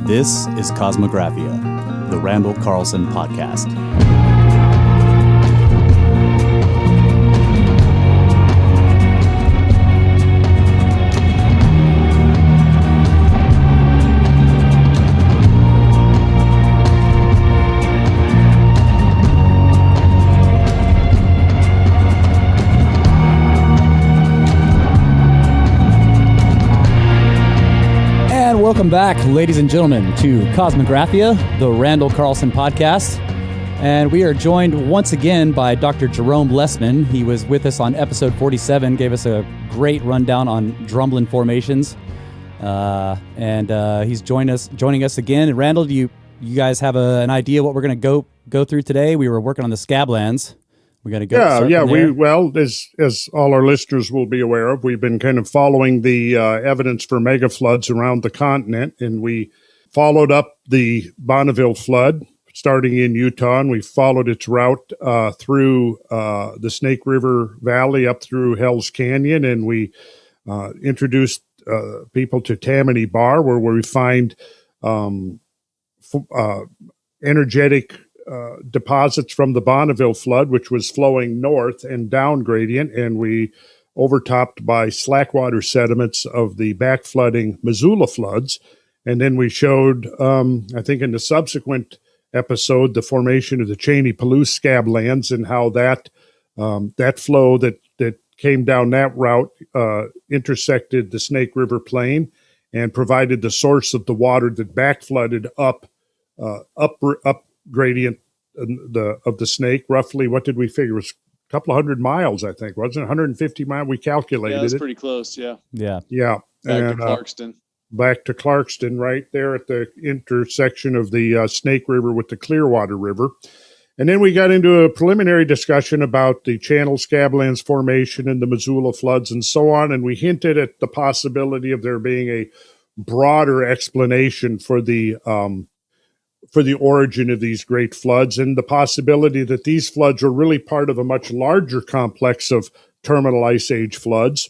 This is Kosmographia, the Randall Carlson podcast. Welcome back, ladies and gentlemen, to Kosmographia, the Randall Carlson podcast. And we are joined once again by Dr. Jerome Lesemann. He was with us on episode 47, gave us a great rundown on drumlin formations. And he's joining us again. And Randall, do you guys have an idea what we're going to go through today? We were working on the Scablands. We got to go. As all our listeners will be aware of, we've been kind of following the evidence for mega floods around the continent, and we followed up the Bonneville flood starting in Utah, and we followed its route through the Snake River Valley up through Hell's Canyon, and we introduced people to Tammany Bar, where we find energetic deposits from the Bonneville flood, which was flowing north and down gradient, and we overtopped by slackwater sediments of the backflooding Missoula floods. And then we showed, I think in the subsequent episode, the formation of the Cheney-Palouse Scablands and how that flow that came down that route intersected the Snake River Plain and provided the source of the water that backflooded up gradient of the Snake. Roughly, what did we figure? It was a couple of 100 miles, I think, wasn't it? 150 miles. We calculated it. Yeah, it's pretty close. Yeah. Back to Clarkston, right there at the intersection of the Snake River with the Clearwater River. And then we got into a preliminary discussion about the Channel Scablands formation and the Missoula floods and so on. And we hinted at the possibility of there being a broader explanation for the origin of these great floods, and the possibility that these floods are really part of a much larger complex of terminal ice age floods.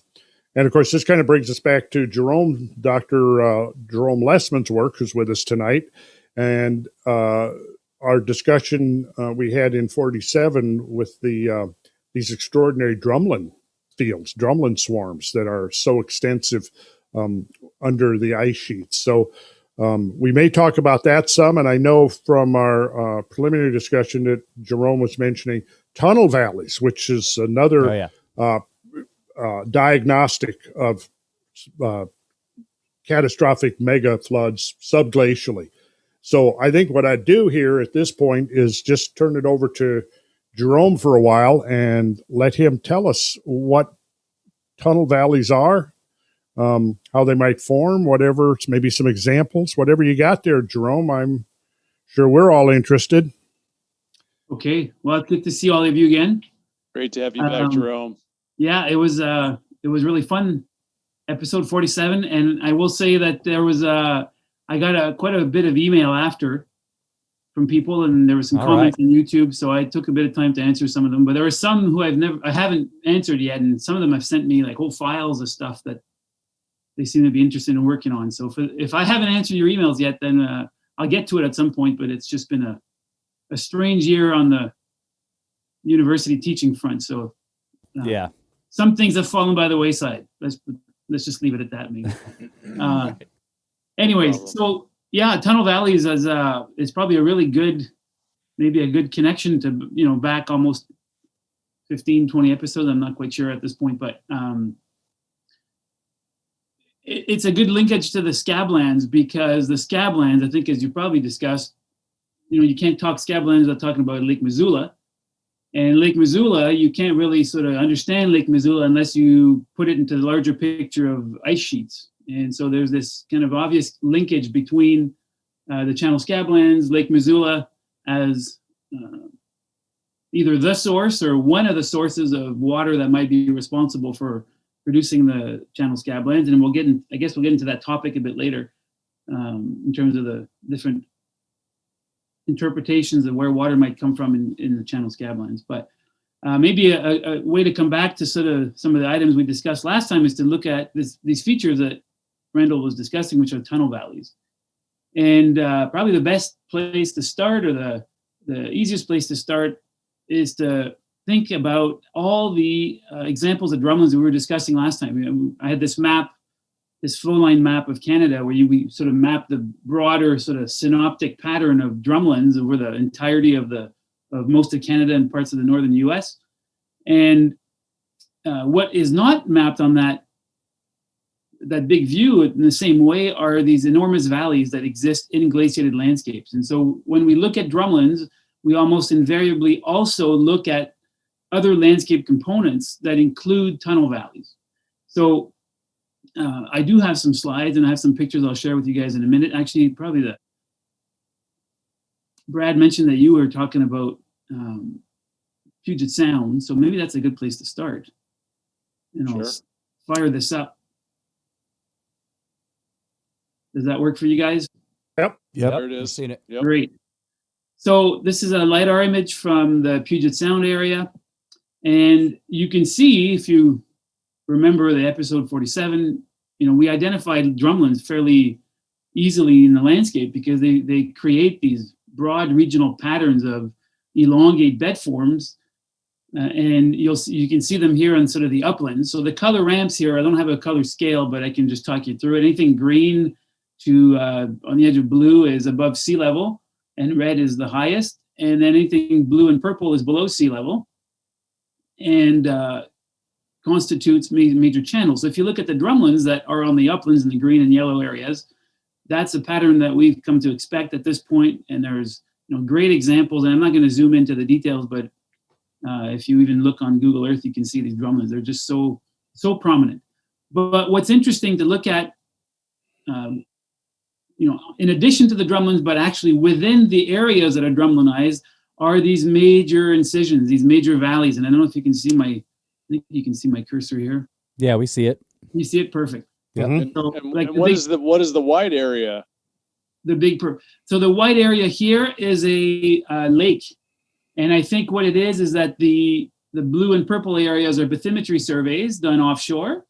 And of course, this kind of brings us back to Dr. Jerome Lesemann's work, who's with us tonight, and our discussion we had in 47 with these extraordinary drumlin fields, drumlin swarms that are so extensive under the ice sheets. So we may talk about that some, and I know from our preliminary discussion that Jerome was mentioning tunnel valleys, which is another diagnostic of catastrophic mega floods subglacially. So I think what I'd do here at this point is just turn it over to Jerome for a while and let him tell us what tunnel valleys are, how they might form, whatever, maybe some examples, whatever you got there, Jerome. I'm sure we're all interested. Okay. Well, it's good to see all of you again. Great to have you back, Jerome. Yeah, it was really fun, episode 47. And I will say that there was I got quite a bit of email after from people, and there were some comments on YouTube. So I took a bit of time to answer some of them, but there were some who I haven't answered yet. And some of them have sent me like whole files of stuff that they seem to be interested in working on. So if I haven't answered your emails yet, then I'll get to it at some point, but it's just been a strange year on the university teaching front. So some things have fallen by the wayside. Let's just leave it at that. Maybe. Anyways, so tunnel valleys is probably a really good, maybe a good connection to, back almost 15, 20 episodes. I'm not quite sure at this point, but it's a good linkage to the Scablands, because the Scablands, I think, as you probably discussed, you can't talk Scablands without talking about Lake Missoula. And Lake Missoula, you can't really sort of understand Lake Missoula unless you put it into the larger picture of ice sheets. And so there's this kind of obvious linkage between the Channel Scablands, Lake Missoula, as either the source or one of the sources of water that might be responsible for producing the Channel Scablands. And we'll get into that topic a bit later in terms of the different interpretations of where water might come from in the Channel Scablands. But maybe a way to come back to sort of some of the items we discussed last time is to look at these features that Randall was discussing, which are tunnel valleys. And probably the best place to start, or the easiest place to start, is to think about all the examples of drumlins that we were discussing last time. I had this map, this flow line map of Canada, where we sort of mapped the broader sort of synoptic pattern of drumlins over the entirety of most of Canada and parts of the northern US. And what is not mapped on that big view in the same way are these enormous valleys that exist in glaciated landscapes. And so when we look at drumlins, we almost invariably also look at other landscape components that include tunnel valleys. So I do have some slides, and I have some pictures I'll share with you guys in a minute. Actually, probably Brad mentioned that you were talking about Puget Sound, so maybe that's a good place to start. And I'll fire this up. Does that work for you guys? Yep. There it is. I've seen it. Yep. Great. So this is a LiDAR image from the Puget Sound area. And you can see, if you remember the episode 47, we identified drumlins fairly easily in the landscape because they create these broad regional patterns of elongate bed forms. And you can see them here on sort of the uplands. So the color ramps here, I don't have a color scale, but I can just talk you through it. Anything green to on the edge of blue is above sea level, and red is the highest. And then anything blue and purple is below sea level, and constitutes major channels. So if you look at the drumlins that are on the uplands in the green and yellow areas, that's a pattern that we've come to expect at this point. And there's great examples, and I'm not going to zoom into the details, but if you even look on Google Earth, you can see these drumlins. They're just so prominent. But what's interesting to look at, in addition to the drumlins, but actually within the areas that are drumlinized, are these major incisions, these major valleys. And I don't know if you can see I think you can see my cursor here. Yeah, we see it. You see it? Perfect. Yeah. Mhm. So, And what is the wide area? So the white area here is a lake. And I think what it is that the blue and purple areas are bathymetry surveys done offshore.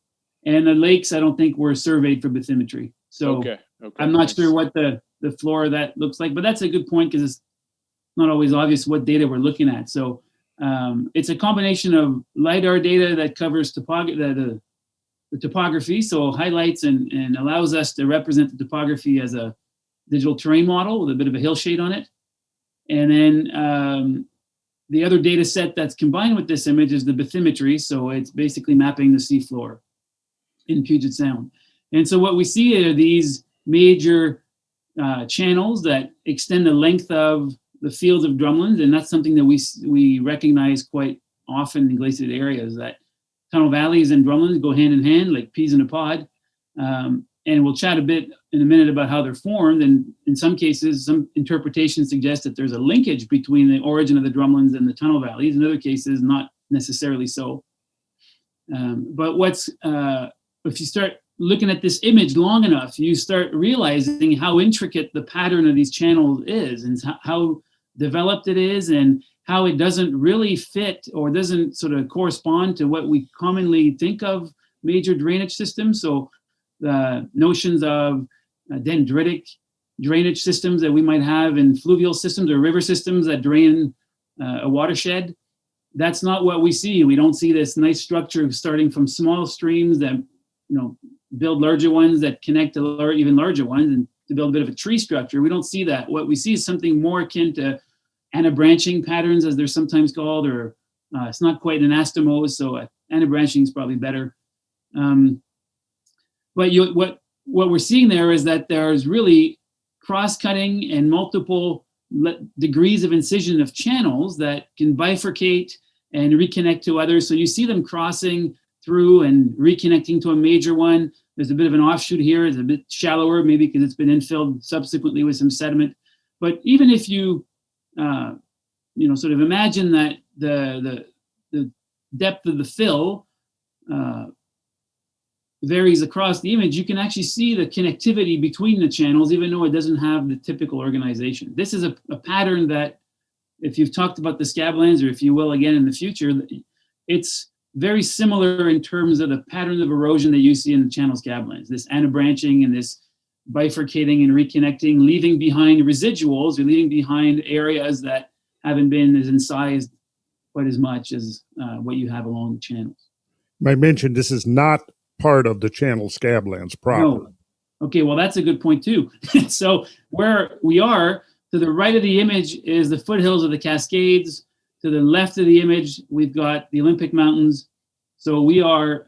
And the lakes, I don't think were surveyed for bathymetry. So Okay. I'm not sure what the floor of that looks like, but that's a good point because it's not always obvious what data we're looking at. So it's a combination of LiDAR data that covers the topography, so highlights and allows us to represent the topography as a digital terrain model with a bit of a hill shade on it. And then the other data set that's combined with this image is the bathymetry, so it's basically mapping the seafloor in Puget Sound. And so what we see are these major channels that extend the length of the fields of drumlins, and that's something that we recognize quite often in glaciated areas, that tunnel valleys and drumlins go hand in hand like peas in a pod. And we'll chat a bit in a minute about how they're formed. And in some cases, some interpretations suggest that there's a linkage between the origin of the drumlins and the tunnel valleys. In other cases, not necessarily so. But if you start looking at this image long enough, you start realizing how intricate the pattern of these channels is, and how developed it is, and how it doesn't really fit or doesn't sort of correspond to what we commonly think of major drainage systems. So the notions of dendritic drainage systems that we might have in fluvial systems or river systems that drain a watershed, that's not what we see. We don't see this nice structure starting from small streams that build larger ones that connect to even larger ones, and to build a bit of a tree structure. We don't see that. What we see is something more akin to anabranching patterns, as they're sometimes called, or it's not quite an anastomose, so anabranching is probably better. But what we're seeing there is that there's really cross-cutting and multiple degrees of incision of channels that can bifurcate and reconnect to others. So you see them crossing through and reconnecting to a major one. There's a bit of an offshoot here. It's a bit shallower, maybe because it's been infilled subsequently with some sediment. But even if you, sort of imagine that the depth of the fill varies across the image, you can actually see the connectivity between the channels, even though it doesn't have the typical organization. This is a pattern that, if you've talked about the Scablands, or if you will again in the future, it's very similar in terms of the pattern of erosion that you see in the channel Scablands, this anabranching and this bifurcating and reconnecting, leaving behind residuals or leaving behind areas that haven't been as incised quite as much as what you have along the channels. I mentioned this is not part of the channel Scablands proper. No. Okay, well, that's a good point too. So where we are, to the right of the image is the foothills of the Cascades. To the left of the image, we've got the Olympic Mountains. So we are,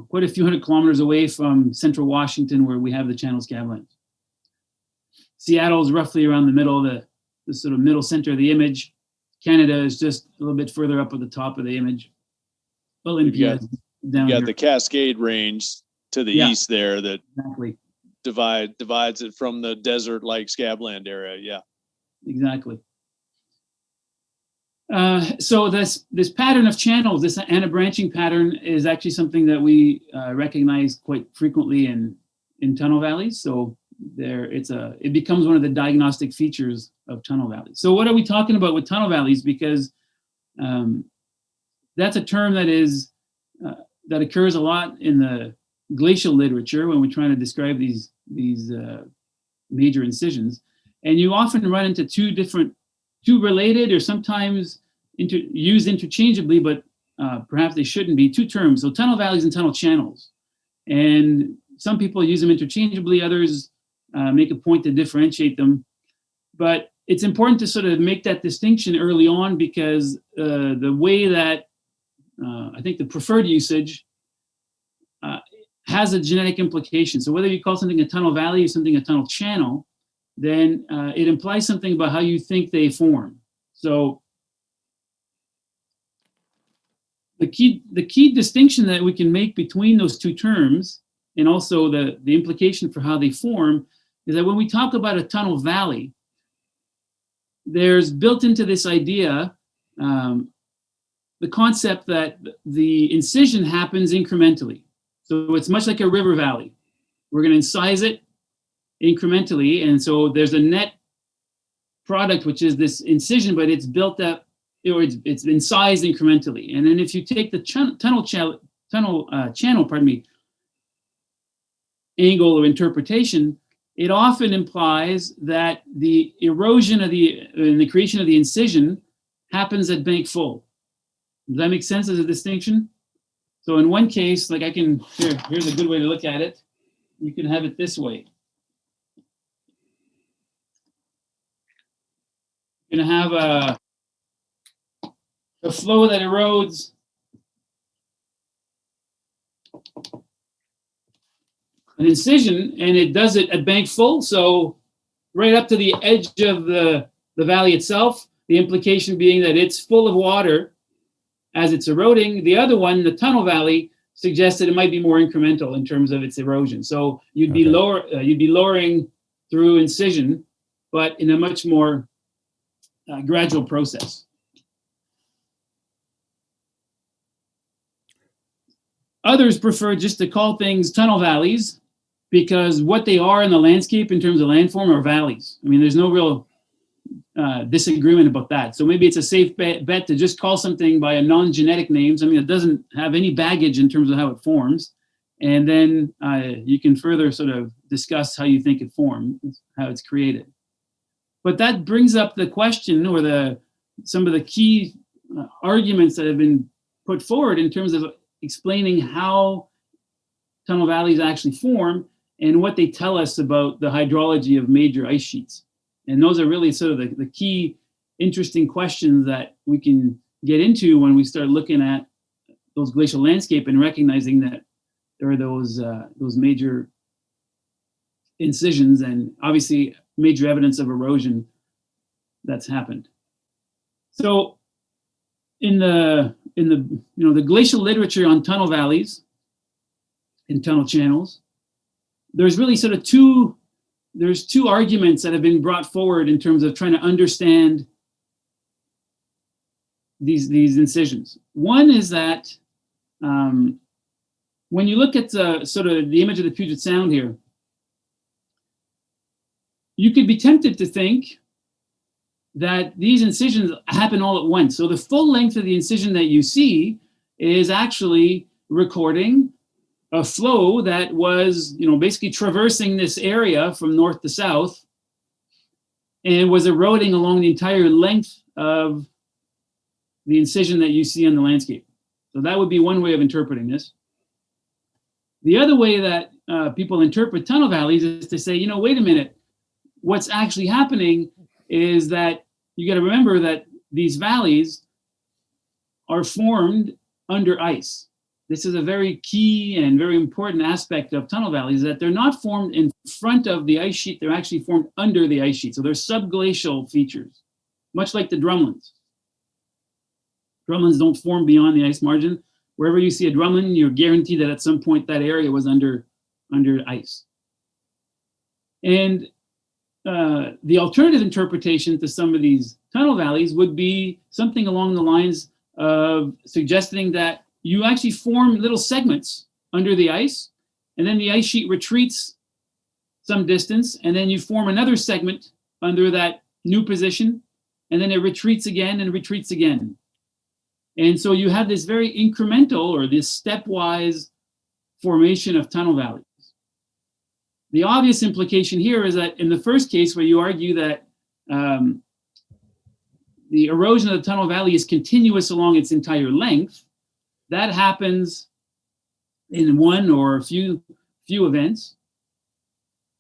quite a few hundred kilometers away from central Washington, where we have the channel Scablands. Seattle is roughly around the middle of the sort of middle center of the image. Canada is just a little bit further up at the top of the image. Olympia is down you got here. the Cascade Range to the east there that Exactly. divides it from the desert like Scabland area. Yeah. Exactly. So this pattern of channels, this anti-branching pattern, is actually something that we recognize quite frequently in tunnel valleys. So it becomes one of the diagnostic features of tunnel valleys. So what are we talking about with tunnel valleys? Because that's a term that occurs a lot in the glacial literature when we're trying to describe these major incisions, and you often run into two related or sometimes used interchangeably, but perhaps they shouldn't be, two terms. So tunnel valleys and tunnel channels. And some people use them interchangeably, others make a point to differentiate them. But it's important to sort of make that distinction early on, because the way that I think the preferred usage has a genetic implication. So whether you call something a tunnel valley or something a tunnel channel, then it implies something about how you think they form. So the key distinction that we can make between those two terms, and also the implication for how they form, is that when we talk about a tunnel valley, there's built into this idea the concept that the incision happens incrementally. So it's much like a river valley. We're going to incise it incrementally, and so there's a net product, which is this incision, but it's built up, or it's incised incrementally. And then if you take the tunnel channel, angle or interpretation, it often implies that the erosion of the creation of the incision happens at bank full. Does that make sense as a distinction? So in one case, like here's a good way to look at it. You can have it this way. You're going to have a flow that erodes an incision, and it does it at bank full. So right up to the edge of the valley itself, the implication being that it's full of water as it's eroding. The other one, the tunnel valley, suggests that it might be more incremental in terms of its erosion. So you'd be lowering through incision, but in a much more gradual process. Others prefer just to call things tunnel valleys, because what they are in the landscape in terms of landform are valleys. I mean, there's no real disagreement about that. So maybe it's a safe bet to just call something by a non-genetic name, something that doesn't have any baggage in terms of how it forms. And then you can further sort of discuss how you think it formed, how it's created. But that brings up the question, or some of the key arguments that have been put forward in terms of explaining how tunnel valleys actually form and what they tell us about the hydrology of major ice sheets. And those are really sort of the key interesting questions that we can get into when we start looking at those glacial landscape and recognizing that there are those major incisions and obviously major evidence of erosion that's happened. So in the glacial literature on tunnel valleys and tunnel channels, there's really sort of two arguments that have been brought forward in terms of trying to understand these incisions. One is that when you look at the image of the Puget Sound here, you could be tempted to think that these incisions happen all at once. So the full length of the incision that you see is actually recording a flow that was, basically traversing this area from north to south and was eroding along the entire length of the incision that you see on the landscape. So that would be one way of interpreting this. The other way that people interpret tunnel valleys is to say, wait a minute, what's actually happening is that you got to remember that these valleys are formed under ice. This is a very key and very important aspect of tunnel valleys, that they're not formed in front of the ice sheet, they're actually formed under the ice sheet. So they're subglacial features, much like the drumlins. Drumlins don't form beyond the ice margin. Wherever you see a drumlin, you're guaranteed that at some point that area was under ice. And the alternative interpretation to some of these tunnel valleys would be something along the lines of suggesting that you actually form little segments under the ice, and then the ice sheet retreats some distance, and then you form another segment under that new position, and then it retreats again and retreats again. And so you have this very incremental, or this stepwise formation of tunnel valleys. The obvious implication here is that in the first case, where you argue that the erosion of the tunnel valley is continuous along its entire length, that happens in one or a few events,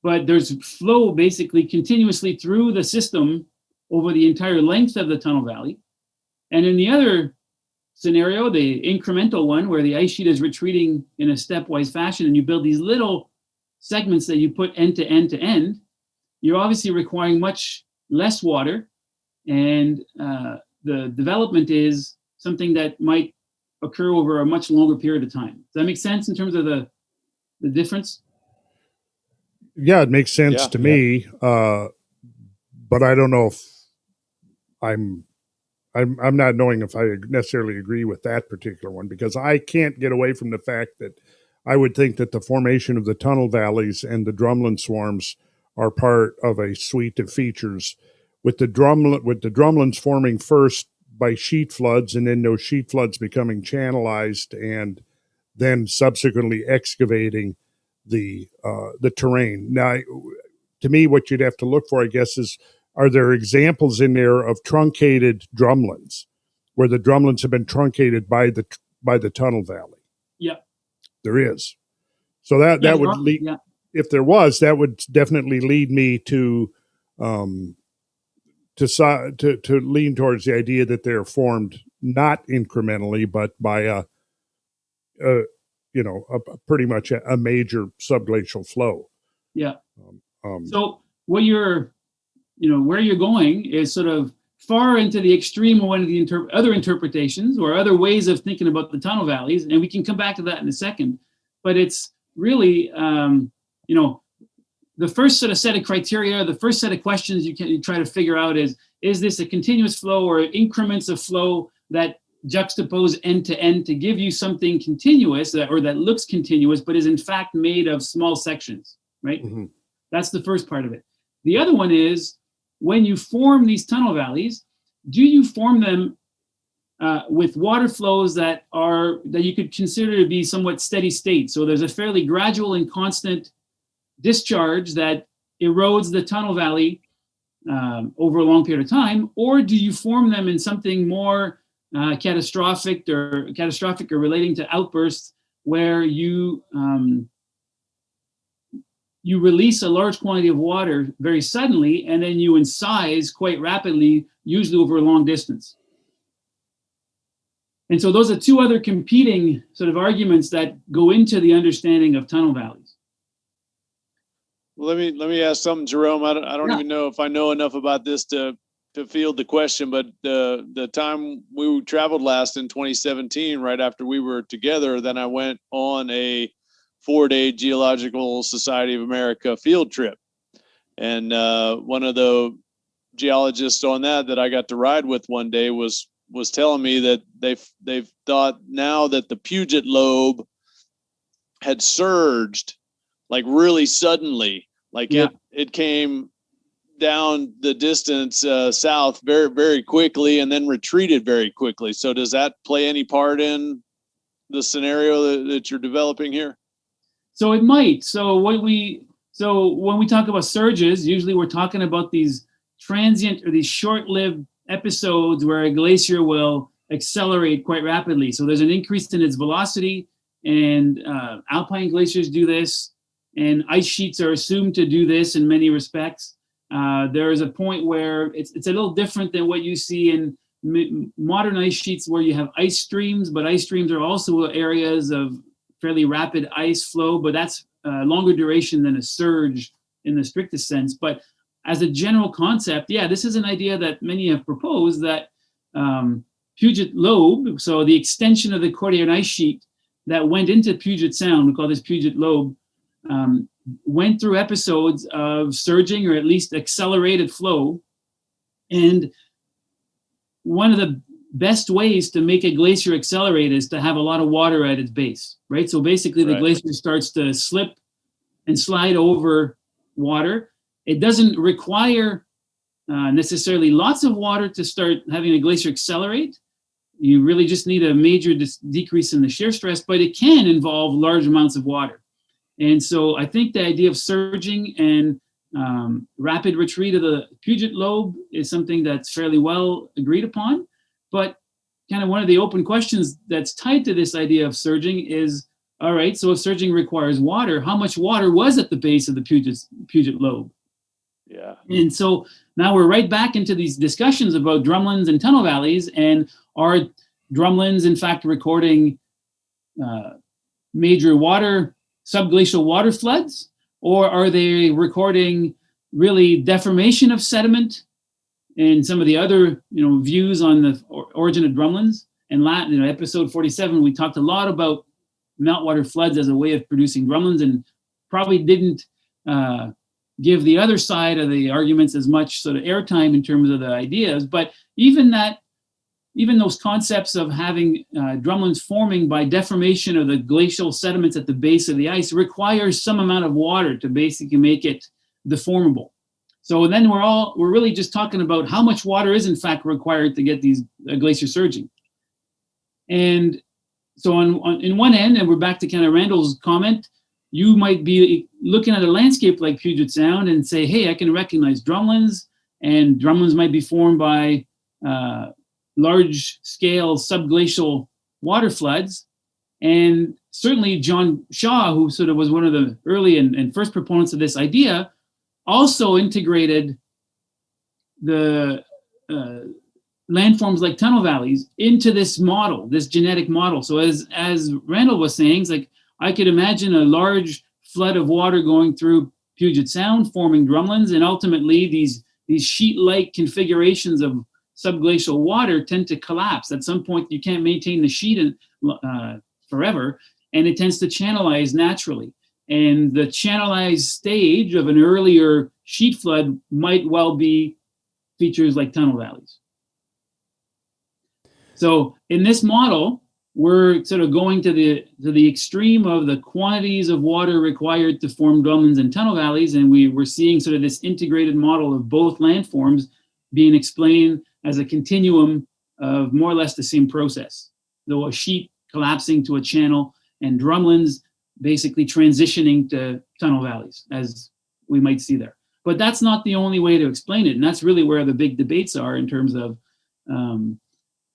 but there's flow basically continuously through the system over the entire length of the tunnel valley. And in the other scenario, the incremental one, where the ice sheet is retreating in a stepwise fashion and you build these little segments that you put end to end to end, you're obviously requiring much less water, and the development is something that might occur over a much longer period of time. Does that make sense in terms of the difference? Yeah, it makes sense to me, but I don't know if I'm not knowing if I necessarily agree with that particular one, because I can't get away from the fact that I would think that the formation of the tunnel valleys and the drumlin swarms are part of a suite of features, with the drumlins forming first by sheet floods, and then those sheet floods becoming channelized and then subsequently excavating the terrain. Now, to me, what you'd have to look for, I guess, is, are there examples in there of truncated drumlins, where the drumlins have been truncated by the tunnel valley? Yeah, there is. So that would lead. Yeah. If there was, that would definitely lead me to lean towards the idea that they're formed not incrementally, but by a pretty much a major subglacial flow. Yeah. So what where you're going is sort of far into the extreme of one of the other interpretations or other ways of thinking about the tunnel valleys, and we can come back to that in a second. But it's really, the first sort of set of criteria, the first set of questions you try to figure out is this a continuous flow or increments of flow that juxtapose end to end to give you something continuous that looks continuous, but is in fact made of small sections, right? Mm-hmm. That's the first part of it. The other one is, when you form these tunnel valleys, do you form them with water flows that you could consider to be somewhat steady state? So there's a fairly gradual and constant discharge that erodes the tunnel valley over a long period of time, or do you form them in something more catastrophic or relating to outbursts, where you release a large quantity of water very suddenly, and then you incise quite rapidly, usually over a long distance? And so those are two other competing sort of arguments that go into the understanding of tunnel valleys. Well, let me ask something, Jerome. I don't even know if I know enough about this to field the question, but the time we traveled last in 2017, right after we were together, then I went on a 4-day Geological Society of America field trip. And one of the geologists on that I got to ride with one day was telling me that they've thought now that the Puget Lobe had surged like really suddenly, like it came down the distance south very, very quickly and then retreated very quickly. So does that play any part in the scenario that you're developing here? So it might. So when we talk about surges, usually we're talking about these transient or these short-lived episodes where a glacier will accelerate quite rapidly. So there's an increase in its velocity, and alpine glaciers do this, and ice sheets are assumed to do this in many respects. There is a point where it's a little different than what you see in modern ice sheets, where you have ice streams, but ice streams are also areas of fairly rapid ice flow, but that's longer duration than a surge in the strictest sense. But as a general concept, yeah, this is an idea that many have proposed, that Puget Lobe, so the extension of the Cordilleran ice sheet that went into Puget Sound, we call this Puget Lobe, went through episodes of surging or at least accelerated flow. And one of the best ways to make a glacier accelerate is to have a lot of water at its base, right? So basically the glacier starts to slip and slide over water. It doesn't require necessarily lots of water to start having a glacier accelerate. You really just need a major decrease in the shear stress, but it can involve large amounts of water. And so I think the idea of surging and rapid retreat of the Puget Lobe is something that's fairly well agreed upon. But kind of one of the open questions that's tied to this idea of surging is, all right, so if surging requires water, how much water was at the base of the Puget Lobe? Yeah. And so now we're right back into these discussions about drumlins and tunnel valleys. And are drumlins, in fact, recording major subglacial water floods? Or are they recording really deformation of sediment and some of the other views on the origin of drumlins? And episode 47, we talked a lot about meltwater floods as a way of producing drumlins, and probably didn't give the other side of the arguments as much sort of airtime in terms of the ideas. But even those concepts of having drumlins forming by deformation of the glacial sediments at the base of the ice requires some amount of water to basically make it deformable. So then we're really just talking about how much water is in fact required to get these glacier surging. And so in one end, and we're back to kind of Randall's comment, you might be looking at a landscape like Puget Sound and say, hey, I can recognize drumlins, and drumlins might be formed by large-scale subglacial water floods. And certainly John Shaw, who sort of was one of the early and first proponents of this idea, also integrated the landforms like tunnel valleys into this model, this genetic model. So as Randall was saying, it's like, I could imagine a large flood of water going through Puget Sound, forming drumlins, and ultimately these sheet-like configurations of subglacial water tend to collapse. At some point, you can't maintain the sheet forever, and it tends to channelize naturally. And the channelized stage of an earlier sheet flood might well be features like tunnel valleys. So in this model, we're sort of going to the extreme of the quantities of water required to form drumlins and tunnel valleys, and we're seeing sort of this integrated model of both landforms being explained as a continuum of more or less the same process, though a sheet collapsing to a channel and drumlins basically transitioning to tunnel valleys, as we might see there. But that's not the only way to explain it, and that's really where the big debates are in terms of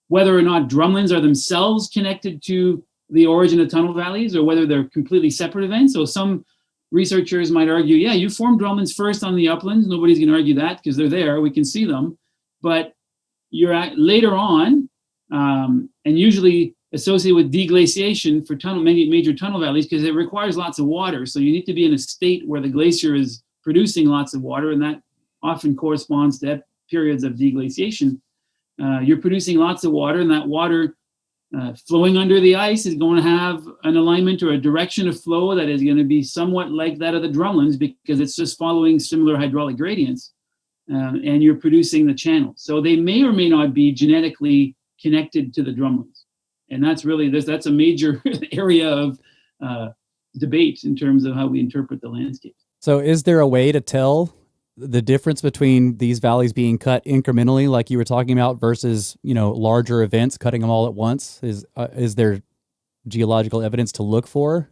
whether or not drumlins are themselves connected to the origin of tunnel valleys, or whether they're completely separate events. So some researchers might argue, yeah, you formed drumlins first on the uplands. Nobody's going to argue that because they're there. We can see them. But you're later on, and usually associated with deglaciation for many major tunnel valleys, because it requires lots of water. So you need to be in a state where the glacier is producing lots of water, and that often corresponds to periods of deglaciation. You're producing lots of water, and that water flowing under the ice is going to have an alignment or a direction of flow that is going to be somewhat like that of the drumlins, because it's just following similar hydraulic gradients, and you're producing the channel. So they may or may not be genetically connected to the drumlins. And that's really, that's a major area of debate in terms of how we interpret the landscape. So is there a way to tell the difference between these valleys being cut incrementally, like you were talking about, versus, larger events, cutting them all at once? Is there geological evidence to look for?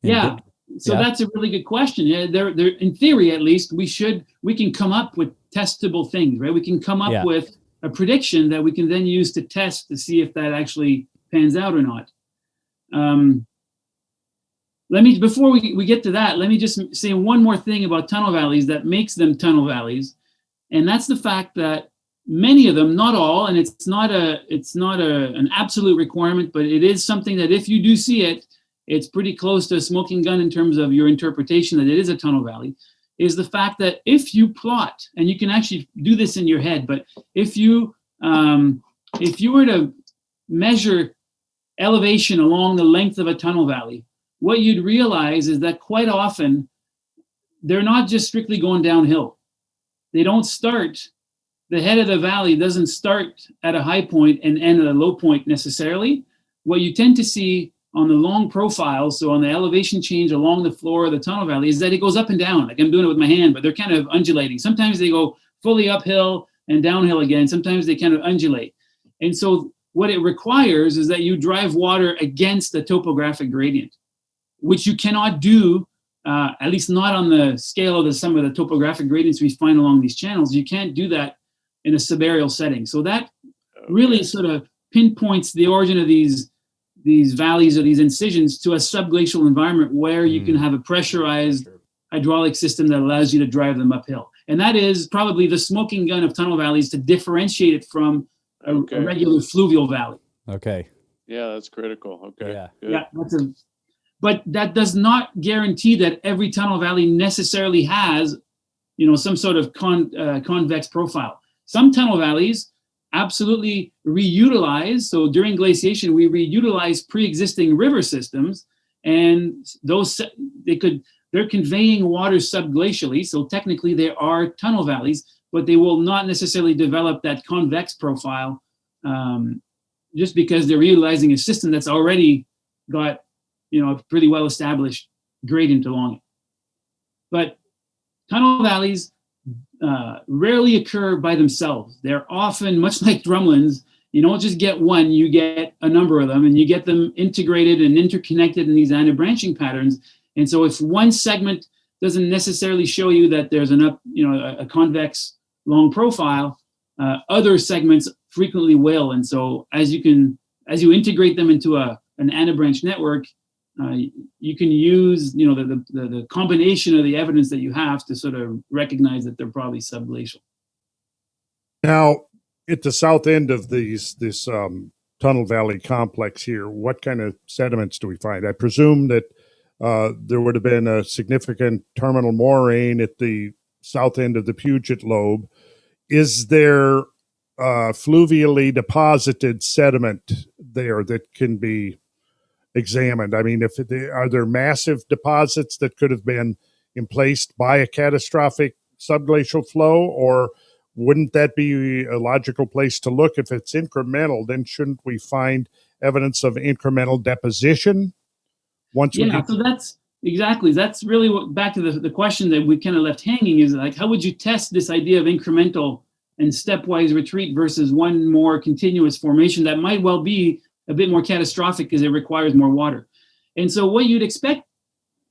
Yeah. So that's a really good question. Yeah, they're in theory, at least, we can come up with testable things, right? We can come up with a prediction that we can then use to test to see if that actually pans out or not. Before we get to that, let me just say one more thing about tunnel valleys that makes them tunnel valleys. And that's the fact that many of them, not all, and it's not an absolute requirement, but it is something that if you do see it, it's pretty close to a smoking gun in terms of your interpretation that it is a tunnel valley, is the fact that if you plot, and you can actually do this in your head, but if you were to measure elevation along the length of a tunnel valley, what you'd realize is that quite often they're not just strictly going downhill. They don't start, the head of the valley doesn't start at a high point and end at a low point necessarily. What you tend to see on the long profile, so on the elevation change along the floor of the tunnel valley, is that it goes up and down. Like I'm doing it with my hand, but they're kind of undulating. Sometimes they go fully uphill and downhill again. Sometimes they kind of undulate. And so what it requires is that you drive water against the topographic gradient, which you cannot do, at least not on the scale of some of the topographic gradients we find along these channels. You can't do that in a subaerial setting. So that really sort of pinpoints the origin of these valleys or these incisions to a subglacial environment where you can have a pressurized hydraulic system that allows you to drive them uphill. And that is probably the smoking gun of tunnel valleys to differentiate it from a regular fluvial valley. Okay. Yeah, that's critical. Okay. Yeah. Good. Yeah, but that does not guarantee that every tunnel valley necessarily has, some sort of convex profile. Some tunnel valleys absolutely reutilize. So during glaciation, we reutilize pre-existing river systems, and they're conveying water subglacially. So technically they are tunnel valleys, but they will not necessarily develop that convex profile just because they're utilizing a system that's already got, a pretty well-established gradient along it. But tunnel valleys rarely occur by themselves. They're often, much like drumlins, you don't just get one, you get a number of them, and you get them integrated and interconnected in these anti-branching patterns. And so if one segment doesn't necessarily show you that there's a convex long profile, other segments frequently will. And so as you integrate them into an anti-branch network, you can use the combination of the evidence that you have to sort of recognize that they're probably subglacial. Now, at the south end of this tunnel valley complex here, what kind of sediments do we find? I presume that there would have been a significant terminal moraine at the south end of the Puget lobe. Is there fluvially deposited sediment there that can be examined? I mean, are there massive deposits that could have been emplaced by a catastrophic subglacial flow, or wouldn't that be a logical place to look? If it's incremental, then shouldn't we find evidence of incremental deposition? So that's really back to the question that we kind of left hanging is like, how would you test this idea of incremental and stepwise retreat versus one more continuous formation that might well be a bit more catastrophic because it requires more water? And so what you'd expect,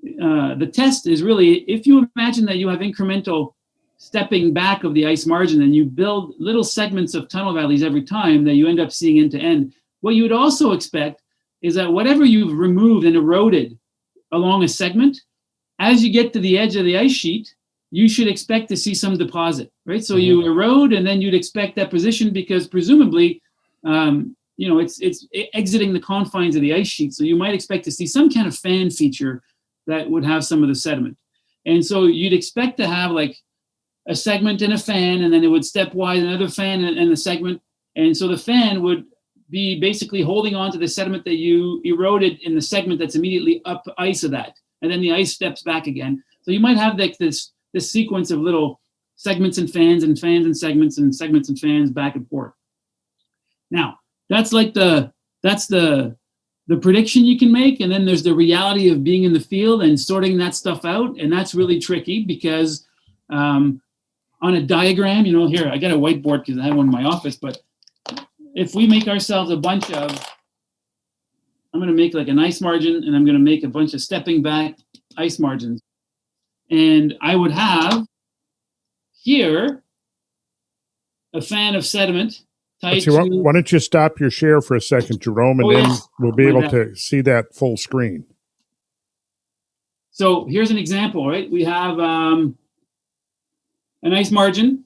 the test is really, if you imagine that you have incremental stepping back of the ice margin and you build little segments of tunnel valleys every time that you end up seeing end to end, what you would also expect is that whatever you've removed and eroded along a segment, as you get to the edge of the ice sheet, you should expect to see some deposit, right? So you erode and then you'd expect deposition because presumably, it's exiting the confines of the ice sheet. So you might expect to see some kind of fan feature that would have some of the sediment. And so you'd expect to have like a segment and a fan, and then it would stepwise another fan and a segment. And so the fan would be basically holding on to the sediment that you eroded in the segment that's immediately up ice of that. And then the ice steps back again. So you might have like this sequence of little segments and fans and fans and segments and fans back and forth. Now, that's the prediction you can make. And then there's the reality of being in the field and sorting that stuff out. And that's really tricky because on a diagram, here, I got a whiteboard because I have one in my office, but if we make ourselves a bunch of, I'm going to make like a nice margin and I'm going to make a bunch of stepping back ice margins. And I would have here a fan of sediment tied to... Why don't you stop your share for a second, Jerome, and then we'll be able to see that full screen. So here's an example, right? We have an ice margin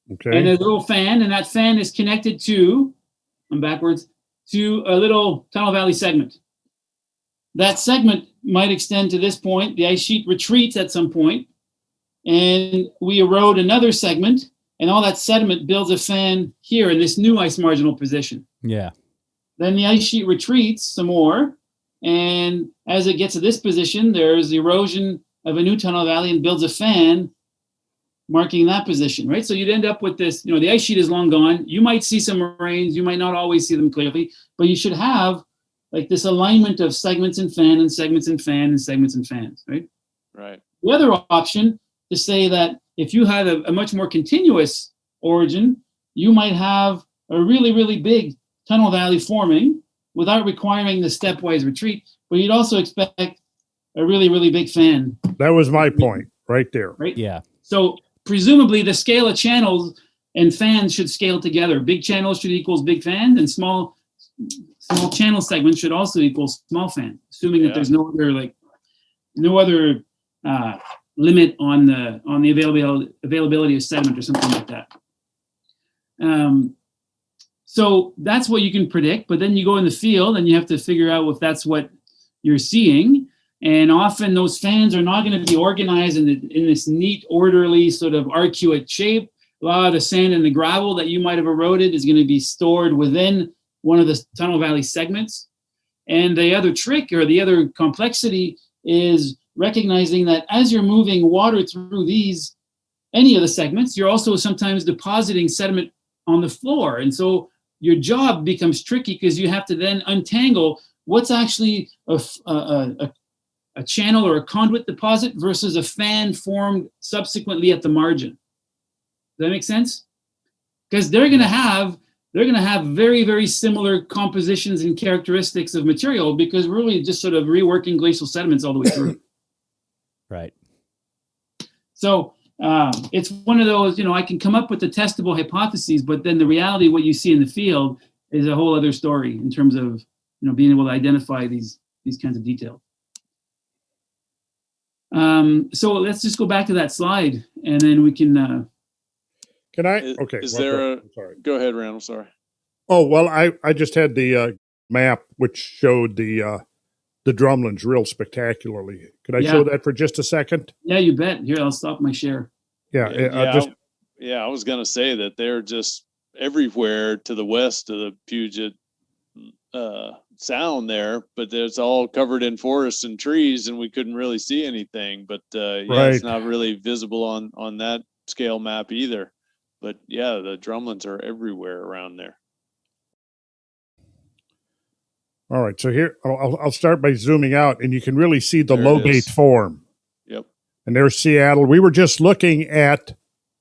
and a little fan, and that fan is connected to, I'm backwards, to a little tunnel valley segment. That segment might extend to this point. The ice sheet retreats at some point, and we erode another segment, and all that sediment builds a fan here in this new ice marginal position. Yeah. Then the ice sheet retreats some more, and as it gets to this position, there's erosion of a new tunnel valley and builds a fan marking that position, right? So you'd end up with this, the ice sheet is long gone. You might see some moraines, you might not always see them clearly, but you should have like this alignment of segments and fan and segments and fan and segments and fans, right? Right. The other option to say that if you had a much more continuous origin, you might have a really, really big tunnel valley forming without requiring the stepwise retreat, but you'd also expect a really, really big fan. That was my point right there. Right? Yeah. So presumably the scale of channels and fans should scale together. Big channels should equal big fans, and small channel segments should also equal small fan, assuming that there's no other limit on the availability of sediment or something like that. So that's what you can predict, but then you go in the field and you have to figure out if that's what you're seeing. And often those fans are not going to be organized in this neat, orderly sort of arcuate shape. A lot of the sand and the gravel that you might have eroded is going to be stored within one of the tunnel valley segments. And the other trick or the other complexity is recognizing that as you're moving water through any of the segments, you're also sometimes depositing sediment on the floor. And so your job becomes tricky because you have to then untangle what's actually a channel or a conduit deposit versus a fan formed subsequently at the margin. Does that make sense? Because they're going to have very, very similar compositions and characteristics of material because we're really just sort of reworking glacial sediments all the way through. Right. So it's one of those, I can come up with the testable hypotheses, but then the reality, what you see in the field is a whole other story in terms of, being able to identify these kinds of details. So let's just go back to that slide and then we can. Can I? Okay. Go ahead, Randall. Sorry. Oh, well, I just had the map which showed the Drumlins real spectacularly. Could I show that for just a second? Yeah, you bet. Here, I'll stop my share. I was going to say that they're just everywhere to the west of the Puget Sound there, but it's all covered in forests and trees, and we couldn't really see anything. But it's not really visible on that scale map either. But the Drumlins are everywhere around there. All right, so here I'll start by zooming out, and you can really see the lobate form. Yep. And there's Seattle. We were just looking at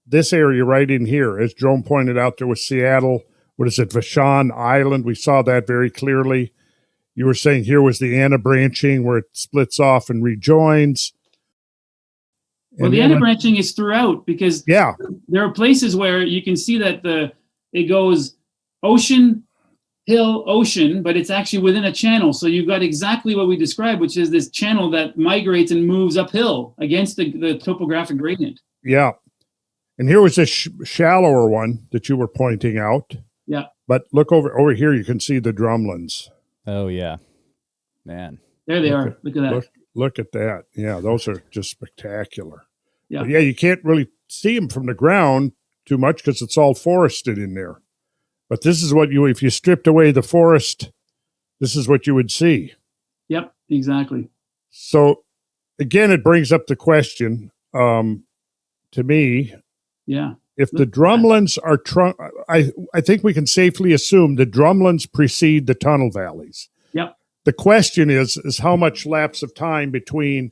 this area right in here. As Jerome pointed out, there was Seattle. What is it, Vashon Island? We saw that very clearly. You were saying here was the Anna branching where it splits off and rejoins. Well, the Anna branching is throughout because there are places where you can see that it goes ocean, hill, ocean, but it's actually within a channel. So you've got exactly what we described, which is this channel that migrates and moves uphill against the topographic gradient. Yeah. And here was a shallower one that you were pointing out. Yeah. But look over here, you can see the Drumlins. Oh, yeah. Man. There they are. Look at that. Look at that. Yeah, those are just spectacular. Yeah. But you can't really see them from the ground too much because it's all forested in there. But this is what if you stripped away the forest, this is what you would see. Yep, exactly. So, again, it brings up the question to me. Yeah. If the Drumlins are, I think we can safely assume the Drumlins precede the tunnel valleys. Yep. The question is how much lapse of time between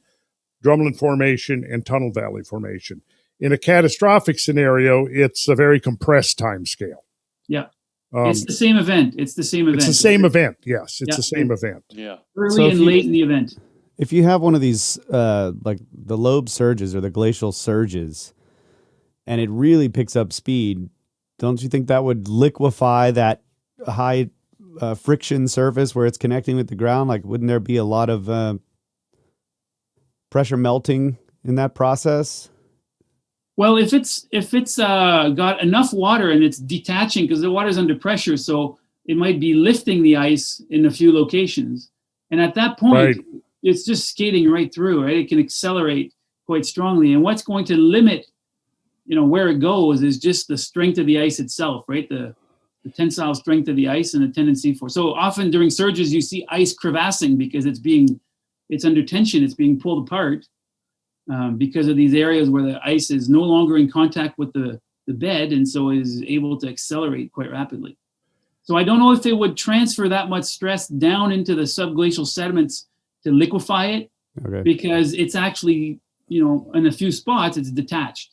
Drumlin formation and tunnel valley formation. In a catastrophic scenario, it's a very compressed time scale. Yeah. It's the same event. It's the same event. It's the same event. Yes, it's the same event. Yeah. Early and late in the event. if you have one of these, like the Lobe surges or the glacial surges, and it really picks up speed, don't you think that would liquefy that high friction surface where it's connecting with the ground? Like, wouldn't there be a lot of pressure melting in that process? Well, if it's got enough water and it's detaching, because the water's under pressure, so it might be lifting the ice in a few locations. And at that point, it's just skating right through, right? It can accelerate quite strongly. And what's going to limit, where it goes is just the strength of the ice itself, right? The tensile strength of the ice and the tendency for. So often during surges, you see ice crevassing because it's under tension, it's being pulled apart. Because of these areas where the ice is no longer in contact with the bed, and so is able to accelerate quite rapidly. So I don't know if it would transfer that much stress down into the subglacial sediments to liquefy it, because it's actually, in a few spots, it's detached.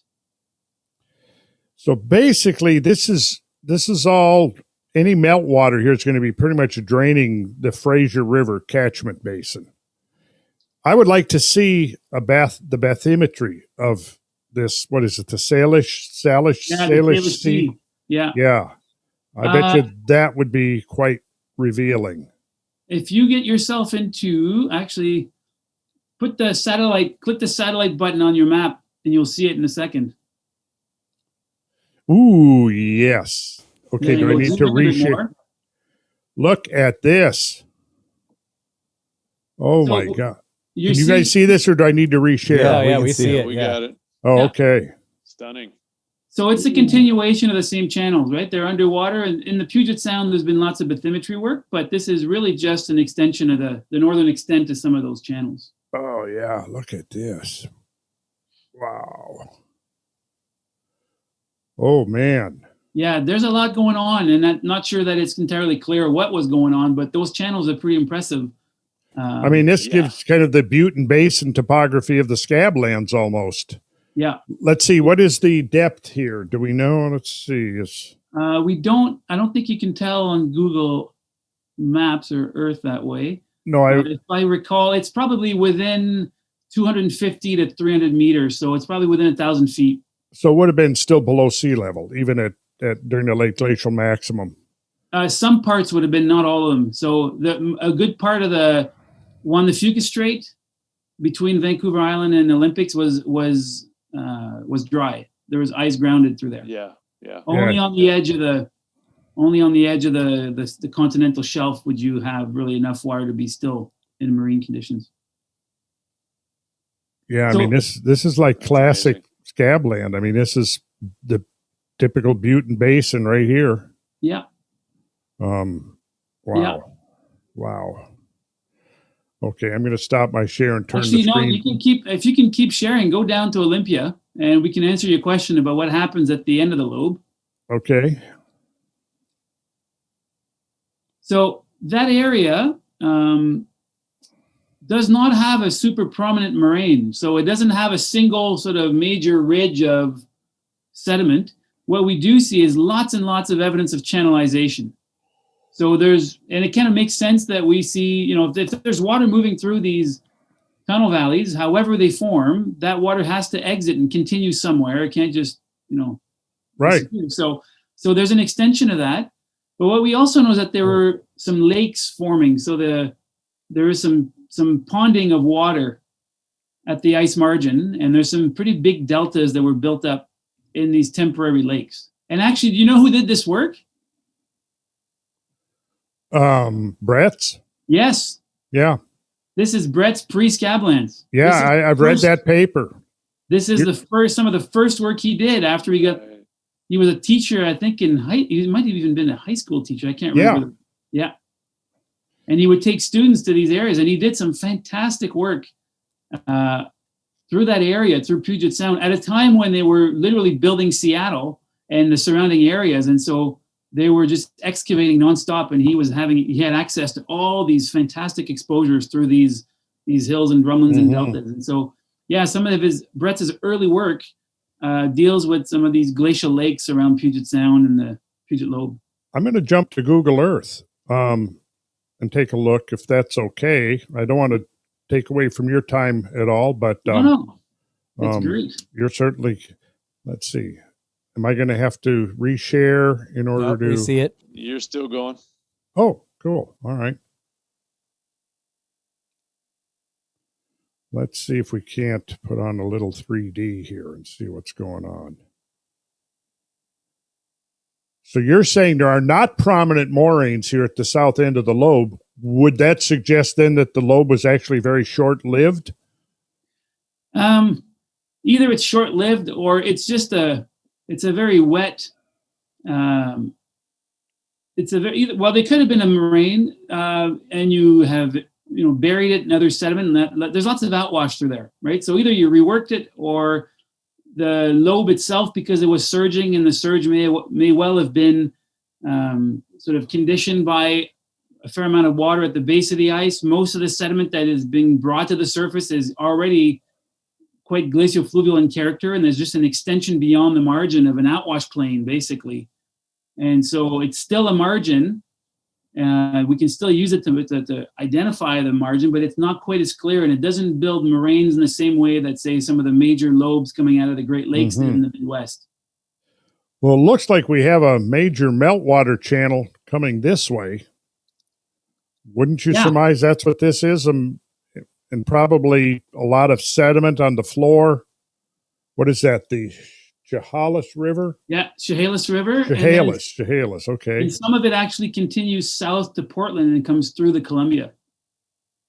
So basically, this is all, any meltwater here is going to be pretty much draining the Fraser River catchment basin. I would like to see the bathymetry of this. What is it? The Salish Sea? Yeah. Yeah. I bet you that would be quite revealing. If you get yourself into, actually, click the satellite button on your map, and you'll see it in a second. Ooh, yes. Okay, do I need to reshare? Look at this. Oh, my God. Can you guys see this, or do I need to reshare? Yeah, we see it. We got it. Oh, okay. Stunning. So it's a continuation of the same channels, right? They're underwater. And in the Puget Sound, there's been lots of bathymetry work, but this is really just an extension of the northern extent of some of those channels. Oh, yeah. Look at this. Wow. Oh, man. Yeah, there's a lot going on, and I'm not sure that it's entirely clear what was going on, but those channels are pretty impressive. This gives kind of the Butte and Basin topography of the Scablands almost. Yeah. Let's see. What is the depth here? Do we know? Let's see. I don't think you can tell on Google Maps or Earth that way. No, if I recall, it's probably within 250 to 300 meters. So it's probably within 1,000 feet. So it would have been still below sea level, even at during the late glacial maximum. Some parts would have been, not all of them. So a good part of the Fuca Strait between Vancouver Island and Olympics was dry. There was ice grounded through there. Yeah. Only on the edge of the continental shelf would you have really enough water to be still in marine conditions. Yeah, this is like classic amazing. Scabland. This is the typical Butte and Basin right here. Yeah. Wow. Yeah. Wow. Okay, I'm going to stop my share and turn Actually, the screen. If you can keep sharing, go down to Olympia, and we can answer your question about what happens at the end of the lobe. Okay. So that area does not have a super prominent moraine. So it doesn't have a single sort of major ridge of sediment. What we do see is lots and lots of evidence of channelization. So and it kind of makes sense that we see, if there's water moving through these tunnel valleys, however they form, that water has to exit and continue somewhere. It can't just, right. So there's an extension of that. But what we also know is that there were some lakes forming. So there is some ponding of water at the ice margin, and there's some pretty big deltas that were built up in these temporary lakes. And actually, do you know who did this work? Bretz? Yes. Yeah. This is Bretz pre-Scablands. Yeah, I've read that paper. This is some of the first work he did after he was a teacher, I think he might have even been a high school teacher. I can't remember. Yeah. And he would take students to these areas, and he did some fantastic work through that area, through Puget Sound, at a time when they were literally building Seattle and the surrounding areas. And so they were just excavating nonstop, and he had access to all these fantastic exposures through these hills and drumlins and deltas. And so, some of Bretz's early work deals with some of these glacial lakes around Puget Sound and the Puget Lobe. I'm going to jump to Google Earth and take a look, if that's okay. I don't want to take away from your time at all, but No, that's great. you're certainly, let's see. Am I going to have to reshare in order to we see it? You're still going. Oh, cool. All right. Let's see if we can't put on a little 3D here and see what's going on. So you're saying there are not prominent moraines here at the south end of the lobe. Would that suggest then that the lobe was actually very short-lived? Either it's short-lived or it's just it's a very wet, well, they could have been a moraine and you have, buried it in other sediment, and there's lots of outwash through there, right? So either you reworked it or the lobe itself, because it was surging, and the surge may well have been sort of conditioned by a fair amount of water at the base of the ice. Most of the sediment that is being brought to the surface is already quite glacial fluvial in character, and there's just an extension beyond the margin of an outwash plain, basically. And so it's still a margin. We can still use it to identify the margin, but it's not quite as clear, and it doesn't build moraines in the same way that, say, some of the major lobes coming out of the Great Lakes in the Midwest. Well, it looks like we have a major meltwater channel coming this way. Wouldn't you surmise that's what this is? And probably a lot of sediment on the floor. What is that? The Chehalis River? Yeah, Chehalis River. Chehalis, okay. And some of it actually continues south to Portland and comes through the Columbia.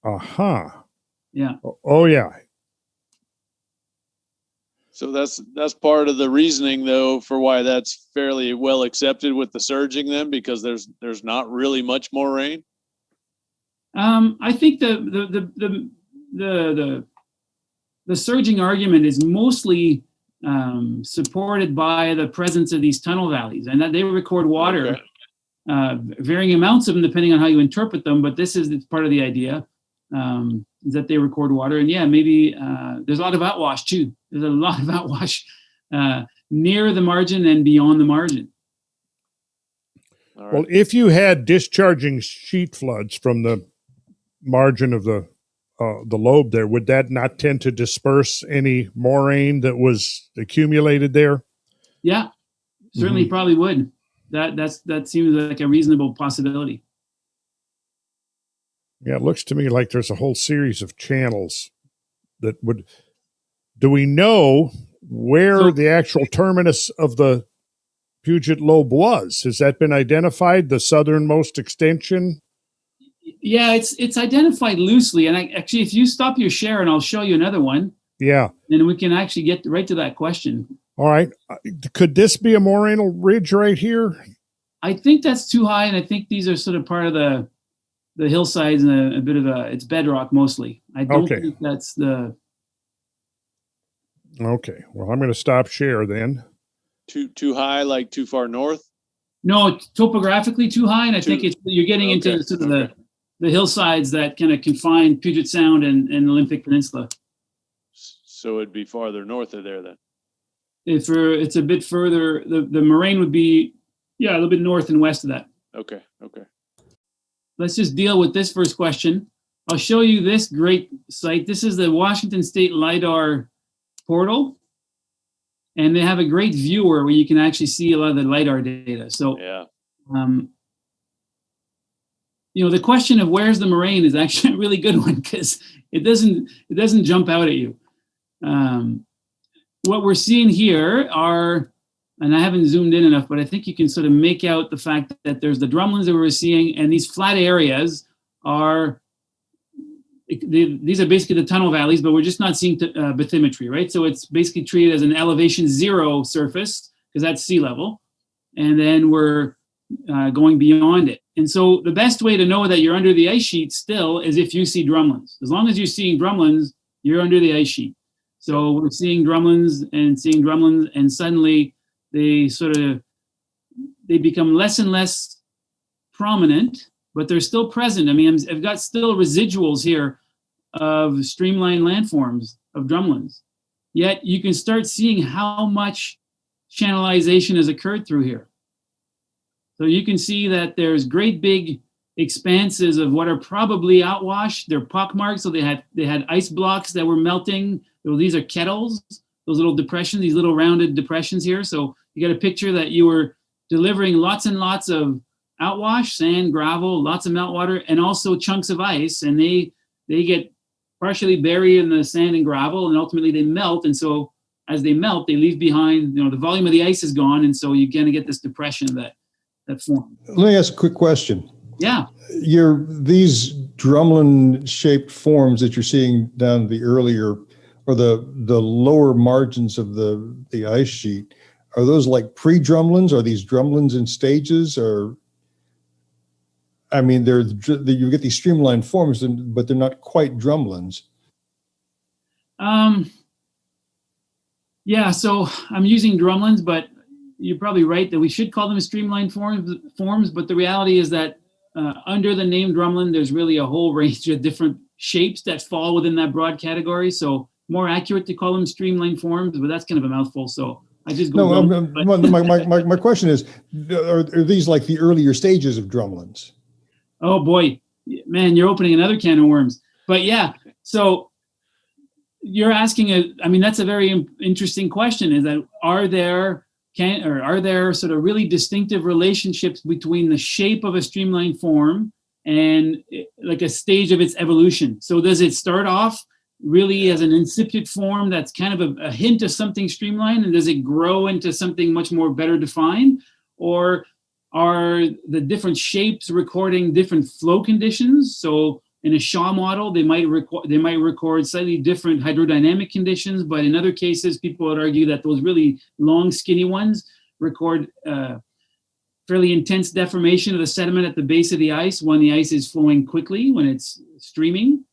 Uh-huh. Yeah. Oh, yeah. So that's part of the reasoning, though, for why that's fairly well accepted with the surging then, because there's not really much more rain. I think the surging argument is mostly supported by the presence of these tunnel valleys, and that they record water, varying amounts of them depending on how you interpret them. But this is part of the idea, is that they record water. And yeah, maybe there's a lot of outwash too. There's a lot of outwash near the margin and beyond the margin. Well, if you had discharging sheet floods from the margin of the lobe there, would that not tend to disperse any moraine that was accumulated there? Yeah, certainly probably would. That seems like a reasonable possibility. Yeah, it looks to me like there's a whole series of channels that would. Do we know where the actual terminus of the Puget lobe was? Has that been identified, the southernmost extension? Yeah, it's identified loosely. And actually, if you stop your share, and I'll show you another one. Yeah. Then we can actually get right to that question. All right. Could this be a morainal ridge right here? I think that's too high, and I think these are sort of part of the hillsides and a bit of it's bedrock mostly. I don't think that's the. Okay. Well, I'm going to stop share then. Too high, like too far north? No, topographically too high, and I think you're getting into sort of the hillsides that kind of confine Puget Sound and the Olympic Peninsula. So it'd be farther north of there then. If it's a bit further, the moraine would be a little bit north and west of that. Okay. Let's just deal with this first question. I'll show you this great site. This is the Washington State LiDAR portal. And they have a great viewer where you can actually see a lot of the LiDAR data. So, the question of where's the moraine is actually a really good one, because it doesn't jump out at you. What we're seeing here are, and I haven't zoomed in enough, but I think you can sort of make out the fact that there's the drumlins that we're seeing, and these flat areas these are basically the tunnel valleys, but we're just not seeing bathymetry, right? So it's basically treated as an elevation 0 surface, because that's sea level. And then we're going beyond it. And so the best way to know that you're under the ice sheet still is if you see drumlins. As long as you're seeing drumlins, you're under the ice sheet. So we're seeing drumlins, and suddenly they become less and less prominent, but they're still present. I mean, I've got still residuals here of streamlined landforms of drumlins. Yet you can start seeing how much channelization has occurred through here. So you can see that there's great big expanses of what are probably outwash. They're pockmarked, so they had ice blocks that were melting. So these are kettles, those little depressions, these little rounded depressions here. So you got a picture that you were delivering lots and lots of outwash, sand, gravel, lots of meltwater, and also chunks of ice, and they get partially buried in the sand and gravel, and ultimately they melt. And so as they melt, they leave behind, the volume of the ice is gone, and so you're going to get this depression that forms. Let me ask a quick question. Yeah. These drumlin-shaped forms that you're seeing down the earlier or the lower margins of the ice sheet, are those like pre-drumlins? Are these drumlins in stages? Or, I mean, you get these streamlined forms, but they're not quite drumlins. Yeah, so I'm using drumlins, but you're probably right that we should call them streamlined forms. But the reality is that under the name drumlin, there's really a whole range of different shapes that fall within that broad category. So more accurate to call them streamlined forms, but that's kind of a mouthful. So I just go. My question is, are these like the earlier stages of drumlins? Oh boy, man, you're opening another can of worms. But yeah, so you're asking that's a very interesting question. Is that are there sort of really distinctive relationships between the shape of a streamlined form and like a stage of its evolution? So does it start off really as an incipient form that's kind of a hint of something streamlined, and does it grow into something much more better defined? Or are the different shapes recording different flow conditions? So in a Shaw model, they might record slightly different hydrodynamic conditions, but in other cases, people would argue that those really long, skinny ones record fairly intense deformation of the sediment at the base of the ice when the ice is flowing quickly, when it's streaming,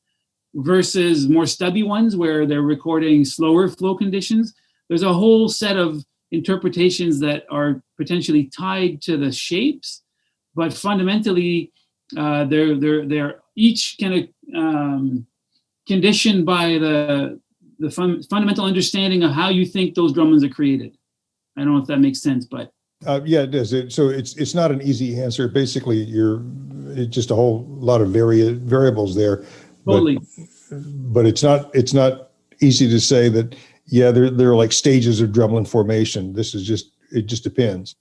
versus more stubby ones where they're recording slower flow conditions. There's a whole set of interpretations that are potentially tied to the shapes, but fundamentally, they're each kind of conditioned by the fundamental understanding of how you think those drumlins are created. I don't know if that makes sense, but yeah, it does. So it's not an easy answer. Basically, it's just a whole lot of variables there. Totally. But it's not easy to say that. Yeah, there are like stages of drumlin formation. It just depends.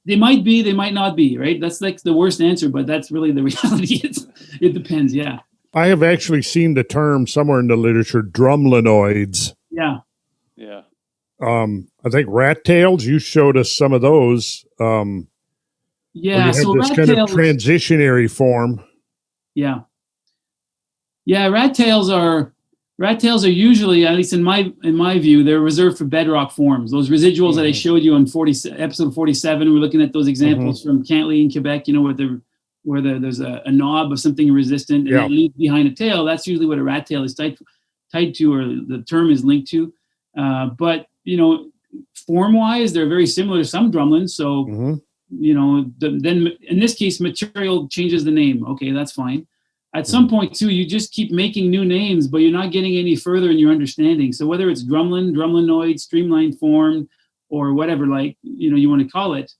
They might be, they might not be, right? That's like the worst answer, but that's really the reality. It depends, yeah. I have actually seen the term somewhere in the literature, drumlinoids. Yeah. Yeah. I think rat tails, you showed us some of those. Yeah, so this kind of transitionary form. Yeah. Yeah, rat tails are usually, at least in my view, they're reserved for bedrock forms. Those residuals that I showed you on episode 47, we're looking at those examples from Coulee in Quebec, where there's a knob of something resistant and it leaves behind a tail. That's usually what a rat tail is tied to, or the term is linked to. But form-wise, they're very similar to some drumlins. So, then in this case, material changes the name. Okay, that's fine. At some point, too, you just keep making new names, but you're not getting any further in your understanding. So whether it's drumlin, drumlinoid, streamlined form, or whatever, you want to call it,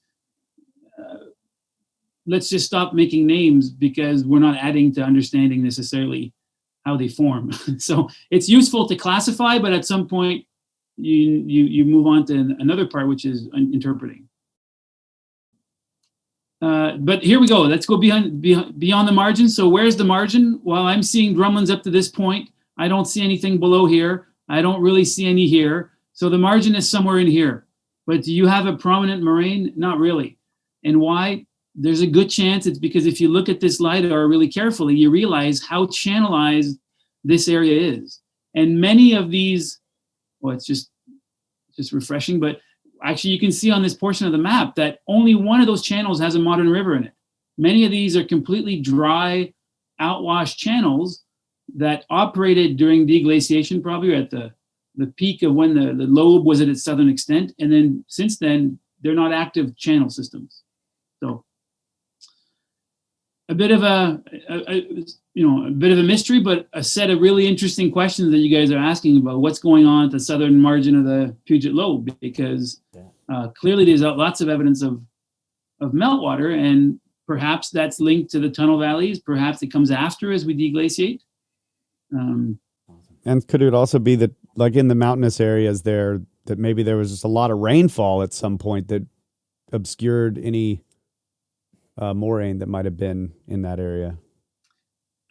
let's just stop making names because we're not adding to understanding necessarily how they form. So it's useful to classify, but at some point, you move on to another part, which is interpreting. But here we go. Let's go beyond the margin. So where's the margin? Well, I'm seeing drumlins up to this point. I don't see anything below here. I don't really see any here. So the margin is somewhere in here. But do you have a prominent moraine? Not really. And why? There's a good chance it's because if you look at this LiDAR really carefully, you realize how channelized this area is. And many of these, well, it's just refreshing, but actually, you can see on this portion of the map that only one of those channels has a modern river in it. Many of these are completely dry, outwash channels that operated during deglaciation, probably at the peak of when the Lobe was at its southern extent. And then since then, they're not active channel systems. So a bit of a mystery, but a set of really interesting questions that you guys are asking about what's going on at the southern margin of the Puget Lobe, because clearly there's lots of evidence of meltwater, and Perhaps that's linked to the tunnel valleys. Perhaps it comes after as we deglaciate. And could it also be that, like in the mountainous areas there, that maybe there was just a lot of rainfall at some point that obscured any moraine that might have been in that area?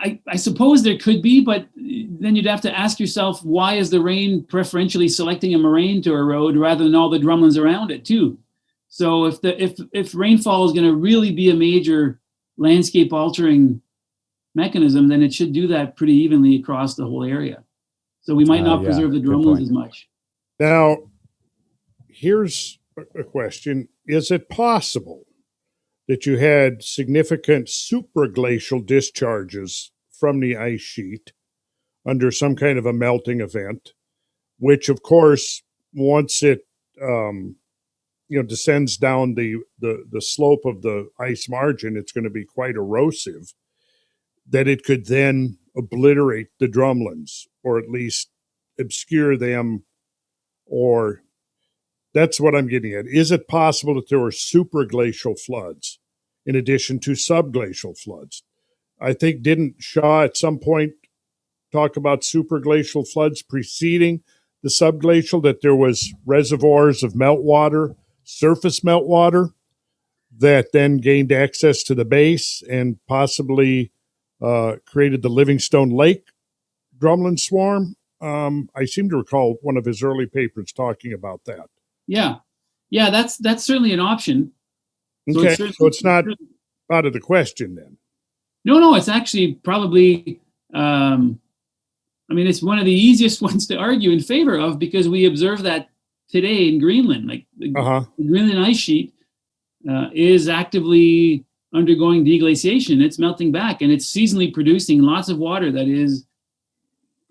I suppose there could be, but then you'd have to ask yourself, why is the rain preferentially selecting a moraine to erode rather than all the drumlins around it too? So if rainfall is going to really be a major landscape altering mechanism, then it should do that pretty evenly across the whole area. So we might not preserve the drumlins as much. Now, here's a question. Is it possible that you had significant supraglacial discharges from the ice sheet under some kind of a melting event, which, of course, once it descends down the slope of the ice margin, it's going to be quite erosive, that it could then obliterate the drumlins, or at least obscure them, or that's what I'm getting at. Is it possible that there were supraglacial floods in addition to subglacial floods? I think, didn't Shaw at some point talk about supraglacial floods preceding the subglacial, that there was reservoirs of meltwater, surface meltwater, that then gained access to the base and possibly created the Livingstone Lake drumlin swarm? I seem to recall one of his early papers talking about that. Yeah, that's certainly an option. Okay, so it's not out of the question then. No, it's actually probably, it's one of the easiest ones to argue in favor of, because we observe that today in Greenland. Like the Greenland ice sheet is actively undergoing deglaciation. It's melting back, and it's seasonally producing lots of water that is,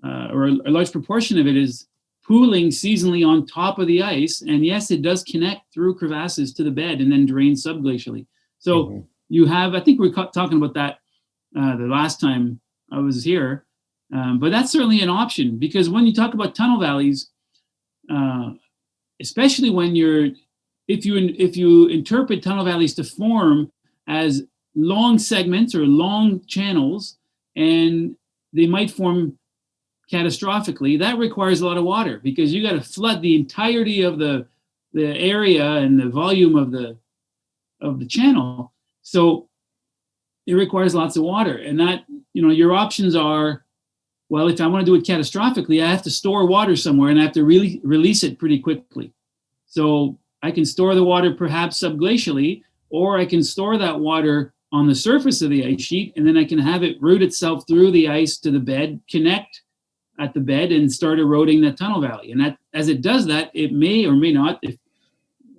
or a large proportion of it is pooling seasonally on top of the ice. And yes, it does connect through crevasses to the bed and then drain subglacially. So you have, I think we were talking about that the last time I was here, but that's certainly an option, because when you talk about tunnel valleys, especially when if you interpret tunnel valleys to form as long segments or long channels, and they might form catastrophically, that requires a lot of water, because you got to flood the entirety of the area and the volume of the channel. So it requires lots of water, and that, your options are, well, if I want to do it catastrophically, I have to store water somewhere, and I have to really release it pretty quickly. So I can store the water perhaps subglacially, or I can store that water on the surface of the ice sheet, and then I can have it root itself through the ice to the bed, connect at the bed, and start eroding that tunnel valley. And that, as it does that, it may or may not,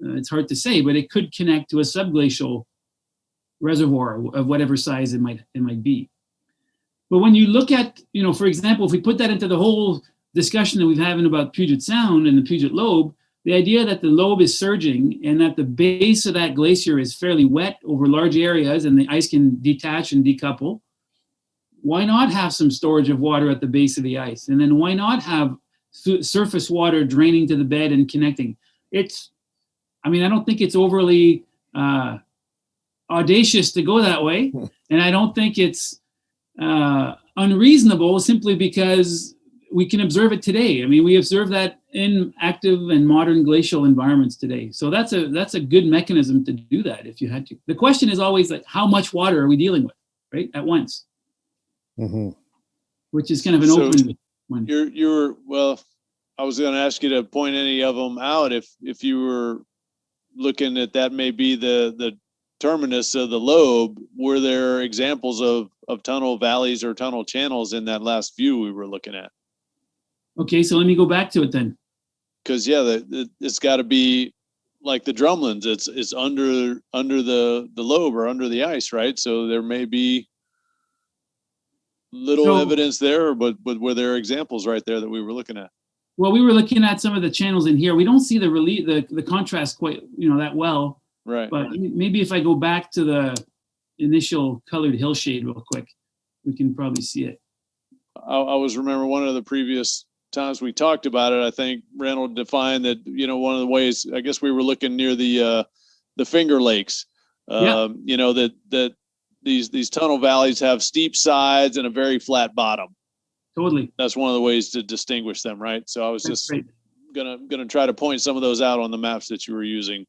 it's hard to say, but it could connect to a subglacial reservoir of whatever size it might be. But when you look at, for example, if we put that into the whole discussion that we've having about Puget Sound and the Puget Lobe, the idea that the Lobe is surging and that the base of that glacier is fairly wet over large areas and the ice can detach and decouple, why not have some storage of water at the base of the ice? And then why not have surface water draining to the bed and connecting? I don't think it's overly audacious to go that way. And I don't think it's unreasonable, simply because we can observe it today. We observe that in active and modern glacial environments today. So that's a good mechanism to do that if you had to. The question is always, like, how much water are we dealing with, right, at once? Which is kind of an open one. I was going to ask you to point any of them out if you were looking at that may be the terminus of the Lobe. Were there examples of tunnel valleys or tunnel channels in that last view we were looking at? Okay, so let me go back to it then. Because it's got to be like the drumlins. It's under the Lobe or under the ice, right? So there may be little evidence there, but were there examples right there that we were looking at? Well, we were looking at some of the channels in here. We don't see the contrast quite that well. Right. But maybe if I go back to the initial colored hillshade real quick, we can probably see it. I was remember one of the previous times we talked about it, I think Randall defined that, one of the ways, I guess we were looking near the Finger Lakes, Yeah. You know, that these tunnel valleys have steep sides and a very flat bottom. Totally. That's one of the ways to distinguish them, right? So I was That's just right. gonna try to point some of those out on the maps that you were using.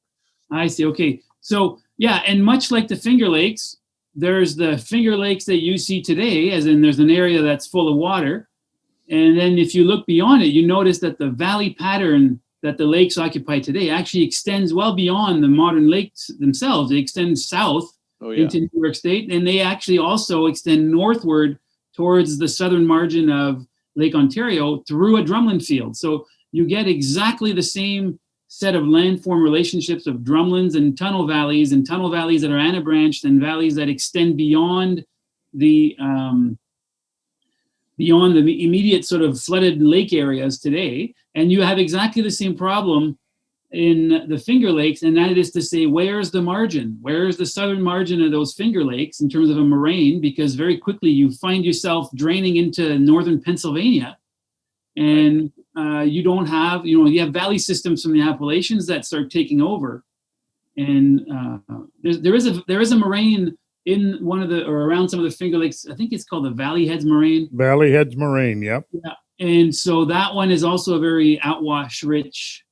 I see. Okay. So yeah, and much like the Finger Lakes, there's the Finger Lakes that you see today, as in there's an area that's full of water. And then if you look beyond it, you notice that the valley pattern that the lakes occupy today actually extends well beyond the modern lakes themselves. They extend south into New York State, and they actually also extend northward towards the southern margin of Lake Ontario through a drumlin field. So you get exactly the same set of landform relationships of drumlins and tunnel valleys that are anabranched and valleys that extend beyond the immediate sort of flooded lake areas today. And you have exactly the same problem in the Finger Lakes, and that is to say, where's the margin? Where's the southern margin of those Finger Lakes in terms of a moraine? Because very quickly you find yourself draining into northern Pennsylvania, and you don't have, you have valley systems from the Appalachians that start taking over. And there is a moraine in one of the, or around some of the Finger Lakes. I think it's called the Valley Heads Moraine. Valley Heads Moraine, yep. Yeah. And so that one is also a very outwash rich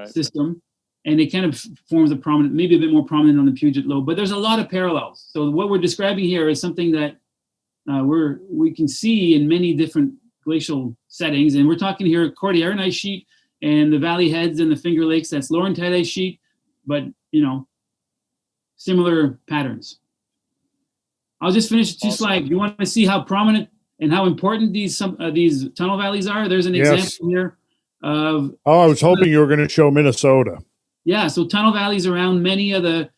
system. And it kind of forms maybe a bit more prominent on the Puget Lobe, but there's a lot of parallels. So what we're describing here is something that we can see in many different glacial settings. And we're talking here Cordilleran ice sheet and the Valley Heads and the Finger Lakes, that's Laurentide ice sheet, but similar patterns. I'll just finish two slides. You want to see how prominent and how important these tunnel valleys are? There's an example here of. Oh, I was hoping you were going to show Minnesota. Yeah, so tunnel valleys around many of the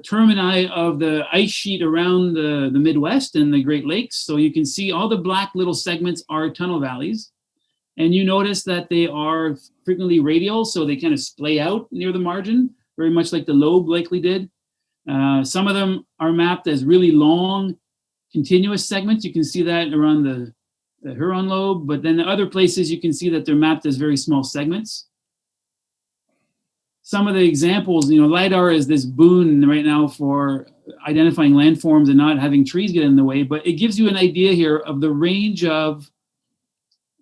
termini of the ice sheet around the Midwest and the Great Lakes. So you can see all the black little segments are tunnel valleys. And you notice that they are frequently radial, so they kind of splay out near the margin, very much like the Lobe likely did. Some of them are mapped as really long, continuous segments. You can see that around the Huron Lobe, but then the other places you can see that they're mapped as very small segments. Some of the examples, LiDAR is this boon right now for identifying landforms and not having trees get in the way, but it gives you an idea here of the range of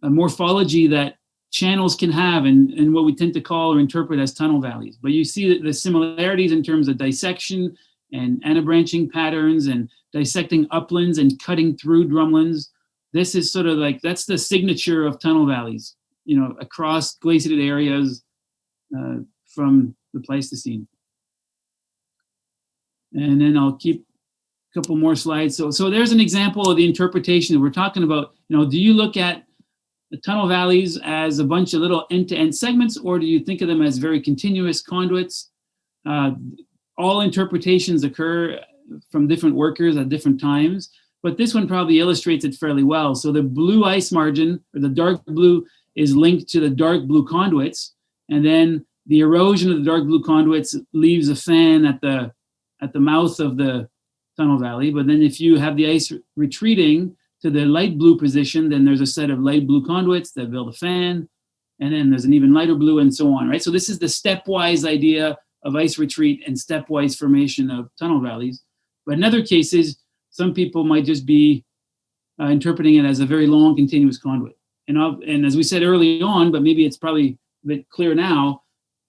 morphology that channels can have and what we tend to call or interpret as tunnel valleys. But you see that the similarities in terms of dissection and anabranching patterns and dissecting uplands and cutting through drumlins. This is sort of like, that's the signature of tunnel valleys, across glaciated areas from the Pleistocene. And then I'll keep a couple more slides. So there's an example of the interpretation that we're talking about. Do you look at the tunnel valleys as a bunch of little end-to-end segments, or do you think of them as very continuous conduits? All interpretations occur from different workers at different times, but this one probably illustrates it fairly well. So the blue ice margin, or the dark blue, is linked to the dark blue conduits, and then the erosion of the dark blue conduits leaves a fan at the mouth of the tunnel valley. But then if you have the ice retreating to the light blue position, then there's a set of light blue conduits that build a fan, and then there's an even lighter blue, and so on, right? So this is the stepwise idea of ice retreat and stepwise formation of tunnel valleys. But in other cases, some people might just be interpreting it as a very long continuous conduit. And as we said early on, but maybe it's probably a bit clear now,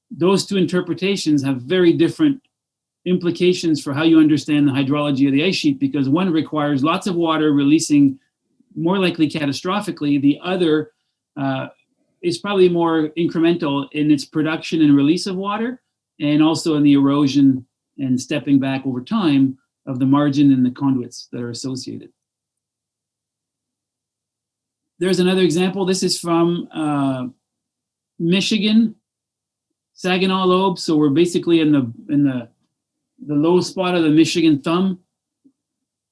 those two interpretations have very different implications for how you understand the hydrology of the ice sheet, because one requires lots of water releasing more likely catastrophically. The other is probably more incremental in its production and release of water, and also in the erosion and stepping back over time of the margin and the conduits that are associated. There's another example. This is from Michigan, Saginaw Lobe. So we're basically in the low spot of the Michigan thumb.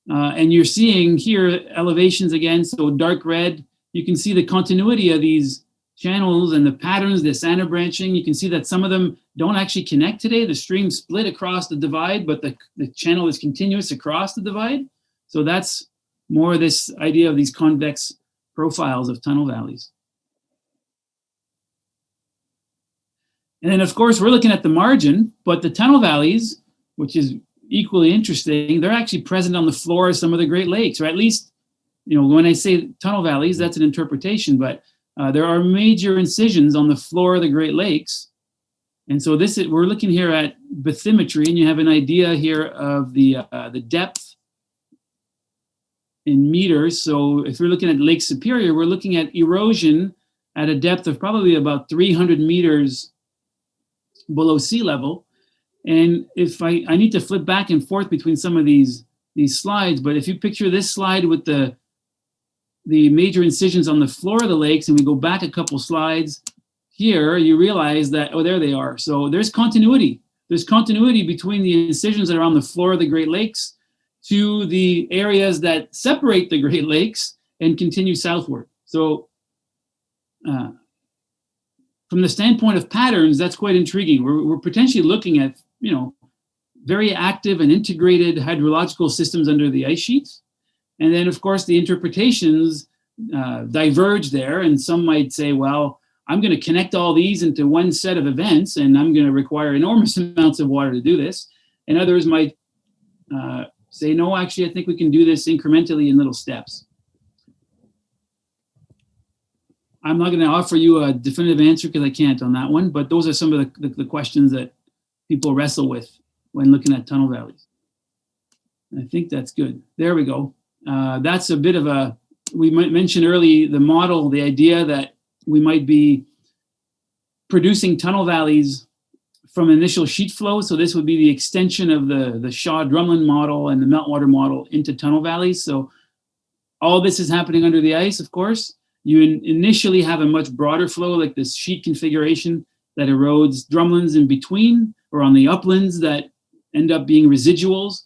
And you're seeing here elevations again, so dark red. You can see the continuity of these channels and the patterns, this anabranching. You can see that some of them don't actually connect today. The stream split across the divide, but the channel is continuous across the divide. So that's more this idea of these convex profiles of tunnel valleys. And then of course we're looking at the margin, but the tunnel valleys which is equally interesting, they're actually present on the floor of some of the Great Lakes, or at least, when I say tunnel valleys, that's an interpretation, but there are major incisions on the floor of the Great Lakes. And so we're looking here at bathymetry, and you have an idea here of the depth in meters. So if we're looking at Lake Superior, we're looking at erosion at a depth of probably about 300 meters below sea level. And if I need to flip back and forth between some of these slides, but if you picture this slide with the major incisions on the floor of the lakes, and we go back a couple slides here, you realize that, there they are. So there's continuity. There's continuity between the incisions that are on the floor of the Great Lakes to the areas that separate the Great Lakes and continue southward. So from the standpoint of patterns, that's quite intriguing. We're potentially looking at, very active and integrated hydrological systems under the ice sheets. And then, of course, the interpretations diverge there. And some might say, well, I'm going to connect all these into one set of events, and I'm going to require enormous amounts of water to do this. And others might say, no, actually, I think we can do this incrementally in little steps. I'm not going to offer you a definitive answer because I can't on that one, but those are some of the questions that people wrestle with when looking at tunnel valleys. I think that's good. There we go. That's a bit of we might mention early the model, the idea that we might be producing tunnel valleys from initial sheet flow. So this would be the extension of the Shaw-Drumlin model and the meltwater model into tunnel valleys. So all this is happening under the ice, of course. You initially have a much broader flow, like this sheet configuration that erodes drumlins in between, or on the uplands that end up being residuals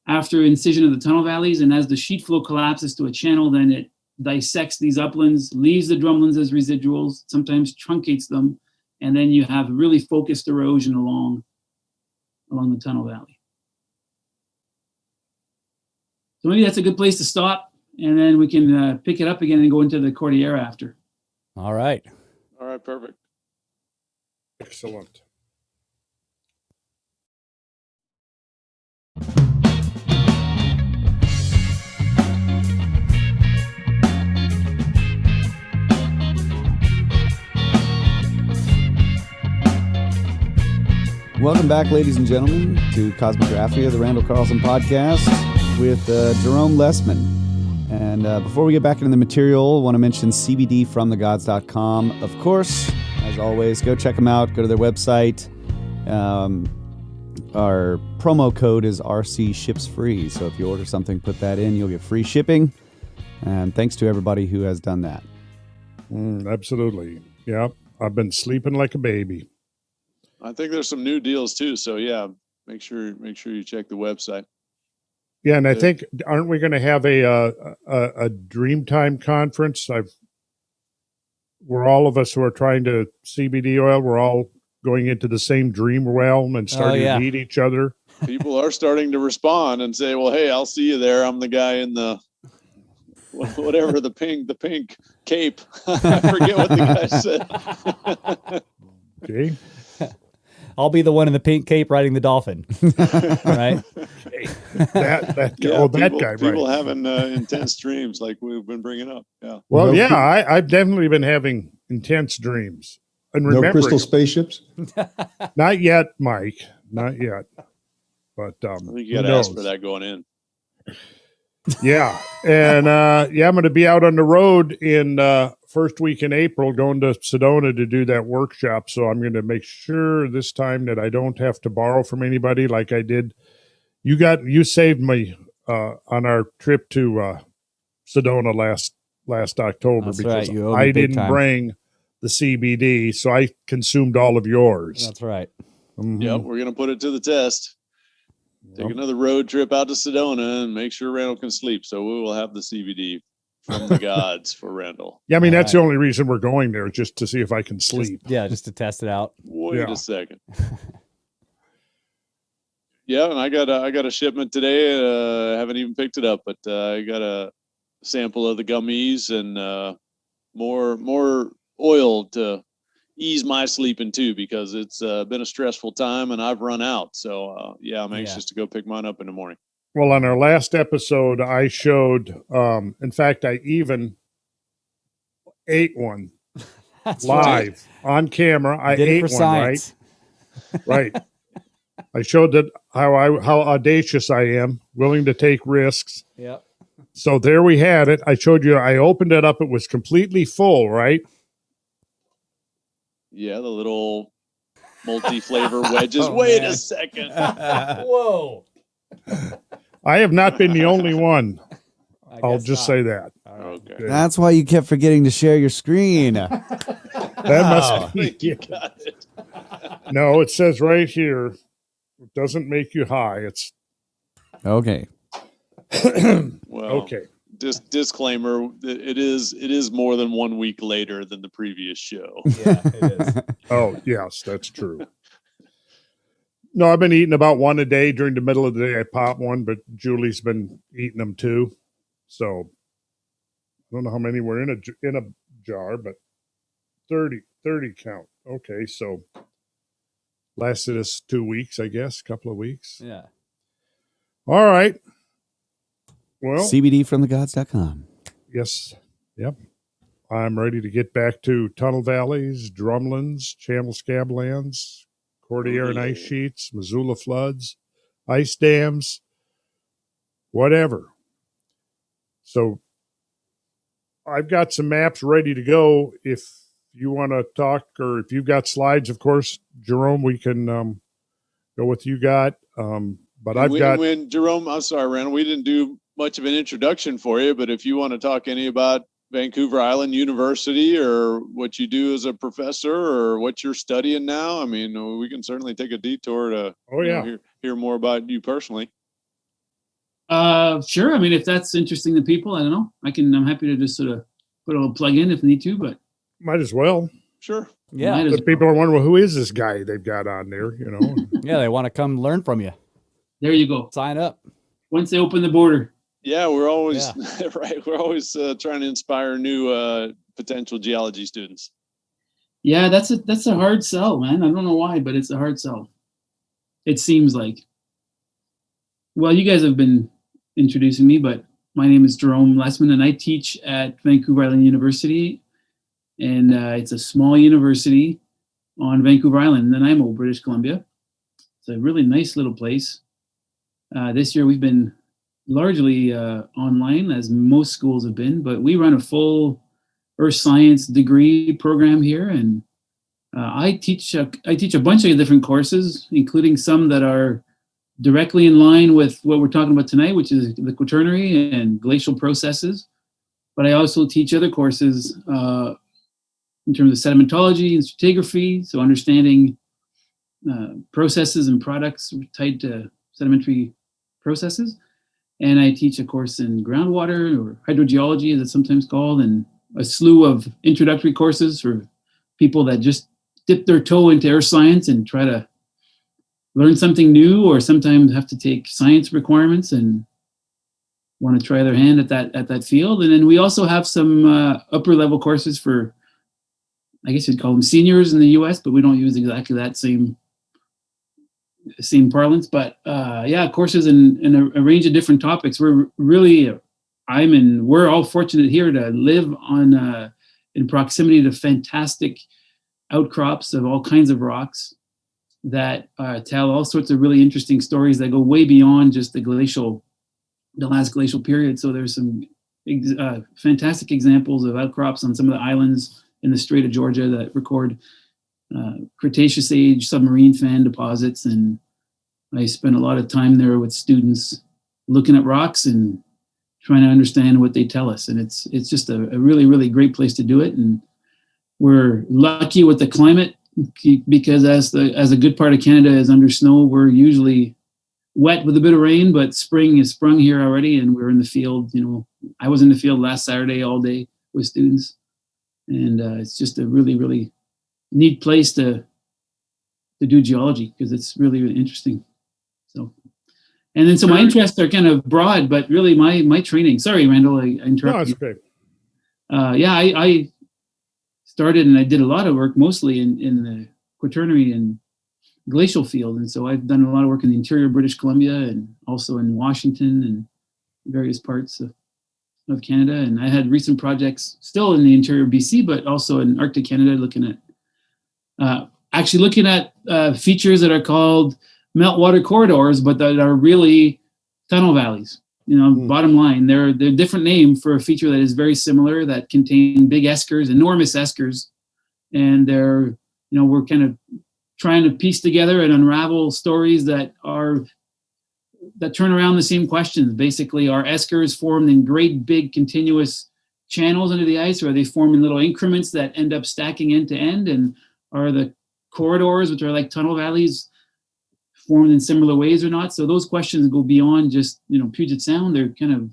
after incision of the tunnel valleys. And as the sheet flow collapses to a channel, then it dissects these uplands, leaves the drumlins as residuals, sometimes truncates them, and then you have really focused erosion along the tunnel valley. So maybe that's a good place to stop, and then we can pick it up again and go into the Cordillera after. All right. All right, perfect. Excellent. Welcome back, ladies and gentlemen, to Cosmographia, the Randall Carlson podcast with Jerome Lesemann. And before we get back into the material, I want to mention cbdfromthegods.com. Of course, as always, go check them out. Go to their website. Our promo code is RCShipsFree. So if you order something, put that in. You'll get free shipping. And thanks to everybody who has done that. Absolutely. Yeah, I've been sleeping like a baby. I think there's some new deals too. So yeah, make sure you check the website. Yeah, and I think, aren't we going to have a Dreamtime conference? We're all of us who are trying to CBD oil. We're all going into the same dream realm and starting to meet each other. People are starting to respond and say, "Well, hey, I'll see you there. I'm the guy in the whatever the pink cape." I forget what the guy said. Okay. I'll be the one in the pink cape riding the dolphin. Right? Okay. That guy. People right. having intense dreams like we've been bringing up. Yeah. Well, I've definitely been having intense dreams. And No crystal spaceships? Not yet, Mike. Not yet. But I think you got to ask for that going in. Yeah. And I'm going to be out on the road in first week in April, going to Sedona to do that workshop. So I'm going to make sure this time that I don't have to borrow from anybody like I did. You saved me on our trip to Sedona last October. That's because right. I didn't bring the CBD, so I consumed all of yours. That's right. Mm-hmm. Yep, we're going to put it to the test. Take another road trip out to Sedona and make sure Randall can sleep. So we will have the CBD from the gods for Randall. Yeah, I mean, that's the only reason we're going there, just to see if I can sleep. Just to test it out. Wait a second. Yeah, and I got a shipment today. I haven't even picked it up, but I got a sample of the gummies and more oil to ease my sleeping too, because it's been a stressful time and I've run out. So yeah, I'm anxious to go pick mine up in the morning. Well, on our last episode, I showed, in fact, I even ate one live on camera. I ate one, science. right? I showed that how audacious I am, willing to take risks. Yep. So there we had it. I showed you, I opened it up. It was completely full, right? Yeah, the little multi-flavor wedges. Wait a second. Whoa. I have not been the only one. I'll just not. say that. Okay. That's why you kept forgetting to share your screen. That must be. You got it. No, it says right here, it doesn't make you high. It's Okay. Well, okay. Disclaimer: it is more than 1 week later than the previous show. Yeah, it is. Oh, yes, that's true. No, I've been eating about one a day. During the middle of the day, I pop one, but Julie's been eating them too. So I don't know how many were in a jar, but 30 count. Okay, so lasted us 2 weeks, I guess, a couple of weeks. Yeah. All right. Well, CBDfromthegods.com. yes. Yep. I'm ready to get back to tunnel valleys, drumlins, channel scablands, Cordilleran ice sheets, Missoula floods, ice dams, whatever. So I've got some maps ready to go. If you want to talk, or if you've got slides, of course, Jerome, we can go with you got. But I've got. When Jerome, I'm sorry, Randall, we didn't do much of an introduction for you, but if you want to talk any about Vancouver Island University or what you do as a professor or what you're studying now, I mean, we can certainly take a detour to hear more about you personally. Sure. I mean, if that's interesting to people, I don't know. I'm happy to just sort of put a little plug in if need to, but Might as well. Sure. Yeah. The people are wondering, well, who is this guy they've got on there? You know. Yeah, they want to come learn from you. There you go. Sign up. Once they open the border. Yeah, we're always right. We're always trying to inspire new potential geology students. Yeah, that's a hard sell, man. I don't know why, but it's a hard sell. It seems like. Well, you guys have been introducing me, but my name is Jerome Lesemann, and I teach at Vancouver Island University, and it's a small university on Vancouver Island, Nanaimo, British Columbia. It's a really nice little place. This year we've been largely online, as most schools have been, but we run a full earth science degree program here, and I teach a bunch of different courses, including some that are directly in line with what we're talking about tonight, which is the Quaternary and glacial processes. But I also teach other courses in terms of sedimentology and stratigraphy, so understanding processes and products tied to sedimentary processes. And I teach a course in groundwater, or hydrogeology as it's sometimes called, and a slew of introductory courses for people that just dip their toe into earth science and try to learn something new, or sometimes have to take science requirements and want to try their hand at that field. And then we also have some upper level courses for, I guess you'd call them seniors in the US, but we don't use exactly that same parlance. But courses in a range of different topics. We're all fortunate here to live on in proximity to fantastic outcrops of all kinds of rocks that tell all sorts of really interesting stories that go way beyond just the last glacial period. So there's some fantastic examples of outcrops on some of the islands in the Strait of Georgia that record Cretaceous age submarine fan deposits. And I spent a lot of time there with students looking at rocks and trying to understand what they tell us. And it's just a really, really great place to do it. And we're lucky with the climate, because as a good part of Canada is under snow, we're usually wet with a bit of rain, but spring is sprung here already, and we're in the field. I was in the field last Saturday all day with students, and it's just a really, really neat place to do geology, because it's really, really interesting. So my interests are kind of broad, but really my training. Sorry, Randall, I interrupted. No, it's okay. I started, and I did a lot of work mostly in the Quaternary and glacial field. And so I've done a lot of work in the interior of British Columbia and also in Washington and various parts of Canada. And I had recent projects still in the interior of BC, but also in Arctic Canada, looking at features that are called meltwater corridors, but that are really tunnel valleys. Bottom line, they're a different name for a feature that is very similar, that contain big eskers, enormous eskers. And we're kind of trying to piece together and unravel stories that turn around the same questions. Basically, are eskers formed in great big continuous channels under the ice, or are they formed in little increments that end up stacking end to end? And are the corridors, which are like tunnel valleys, formed in similar ways or not? So those questions go beyond just Puget Sound. They're kind of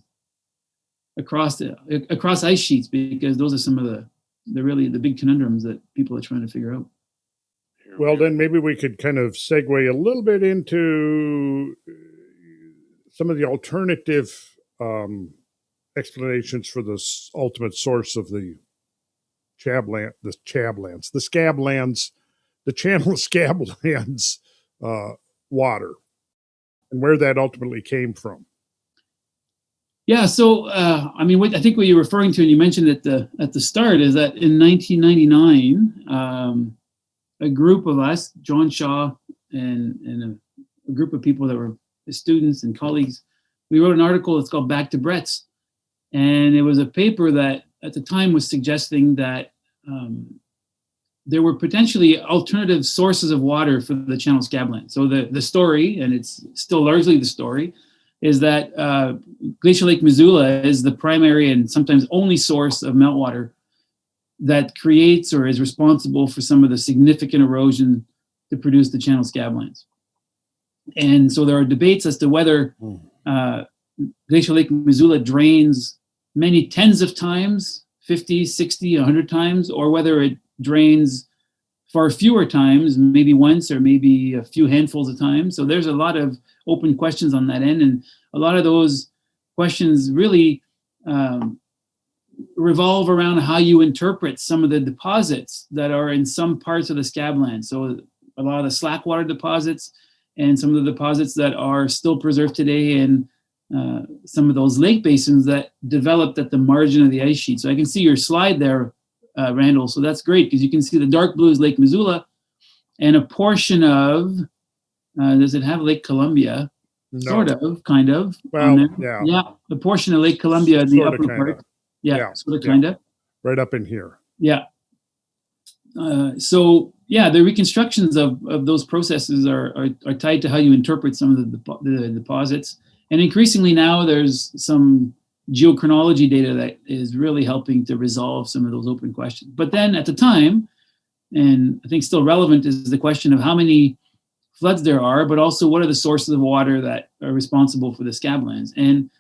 across ice sheets, because those are some of the big conundrums that people are trying to figure out. Well, then maybe we could kind of segue a little bit into some of the alternative explanations for the ultimate source of the Scablands, the channel Scablands water, and where that ultimately came from. Yeah, so I think what you're referring to, and you mentioned at the start, is that in 1999, a group of us, John Shaw and a group of people that were students and colleagues, we wrote an article that's called Back to Bretz. And it was a paper that at the time was suggesting that there were potentially alternative sources of water for the channel Scabland. So the story, and it's still largely the story, is that Glacial Lake Missoula is the primary and sometimes only source of meltwater that creates or is responsible for some of the significant erosion to produce the channel Scablands. And so there are debates as to whether Glacial Lake Missoula drains many tens of times, 50, 60, 100 times, or whether it drains far fewer times, maybe once or maybe a few handfuls of times. So there's a lot of open questions on that end. And a lot of those questions really revolve around how you interpret some of the deposits that are in some parts of the Scabland. So a lot of the slack water deposits and some of the deposits that are still preserved today in some of those lake basins that developed at the margin of the ice sheet. So I can see your slide there, Randall. So that's great, because you can see the dark blue is Lake Missoula, and a portion of, does it have Lake Columbia? No. Sort of, kind of. Well, yeah. The portion of Lake Columbia in the upper part. Yeah, sort of, kind of. Right up in here. Yeah. So the reconstructions of those processes are tied to how you interpret some of the deposits. And increasingly now there's some geochronology data that is really helping to resolve some of those open questions. But then at the time, and I think still relevant, is the question of how many floods there are, but also what are the sources of water that are responsible for the Scablands. And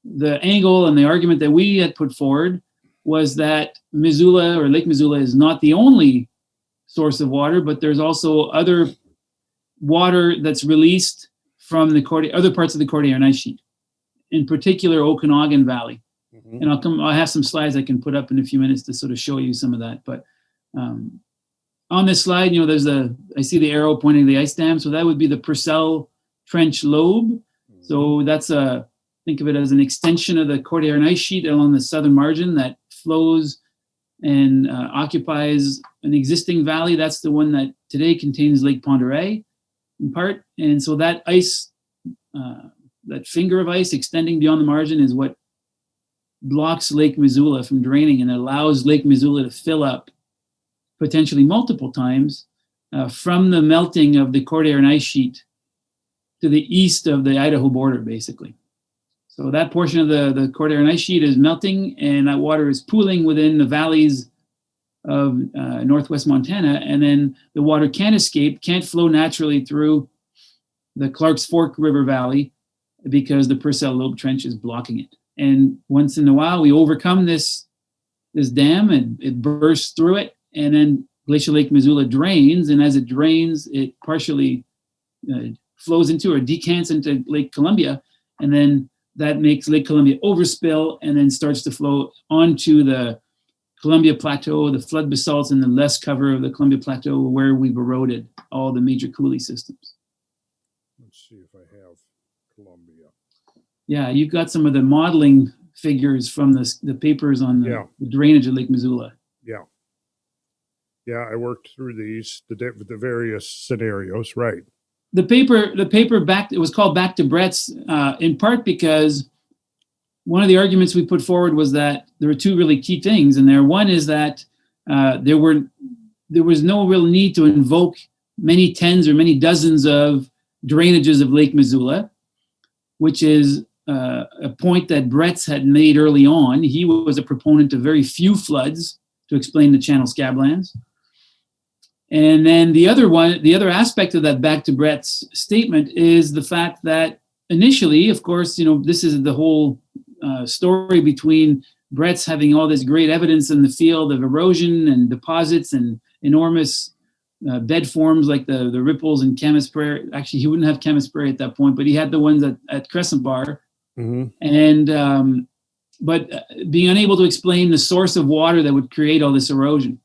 the angle and the argument that we had put forward was that Missoula, or Lake Missoula, is not the only source of water, but there's also other water that's released from the other parts of the Cordilleran ice sheet, in particular Okanagan Valley. Mm-hmm. And I'll have some slides I can put up in a few minutes to sort of show you some of that. But on this slide, I see the arrow pointing to the ice dam. So that would be the Purcell Trench Lobe. Mm-hmm. So that's think of it as an extension of the Cordilleran ice sheet along the southern margin that flows and occupies an existing valley. That's the one that today contains Lake Pend Oreille in part. And so that ice, that finger of ice extending beyond the margin, is what blocks Lake Missoula from draining and allows Lake Missoula to fill up potentially multiple times from the melting of the Cordilleran ice sheet to the east of the Idaho border, basically. So that portion of the Cordilleran ice sheet is melting, and that water is pooling within the valleys of northwest Montana, and then the water can't flow naturally through the Clark's Fork River Valley because the Purcell Lobe Trench is blocking it. And once in a while, we overcome this dam, and it bursts through it, and then Glacial Lake Missoula drains, and as it drains, it partially flows into or decants into Lake Columbia, and then that makes Lake Columbia overspill and then starts to flow onto the Columbia Plateau, the flood basalts, and the less cover of the Columbia Plateau where we've eroded all the major coulee systems. Let's see if I have Columbia. Yeah, you've got some of the modeling figures from the papers on the drainage of Lake Missoula. Yeah. Yeah, I worked through these, the various scenarios, right. The paper back, it was called Back to Bretz, in part because one of the arguments we put forward was that there were two really key things in there. One is that there was no real need to invoke many tens or many dozens of drainages of Lake Missoula, which is a point that Bretz had made early on. He was a proponent of very few floods to explain the channel Scablands. And then the other aspect of that Back to Bretz statement is the fact that initially, of course, this is the whole story between Bretz having all this great evidence in the field of erosion and deposits and enormous bed forms like the ripples in Camas Prairie. Actually, he wouldn't have Camas Prairie at that point, but he had the ones at Crescent Bar. Mm-hmm. And but being unable to explain the source of water that would create all this erosion.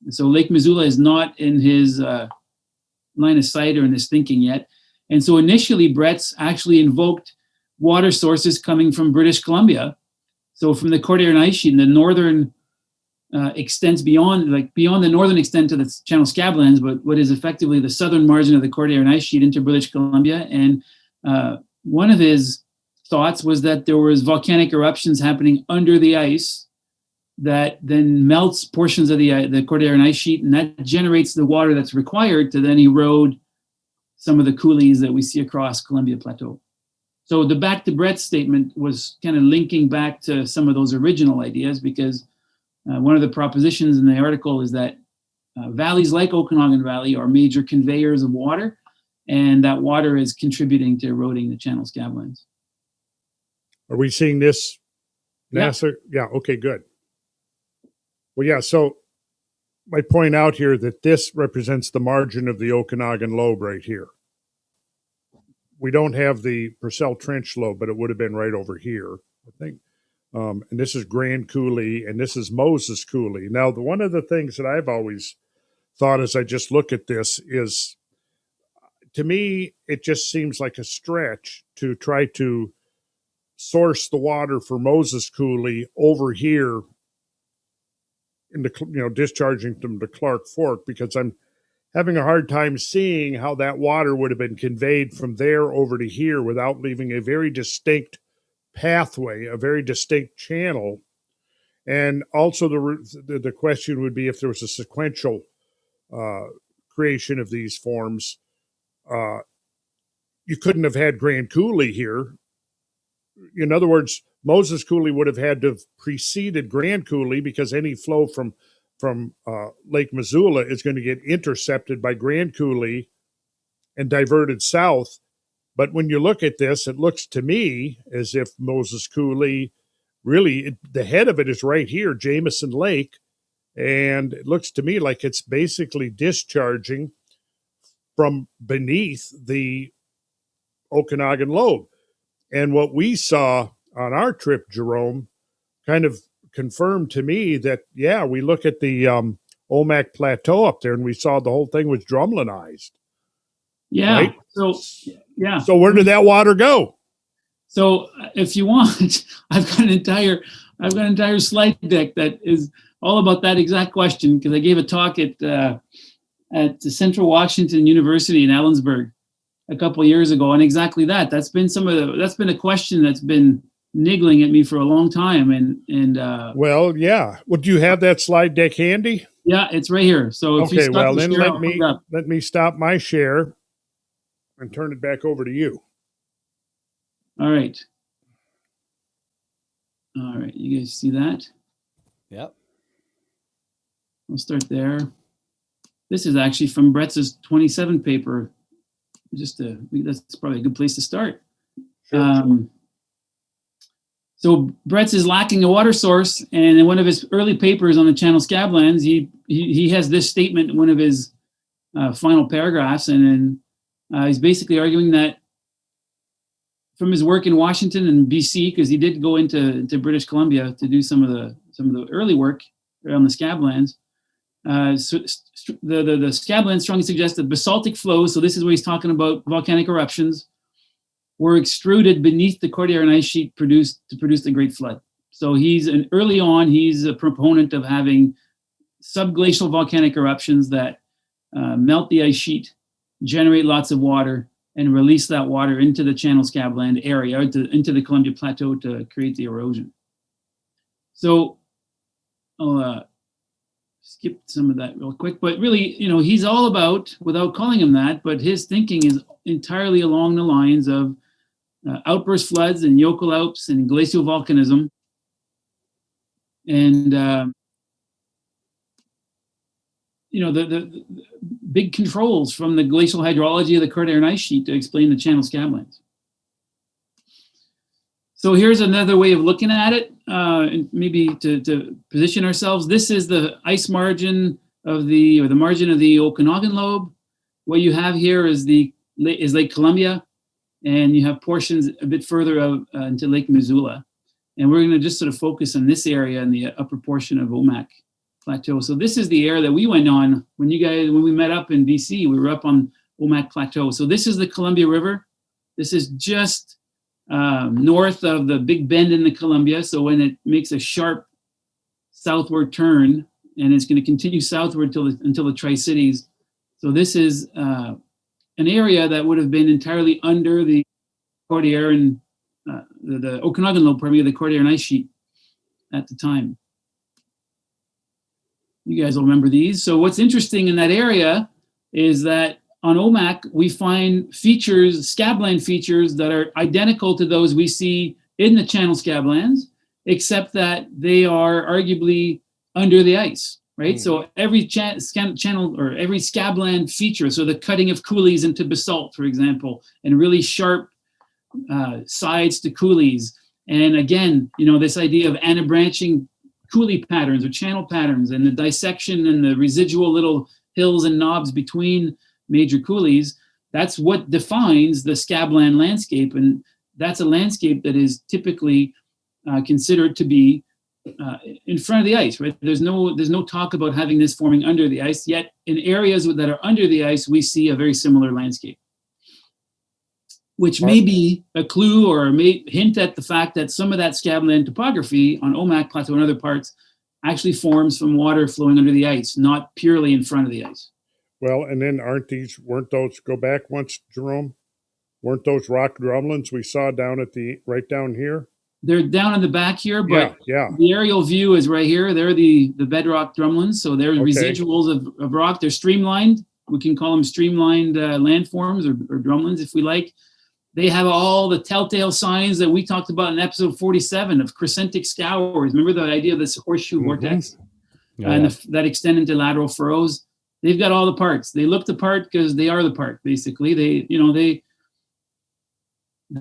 So Lake Missoula is not in his line of sight or in his thinking yet. And so initially, Bretz actually invoked water sources coming from British Columbia. So from the Cordilleran ice sheet, and the northern extents beyond the northern extent of the channel Scablands, but what is effectively the southern margin of the Cordilleran ice sheet into British Columbia. And one of his thoughts was that there was volcanic eruptions happening under the ice that then melts portions of the Cordilleran ice sheet, and that generates the water that's required to then erode some of the coulees that we see across Columbia Plateau. So the Back to Bretz statement was kind of linking back to some of those original ideas, because one of the propositions in the article is that valleys like Okanagan Valley are major conveyors of water, and that water is contributing to eroding the channel Scablands. Are we seeing this? NASA? Yeah. Okay, good. Well, yeah, so I point out here that this represents the margin of the Okanagan Lobe right here. We don't have the Purcell Trench Lobe, but it would have been right over here, I think. And this is Grand Coulee, and this is Moses Coulee. Now, one of the things that I've always thought as I just look at this is, to me, it just seems like a stretch to try to source the water for Moses Coulee over here in the, discharging them to Clark Fork, because I'm having a hard time seeing how that water would have been conveyed from there over to here without leaving a very distinct pathway, a very distinct channel. And also the question would be if there was a sequential creation of these forms. You couldn't have had Grand Coulee here. In other words, Moses Coulee would have had to have preceded Grand Coulee, because any flow from Lake Missoula is going to get intercepted by Grand Coulee and diverted south. But when you look at this, it looks to me as if Moses Coulee, really, the head of it is right here, Jameson Lake, and it looks to me like it's basically discharging from beneath the Okanagan Lobe. And what we saw on our trip, Jerome, kind of confirmed to me that, we look at the Omak Plateau up there and we saw the whole thing was drumlinized. Yeah. Right? So where did that water go? So if you want, I've got an entire slide deck that is all about that exact question, because I gave a talk at the Central Washington University in Ellensburg a couple of years ago, and exactly that. That's been a question that's been niggling at me for a long time. Well, do you have that slide deck handy? Yeah, it's right here. So if you stop then share, let me stop my share and turn it back over to you. All right. You guys see that? Yep. We'll start there. This is actually from Bretz's 27 paper. That's probably a good place to start. Sure. So Bretz is lacking a water source, and in one of his early papers on the channel Scablands, he has this statement in one of his final paragraphs, and then he's basically arguing that from his work in Washington and BC, because he did go into British Columbia to do some of the early work, on the Scablands. So the Scablands strongly suggest that basaltic flows, so this is where he's talking about volcanic eruptions, were extruded beneath the Cordilleran ice sheet to produce the Great Flood. So early on, he's a proponent of having subglacial volcanic eruptions that melt the ice sheet, generate lots of water, and release that water into the Channel Scabland area, into the Columbia Plateau to create the erosion. So I'll skip some of that real quick, but really, he's all about, without calling him that, but his thinking is entirely along the lines of outburst floods and Yokel Alps and glacial volcanism. And, the big controls from the glacial hydrology of the Cordilleran ice sheet to explain the Channel Scablands. So here's another way of looking at it, and maybe to position ourselves. This is the ice margin the margin of the Okanagan Lobe. What you have here is Lake Columbia, and you have portions a bit further into Lake Missoula. And we're going to just sort of focus on this area in the upper portion of Omak Plateau. So this is the area that we went on when we met up in BC. We were up on Omak Plateau. So this is the Columbia River. This is just north of the Big Bend in the Columbia. So when it makes a sharp southward turn, and it's going to continue southward until the Tri-Cities. So this is an area that would have been entirely under the Cordilleran, the Okanagan Lobe, the Cordilleran ice sheet at the time. You guys will remember these. So what's interesting in that area is that on Omak, we find Scabland features that are identical to those we see in the Channel Scablands, except that they are arguably under the ice, right? So every channel or every Scabland feature, so the cutting of coulees into basalt, for example, and really sharp sides to coulees. And again, this idea of anabranching coulee patterns or channel patterns, and the dissection and the residual little hills and knobs between major coulees, that's what defines the Scabland landscape. And that's a landscape that is typically considered to be in front of the ice, right? There's no talk about having this forming under the ice, yet in areas that are under the ice, we see a very similar landscape, which may be a clue or may hint at the fact that some of that Scabland topography on Omak Plateau and other parts actually forms from water flowing under the ice, not purely in front of the ice. Well, and then weren't those, go back once, Jerome, weren't those rock drumlins we saw right down here? They're down in the back here, but yeah. The aerial view is right here. They're the bedrock drumlins. So they're residuals of rock. They're streamlined. We can call them streamlined landforms or drumlins if we like. They have all the telltale signs that we talked about in episode 47 of crescentic scours. Remember the idea of this horseshoe vortex? That extend into lateral furrows. They've got all the parts. They look the part because they are the part, basically.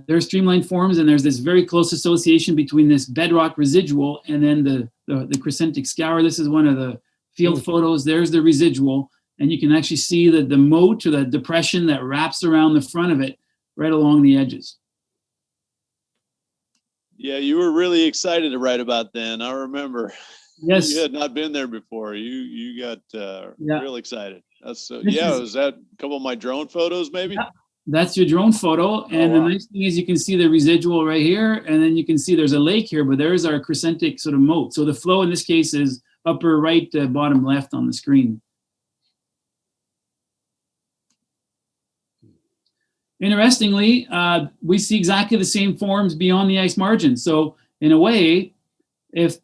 They're streamlined forms, and there's this very close association between this bedrock residual and then the crescentic scour. This is one of the field photos. There's the residual, and you can actually see the moat or the depression that wraps around the front of it right along the edges. Yeah, you were really excited to write about then. I remember. Yes. You had not been there before. You got real excited. Was that a couple of my drone photos maybe? Yeah. That's your drone photo. And the nice thing is you can see the residual right here, and then you can see there's a lake here, but there's our crescentic sort of moat. So the flow in this case is upper right, bottom left on the screen. Interestingly, we see exactly the same forms beyond the ice margin. So in a way, if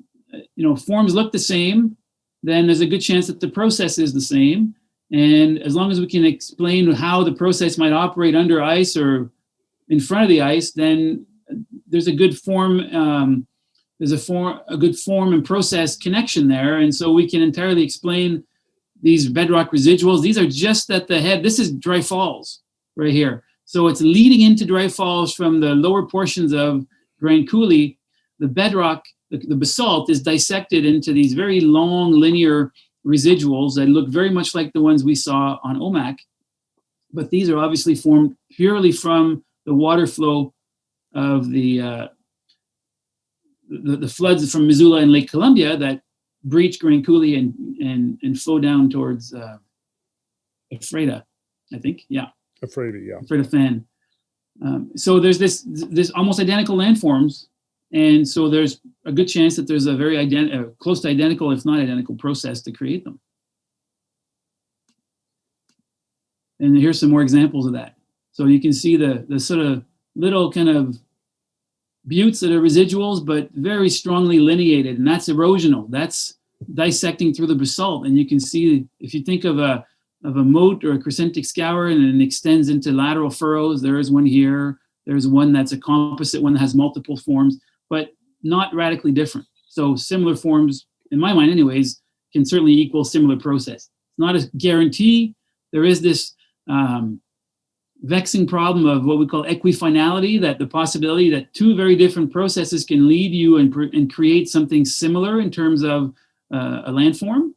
forms look the same, then there's a good chance that the process is the same. And as long as we can explain how the process might operate under ice or in front of the ice, then there's a good form. A good form and process connection there, and so we can entirely explain these bedrock residuals. These are just at the head. This is dry falls right here. So it's leading into dry falls from the lower portions of Grand Coulee. The bedrock, the basalt, is dissected into these very long linear residuals that look very much like the ones we saw on Omak, but these are obviously formed purely from the water flow of the floods from Missoula and Lake Columbia that breach Grand Coulee and flow down towards Ephrata, I think. Yeah. Ephrata Fan. So there's this almost identical landforms, and so there's a good chance that there's a very close to identical, if not identical, process to create them. And here's some more examples of that. So you can see the sort of little kind of buttes that are residuals, but very strongly lineated, and that's erosional. That's dissecting through the basalt, and you can see, if you think of a moat or a crescentic scour and it extends into lateral furrows, there is one here. There's one that's a composite one that has multiple forms, but not radically different. So similar forms, in my mind anyways, can certainly equal similar process. It's not a guarantee. There is this vexing problem of what we call equifinality, that the possibility that two very different processes can lead you and create something similar in terms of a landform.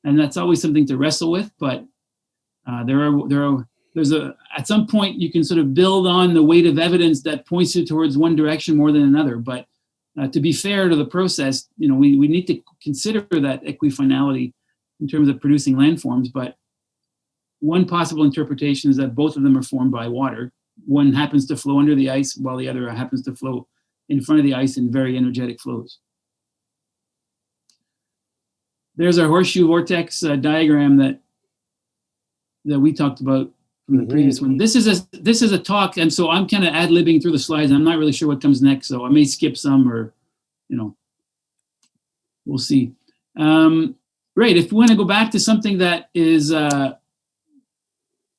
And that's always something to wrestle with, but at some point you can sort of build on the weight of evidence that points you towards one direction more than another. But to be fair to the process, we need to consider that equifinality in terms of producing landforms. But one possible interpretation is that both of them are formed by water. One happens to flow under the ice while the other happens to flow in front of the ice in very energetic flows. There's our horseshoe vortex diagram that we talked about from the previous one. This is a talk, and so I'm kind of ad-libbing through the slides. I'm not really sure what comes next, so I may skip some, or we'll see. Great. If we want to go back to something that is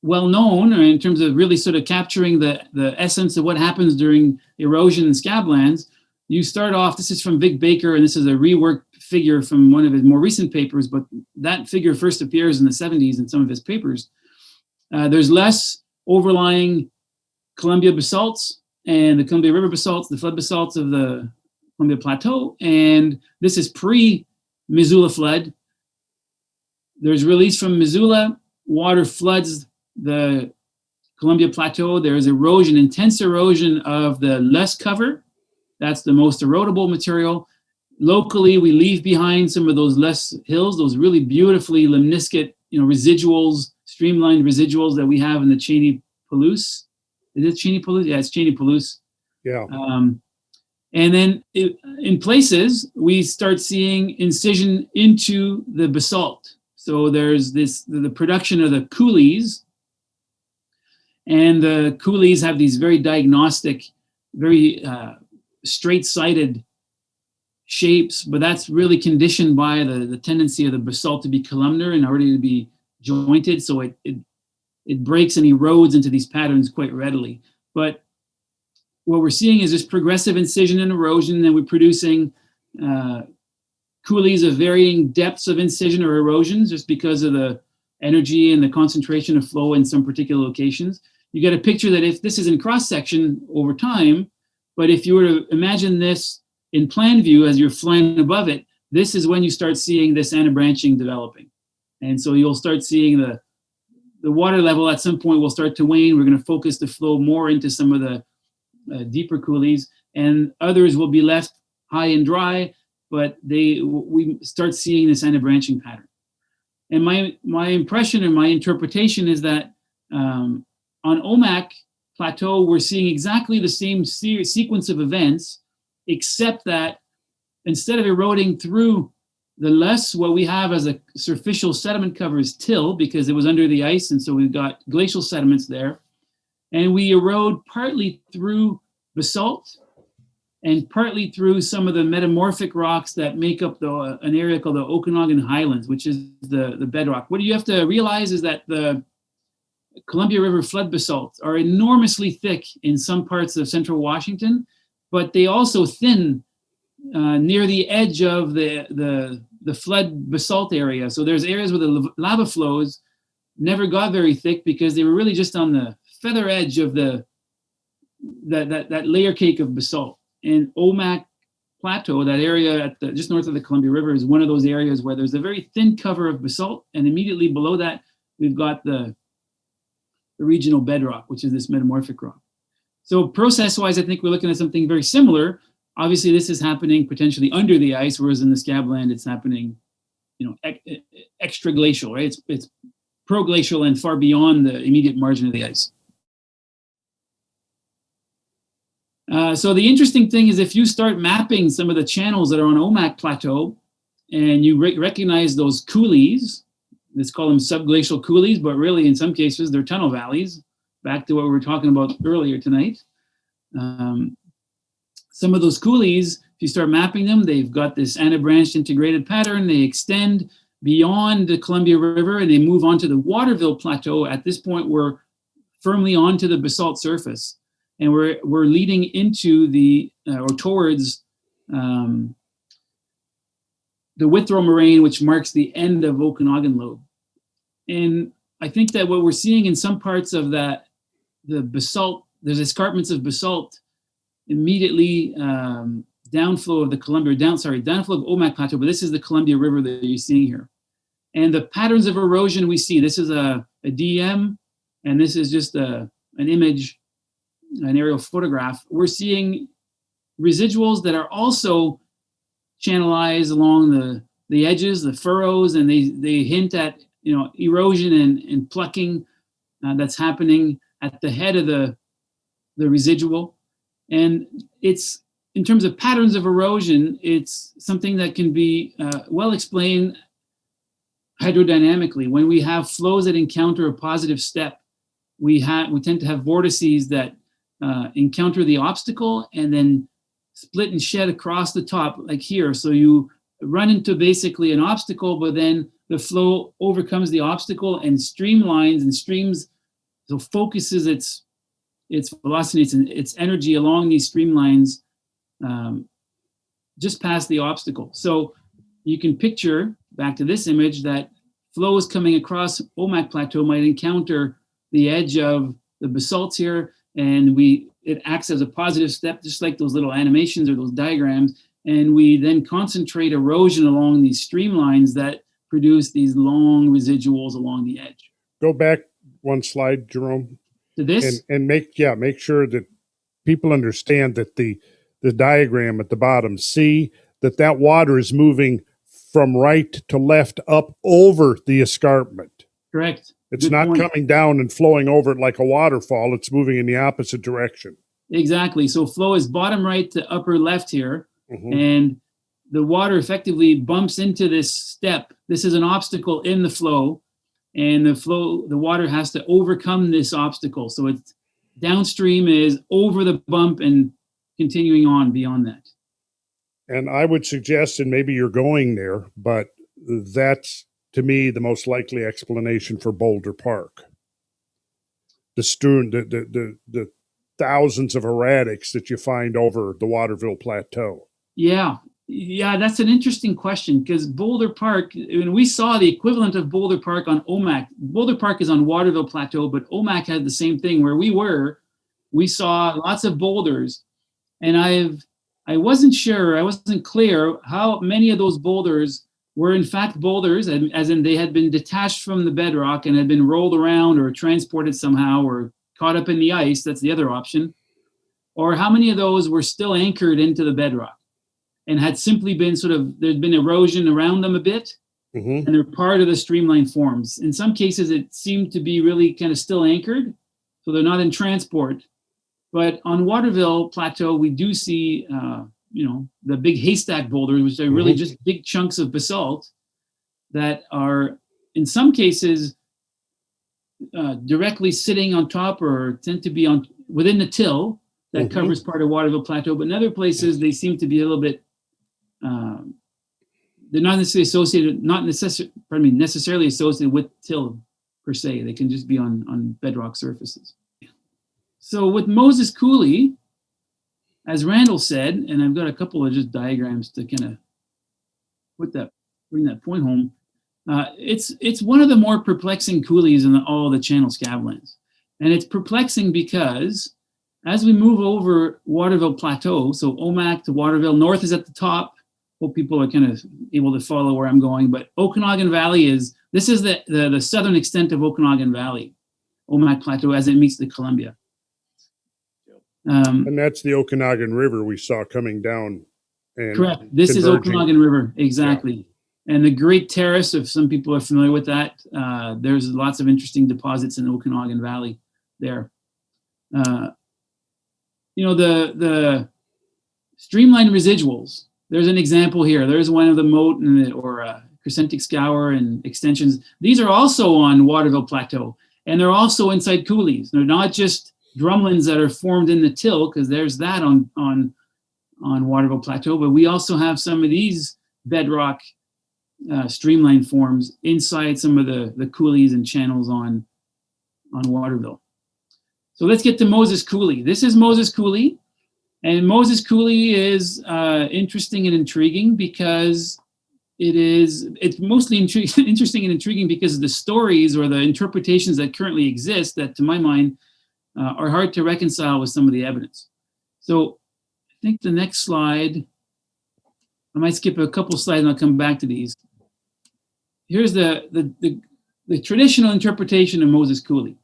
well known, or in terms of really sort of capturing the essence of what happens during erosion in Scablands, you start off. This is from Vic Baker, and this is a reworked figure from one of his more recent papers, but that figure first appears in the 70s in some of his papers. There's less overlying Columbia basalts and the Columbia River basalts, the flood basalts of the Columbia Plateau, and this is pre-Missoula flood. There's release from Missoula, water floods the Columbia Plateau. There's erosion, intense erosion of the less cover. That's the most erodible material. Locally, we leave behind some of those less hills, those really beautifully lemniscate, residuals, streamlined residuals that we have in the Cheney Palouse. Is it Cheney Palouse? Yeah, it's Cheney Palouse. Yeah. And then in places, we start seeing incision into the basalt. So there's the production of the coulees. And the coulees have these very diagnostic, very straight-sided shapes, but that's really conditioned by the tendency of the basalt to be columnar and already to be jointed. So it breaks and erodes into these patterns quite readily. But what we're seeing is this progressive incision and erosion, and we're producing coulees of varying depths of incision or erosions just because of the energy and the concentration of flow in some particular locations. You get a picture that if this is in cross-section over time, but if you were to imagine this in plan view as you're flying above it, this is when you start seeing this anabranching developing. And so you'll start seeing the water level at some point will start to wane. We're going to focus the flow more into some of the deeper coulees, and others will be left high and dry, but we start seeing this anabranching pattern. And my impression and my interpretation is that on Omak Plateau, we're seeing exactly the same sequence of events, except that instead of eroding through the less, what we have as a superficial sediment cover is till, because it was under the ice, and so we've got glacial sediments there. And we erode partly through basalt and partly through some of the metamorphic rocks that make up an area called the Okanagan Highlands, which is the bedrock. What you have to realize is that the Columbia River flood basalts are enormously thick in some parts of central Washington, but they also thin near the edge of the flood basalt area. So there's areas where the lava flows never got very thick because they were really just on the feather edge of that layer cake of basalt. And Omak Plateau, that area just north of the Columbia River, is one of those areas where there's a very thin cover of basalt, and immediately below that we've got the regional bedrock, which is this metamorphic rock. So process-wise, I think we're looking at something very similar. Obviously, this is happening potentially under the ice, whereas in the Scabland, it's happening extra glacial, right? It's proglacial and far beyond the immediate margin of the ice. So the interesting thing is if you start mapping some of the channels that are on Omak Plateau and you recognize those coulees, let's call them subglacial coulees, but really in some cases they're tunnel valleys, back to what we were talking about earlier tonight. Some of those coulees, if you start mapping them, they've got this anti-branched integrated pattern. They extend beyond the Columbia River and they move onto the Waterville Plateau. At this point, we're firmly onto the basalt surface. And we're leading into or towards the Withrow Moraine, which marks the end of Okanagan Lobe. And I think that what we're seeing in some parts of the basalt, there's escarpments of basalt immediately downflow of the Columbia, downflow of Omak Plateau, but this is the Columbia River that you're seeing here. And the patterns of erosion we see, this is a DM, and this is just an image, an aerial photograph. We're seeing residuals that are also channelized along the edges, the furrows, and they hint at erosion and plucking that's happening at the head of the residual. And it's, in terms of patterns of erosion, it's something that can be well explained hydrodynamically. When we have flows that encounter a positive step, we tend to have vortices that encounter the obstacle and then split and shed across the top, like here. So you run into basically an obstacle, but then the flow overcomes the obstacle and streamlines and streams, so focuses its velocity, its energy along these streamlines just past the obstacle. So you can picture, back to this image, that flows coming across Omak Plateau might encounter the edge of the basalts here, and it acts as a positive step, just like those little animations or those diagrams, and we then concentrate erosion along these streamlines that produce these long residuals along the edge. Go back one slide, Jerome. To this? And make sure that people understand that the diagram at the bottom, see that water is moving from right to left up over the escarpment. Correct. It's Good not point. coming down and flowing over it like a waterfall. It's moving in the opposite direction. Exactly. So flow is bottom right to upper left here, Mm-hmm. and the water effectively bumps into this step. This is an obstacle in the flow, and the water has to overcome this obstacle. So it's downstream is over the bump and continuing on beyond that. And I would suggest, and maybe you're going there, but that's, to me, the most likely explanation for Boulder Park. The thousands of erratics that you find over the Waterville Plateau. Yeah, that's an interesting question, because Boulder Park, and we saw the equivalent of Boulder Park on Omak. Boulder Park is on Waterville Plateau, but Omak had the same thing. Where we saw lots of boulders, and I wasn't sure, I wasn't clear how many of those boulders were in fact boulders, as in they had been detached from the bedrock and had been rolled around or transported somehow or caught up in the ice. That's the other option. Or how many of those were still anchored into the bedrock and had simply been there'd been erosion around them a bit, Mm-hmm. and they're part of the streamline forms. In some cases, it seemed to be really kind of still anchored, so they're not in transport. But on Waterville Plateau, we do see, the big haystack boulders, which are really just big chunks of basalt that are, in some cases, directly sitting on top or tend to be within the till that covers part of Waterville Plateau. But in other places, they seem to be a little bit, they're not necessarily necessarily associated with till per se. They can just be on bedrock surfaces. So with Moses Coulee, as Randall said, and I've got a couple of just diagrams to kind of bring that point home. It's one of the more perplexing coulees in all the channel Scablands. And it's perplexing because as we move over Waterville Plateau, so Omak to Waterville, north is at the top. Hope people are kind of able to follow where I'm going. But Okanagan Valley this is the southern extent of Okanagan Valley, Omak Plateau, as it meets the Columbia. And that's the Okanagan River we saw coming down. And correct. This is Okanagan River, exactly. And the Great Terrace, if some people are familiar with that, there's lots of interesting deposits in the Okanagan Valley there. The streamline residuals, there's an example here. There's one of the moat or crescentic scour and extensions. These are also on Waterville Plateau, and they're also inside coulees. They're not just drumlins that are formed in the till, because there's that on Waterville Plateau, but we also have some of these bedrock streamline forms inside some of the coulees and channels on Waterville. So let's get to Moses Coulee. This is Moses Coulee, and Moses Coulee is interesting and intriguing because it's mostly interesting and intriguing because of the stories or the interpretations that currently exist that, to my mind, are hard to reconcile with some of the evidence. So I think the next slide, I might skip a couple slides and I'll come back to these. Here's the traditional interpretation of Moses Coulee.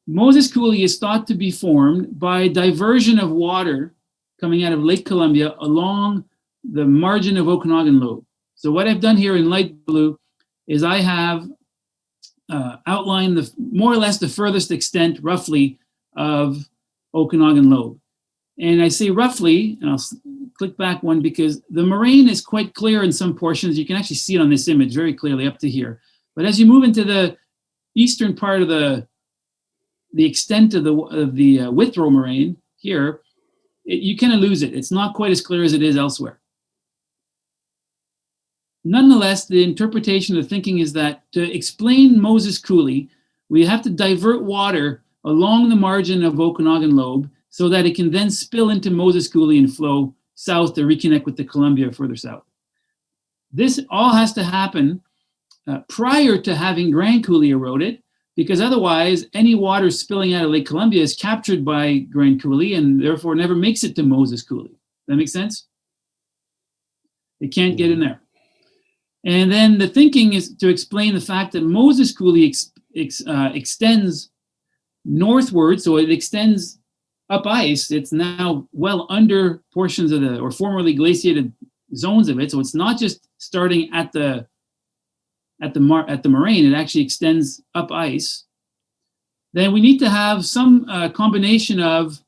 Moses Coulee is thought to be formed by diversion of water coming out of Lake Columbia along the margin of Okanagan Lobe. So what I've done here in light blue is I have outlined more or less the furthest extent, roughly, of Okanagan Lobe. And I say roughly, and I'll click back one because the moraine is quite clear in some portions. You can actually see it on this image very clearly up to here. But as you move into the eastern part of the extent of the Withrow moraine here, you kind of lose it. It's not quite as clear as it is elsewhere. Nonetheless, the interpretation of thinking is that to explain Moses Coulee, we have to divert water along the margin of Okanagan Lobe so that it can then spill into Moses Coulee and flow south to reconnect with the Columbia further south. This all has to happen prior to having Grand Coulee eroded, because otherwise any water spilling out of Lake Columbia is captured by Grand Coulee and therefore never makes it to Moses Coulee. That make sense? It can't get in there. And then the thinking is to explain the fact that Moses Coulee extends northward, so it extends up ice. It's now well under portions of or formerly glaciated zones of it. So it's not just starting at the moraine, it actually extends up ice. Then we need to have some combination of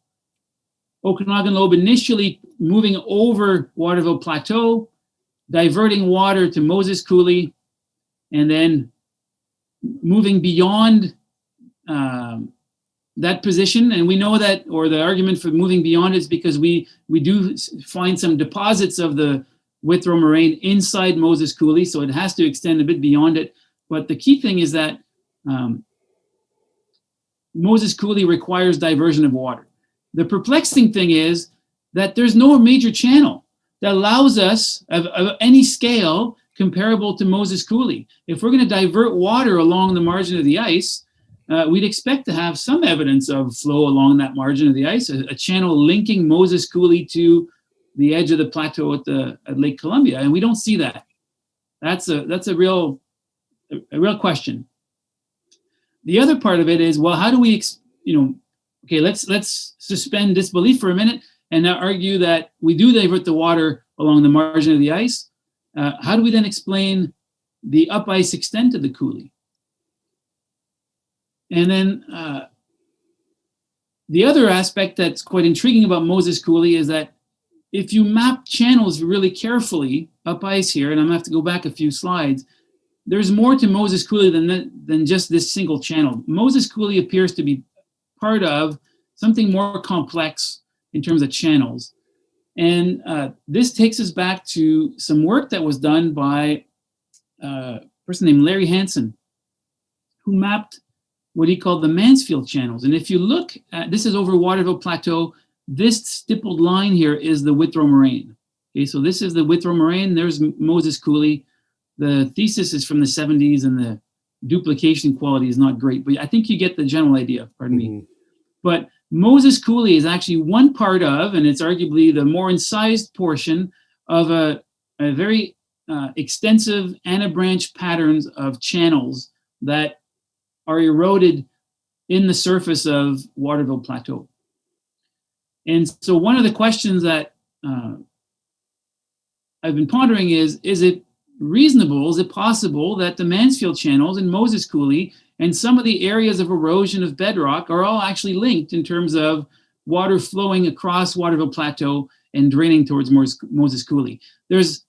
Okanagan Lobe initially moving over Waterville Plateau, diverting water to Moses Coulee, and then moving beyond that position. And we know that, or the argument for moving beyond is because we do find some deposits of the Withrow moraine inside Moses Coulee, so it has to extend a bit beyond it. But the key thing is that Moses Coulee requires diversion of water. The perplexing thing is that there's no major channel that allows us of any scale comparable to Moses Coulee. If we're going to divert water along the margin of the ice, we'd expect to have some evidence of flow along that margin of the ice, a channel linking Moses Coulee to the edge of the plateau at Lake Columbia, and we don't see that. That's a real question. The other part of it is, well, how do we, okay, let's suspend disbelief for a minute and now argue that we do divert the water along the margin of the ice. How do we then explain the up ice extent of the coulee? And then the other aspect that's quite intriguing about Moses Coulee is that if you map channels really carefully up ice here, and I'm gonna have to go back a few slides, there's more to Moses Coulee than just this single channel. Moses Coulee appears to be part of something more complex in terms of channels. And this takes us back to some work that was done by a person named Larry Hansen, who mapped what he called the Mansfield Channels. And if you look at, this is over Waterville Plateau, this stippled line here is the Withrow moraine. Okay, so this is the Withrow moraine, there's Moses Coulee. The thesis is from the 70s and the duplication quality is not great, but I think you get the general idea, pardon me. But Moses Coulee is actually one part of, and it's arguably the more incised portion of a very extensive anabranch patterns of channels that are eroded in the surface of Waterville Plateau. And so one of the questions that I've been pondering is it reasonable? Is it possible that the Mansfield Channels and Moses Coulee and some of the areas of erosion of bedrock are all actually linked in terms of water flowing across Waterville Plateau and draining towards Moses Coulee? There's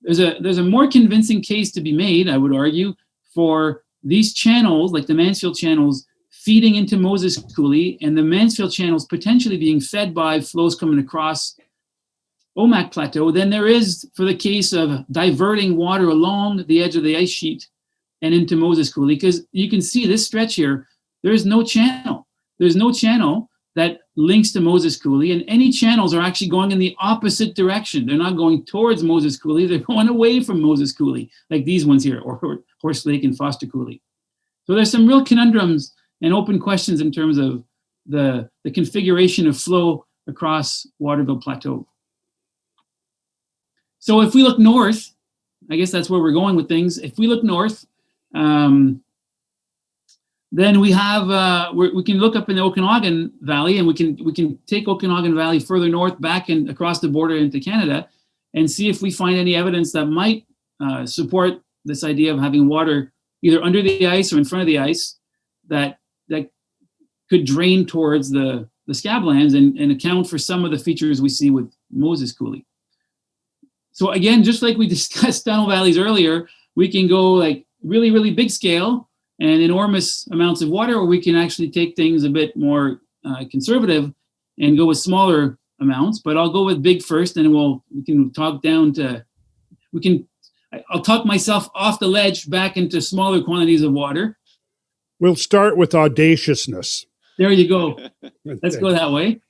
a more convincing case to be made, I would argue, for these channels, like the Mansfield Channels, feeding into Moses Coulee, and the Mansfield Channels potentially being fed by flows coming across Omak Plateau, than there is for the case of diverting water along the edge of the ice sheet and into Moses Coulee. Because you can see this stretch here, there's no channel. There's no channel that links to Moses Coulee, and any channels are actually going in the opposite direction. They're not going towards Moses Coulee, they're going away from Moses Coulee, like these ones here, or Horse Lake and Foster Coulee. So there's some real conundrums and open questions in terms of the configuration of flow across Waterville Plateau. So if we look north, I guess that's where we're going with things. If we look north, then we have we can look up in the Okanagan Valley, and we can take Okanagan Valley further north, back and across the border into Canada, and see if we find any evidence that might support this idea of having water either under the ice or in front of the ice that could drain towards the Scablands and account for some of the features we see with Moses Coulee. So again, just like we discussed tunnel valleys earlier, we can go like really, really big scale and enormous amounts of water, or we can actually take things a bit more conservative and go with smaller amounts. But I'll go with big first, and we can talk down to, I'll talk myself off the ledge back into smaller quantities of water. We'll start with audaciousness. There you go. Let's go that way.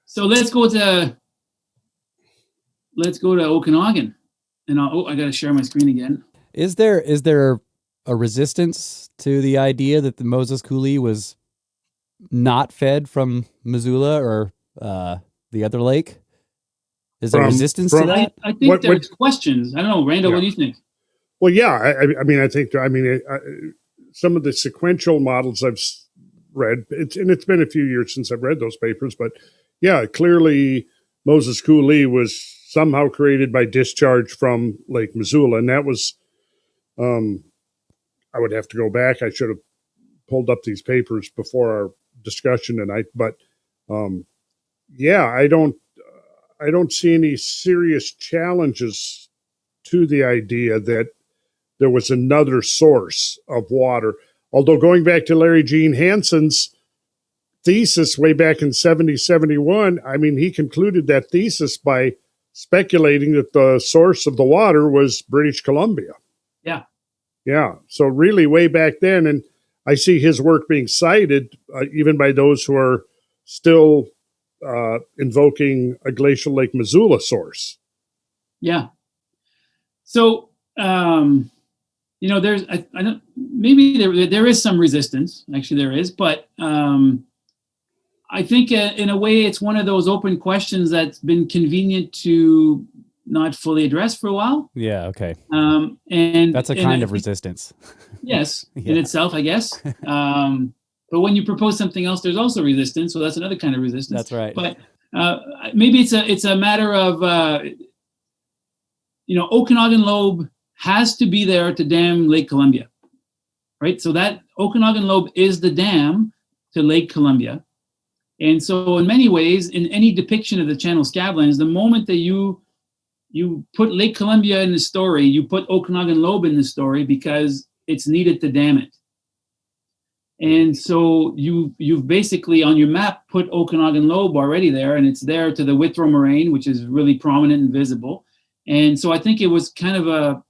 So let's go to Okanagan, and I got to share my screen again. Is there a resistance to the idea that the Moses Coulee was not fed from Missoula or the other lake? Is there resistance to that? I think there's questions. I don't know, Randall. Yeah. What do you think? Well, yeah, I think some of the sequential models I've read, it's been a few years since I've read those papers, but yeah, clearly Moses Coulee was somehow created by discharge from Lake Missoula, and that was, I would have to go back. I should have pulled up these papers before our discussion tonight, but yeah, I don't see any serious challenges to the idea that there was another source of water. Although going back to Larry Gene Hansen's thesis way back in 71, he concluded that thesis by speculating that the source of the water was British Columbia. Yeah. Yeah. So really way back then, and I see his work being cited even by those who are still invoking a glacial Lake Missoula source. Yeah. So, there's, I don't, maybe there is some resistance, actually there is, but I think in a way it's one of those open questions that's been convenient to not fully address for a while. Yeah, okay. And that's a kind of resistance. Yes, in itself, I guess. But when you propose something else, there's also resistance, so that's another kind of resistance. That's right. But maybe it's a matter of, Okanagan Lobe has to be there to dam Lake Columbia, right? So that Okanagan Lobe is the dam to Lake Columbia. And so in many ways, in any depiction of the channel Scablands, the moment that you put Lake Columbia in the story, you put Okanagan Lobe in the story because it's needed to dam it. And so you've basically on your map put Okanagan Lobe already there, and it's there to the Withrow Moraine, which is really prominent and visible. And so I think it was kind of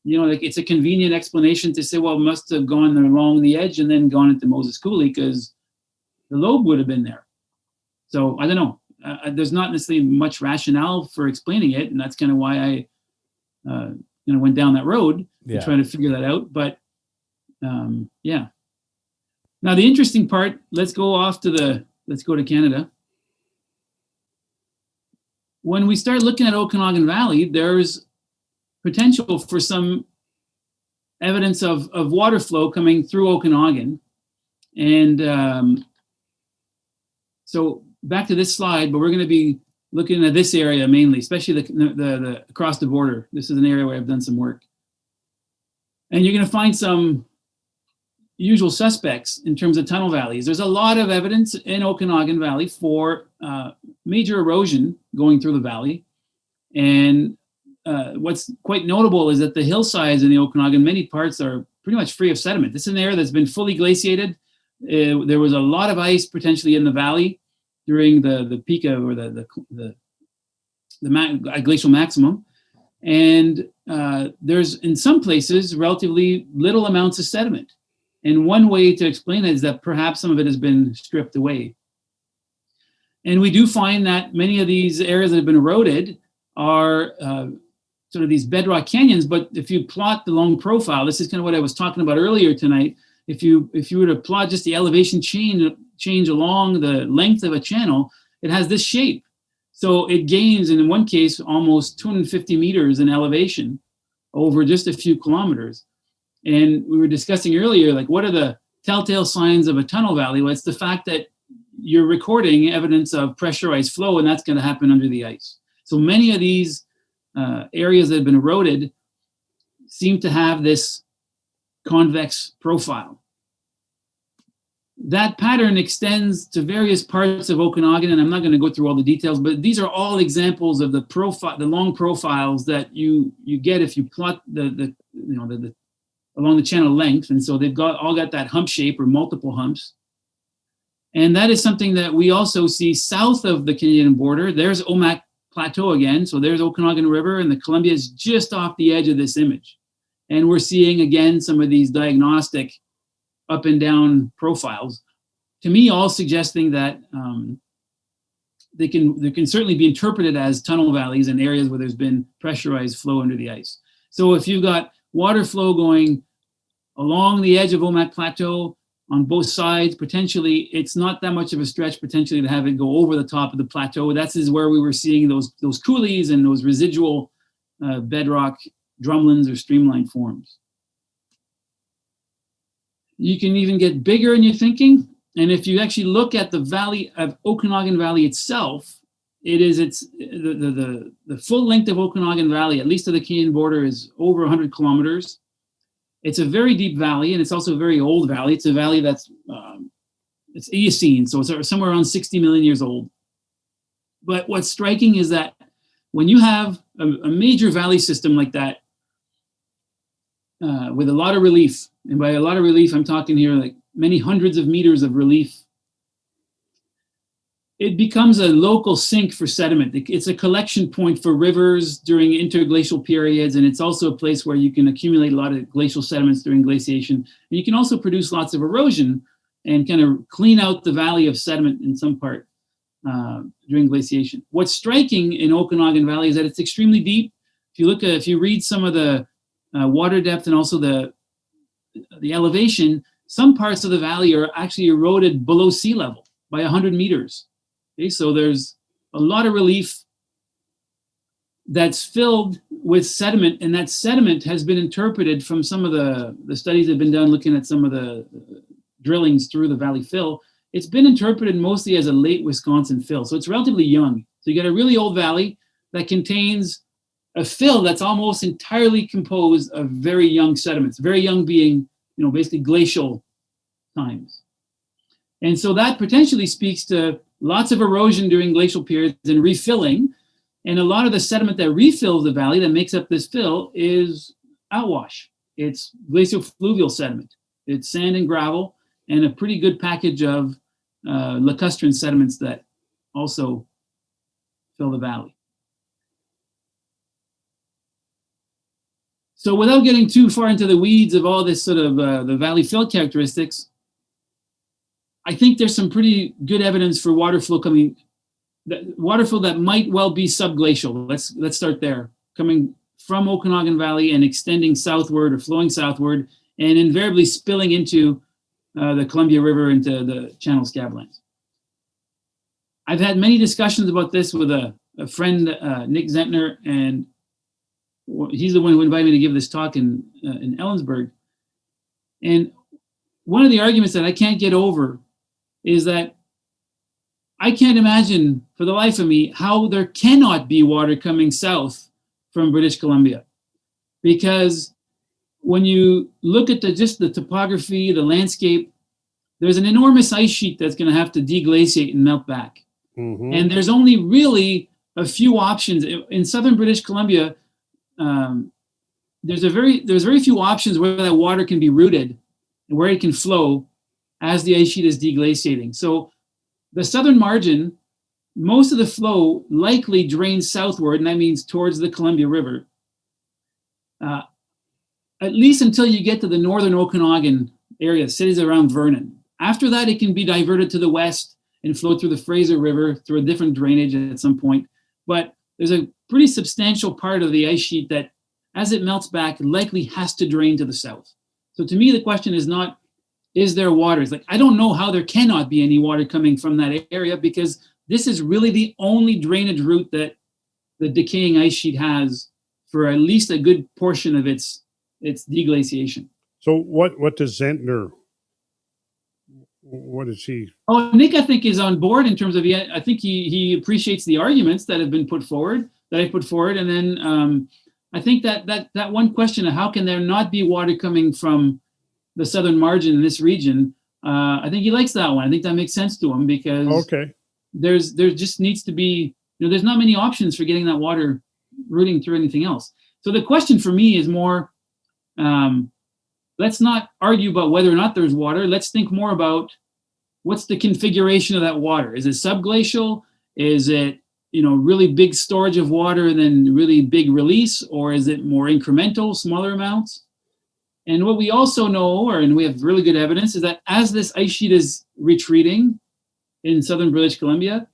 it's a convenient explanation to say, well, it must have gone there along the edge and then gone into Moses Coulee because the Lobe would have been there. So I don't know. There's not necessarily much rationale for explaining it, and that's kind of why I went down that road to try to figure that out. But yeah. Now the interesting part. Let's go to Canada. When we start looking at Okanagan Valley, there's potential for some evidence of water flow coming through Okanagan. And so back to this slide, but we're going to be looking at this area mainly, especially the across the border. This is an area where I've done some work. And you're going to find some usual suspects in terms of tunnel valleys. There's a lot of evidence in Okanagan Valley for major erosion going through the valley. And what's quite notable is that the hillsides in the Okanagan, many parts are pretty much free of sediment. This is an area that's been fully glaciated. There was a lot of ice potentially in the valley during the peak of, or the glacial maximum. And there's, in some places, relatively little amounts of sediment. And one way to explain it is that perhaps some of it has been stripped away. And we do find that many of these areas that have been eroded are sort of these bedrock canyons. But if you plot the long profile, this is kind of what I was talking about earlier tonight. If you were to plot just the elevation change along the length of a channel, it has this shape. So it gains, in one case, almost 250 meters in elevation over just a few kilometers. And we were discussing earlier, like, what are the telltale signs of a tunnel valley? Well, it's the fact that you're recording evidence of pressurized flow, and that's going to happen under the ice. So many of these areas that have been eroded seem to have this convex profile. That pattern extends to various parts of Okanagan, and I'm not going to go through all the details, but these are all examples of the long profiles that you get if you plot the along the channel length. And so they've all got that hump shape or multiple humps. And that is something that we also see south of the Canadian border. There's Omak Plateau again. So there's Okanagan River, and the Columbia is just off the edge of this image. And we're seeing again some of these diagnostic up and down profiles, to me, all suggesting that they can certainly be interpreted as tunnel valleys in areas where there's been pressurized flow under the ice. So if you've got water flow going along the edge of Omak Plateau on both sides, potentially it's not that much of a stretch potentially to have it go over the top of the plateau. That is where we were seeing those coulees and those residual bedrock drumlins or streamline forms. You can even get bigger in your thinking. And if you actually look at the valley of Okanagan Valley itself, the full length of Okanagan Valley, at least to the Canadian border, is over 100 kilometers. It's a very deep valley, and it's also a very old valley. It's a valley that's it's Eocene, so it's somewhere around 60 million years old. But what's striking is that when you have a major valley system like that, with a lot of relief, and by a lot of relief, I'm talking here like many hundreds of meters of relief, it becomes a local sink for sediment. It's a collection point for rivers during interglacial periods, and it's also a place where you can accumulate a lot of glacial sediments during glaciation. And you can also produce lots of erosion and kind of clean out the valley of sediment in some part during glaciation. What's striking in Okanagan Valley is that it's extremely deep. If you read some of the water depth and also the elevation, some parts of the valley are actually eroded below sea level by 100 meters. Okay, so there's a lot of relief that's filled with sediment, and that sediment has been interpreted from some of the studies that have been done looking at some of the drillings through the valley fill. It's been interpreted mostly as a late Wisconsin fill, so it's relatively young. So you got a really old valley that contains a fill that's almost entirely composed of very young sediments, very young being, basically glacial times. And so that potentially speaks to lots of erosion during glacial periods and refilling. And a lot of the sediment that refills the valley that makes up this fill is outwash. It's glacial fluvial sediment. It's sand and gravel and a pretty good package of lacustrine sediments that also fill the valley. So without getting too far into the weeds of all this sort of the valley fill characteristics, I think there's some pretty good evidence for water flow that might well be subglacial. Let's start there, coming from Okanagan Valley and extending southward or flowing southward and invariably spilling into the Columbia River into the Channel Scablands. I've had many discussions about this with a friend, Nick Zentner, and he's the one who invited me to give this talk in Ellensburg. And one of the arguments that I can't get over is that I can't imagine for the life of me how there cannot be water coming south from British Columbia, because when you look at just the topography, the landscape, there's an enormous ice sheet that's going to have to deglaciate and melt back. Mm-hmm. And there's only really a few options in southern British Columbia. There's very few options where that water can be rooted and where it can flow as the ice sheet is deglaciating. So the southern margin, most of the flow likely drains southward, and that means towards the Columbia River, at least until you get to the northern Okanagan area, cities around Vernon. After that, it can be diverted to the west and flow through the Fraser River through a different drainage at some point. But there's a pretty substantial part of the ice sheet that, as it melts back, likely has to drain to the south. So to me, the question is not, is there water? It's like, I don't know how there cannot be any water coming from that area, because this is really the only drainage route that the decaying ice sheet has for at least a good portion of its deglaciation. So what does Zentner, what is he? Oh, Nick, I think, is on board in terms of, I think he appreciates the arguments that have been put forward, that I put forward. And then I think that one question of how can there not be water coming from the southern margin in this region, I think he likes that one. I think that makes sense to him, because there just needs to be, there's not many options for getting that water rooting through anything else. So the question for me is more, let's not argue about whether or not there's water. Let's think more about what's the configuration of that water. Is it subglacial? Is it, really big storage of water and then really big release? Or is it more incremental, smaller amounts? And what we also know, and we have really good evidence, is that as this ice sheet is retreating in southern British Columbia,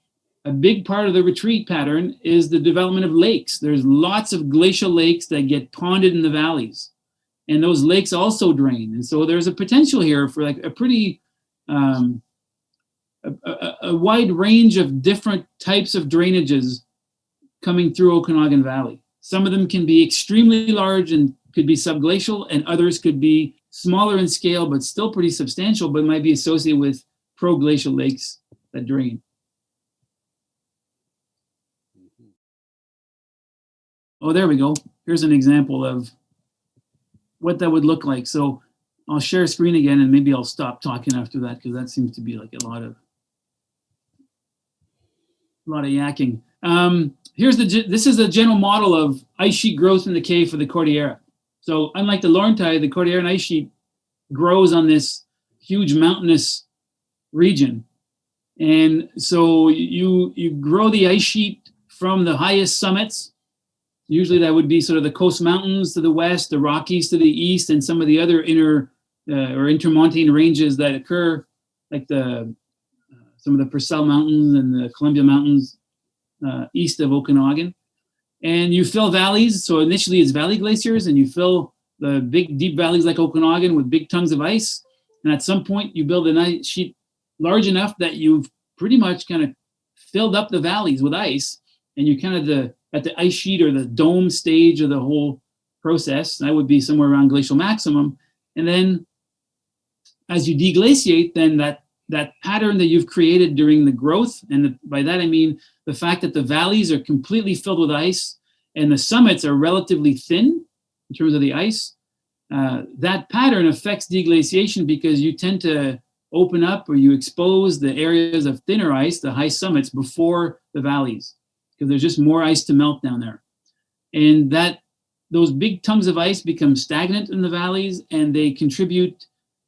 a big part of the retreat pattern is the development of lakes. There's lots of glacial lakes that get ponded in the valleys, and those lakes also drain. And so there's a potential here for like a pretty a wide range of different types of drainages coming through Okanagan Valley. Some of them can be extremely large and could be subglacial, and others could be smaller in scale but still pretty substantial, but might be associated with proglacial lakes that drain. Oh, there we go. Here's an example of what that would look like. So I'll share screen again, and maybe I'll stop talking after that, because that seems to be like a lot of yakking. This is a general model of ice sheet growth and decay for the Cordillera. So unlike the Laurentide, the Cordilleran ice sheet grows on this huge mountainous region. And so you grow the ice sheet from the highest summits. Usually that would be sort of the Coast Mountains to the west, the Rockies to the east, and some of the other intermontane ranges that occur, like some of the Purcell Mountains and the Columbia Mountains east of Okanagan. And you fill valleys. So initially it's valley glaciers, and you fill the big deep valleys like Okanagan with big tongues of ice. And at some point you build an ice sheet large enough that you've pretty much kind of filled up the valleys with ice, and you kind of at the ice sheet or the dome stage of the whole process. That would be somewhere around glacial maximum. And then as you deglaciate, then that pattern that you've created during the growth, and by that I mean the fact that the valleys are completely filled with ice and the summits are relatively thin in terms of the ice, that pattern affects deglaciation, because you tend to open up or you expose the areas of thinner ice, the high summits, before the valleys, because there's just more ice to melt down there. And those big tongues of ice become stagnant in the valleys, and they contribute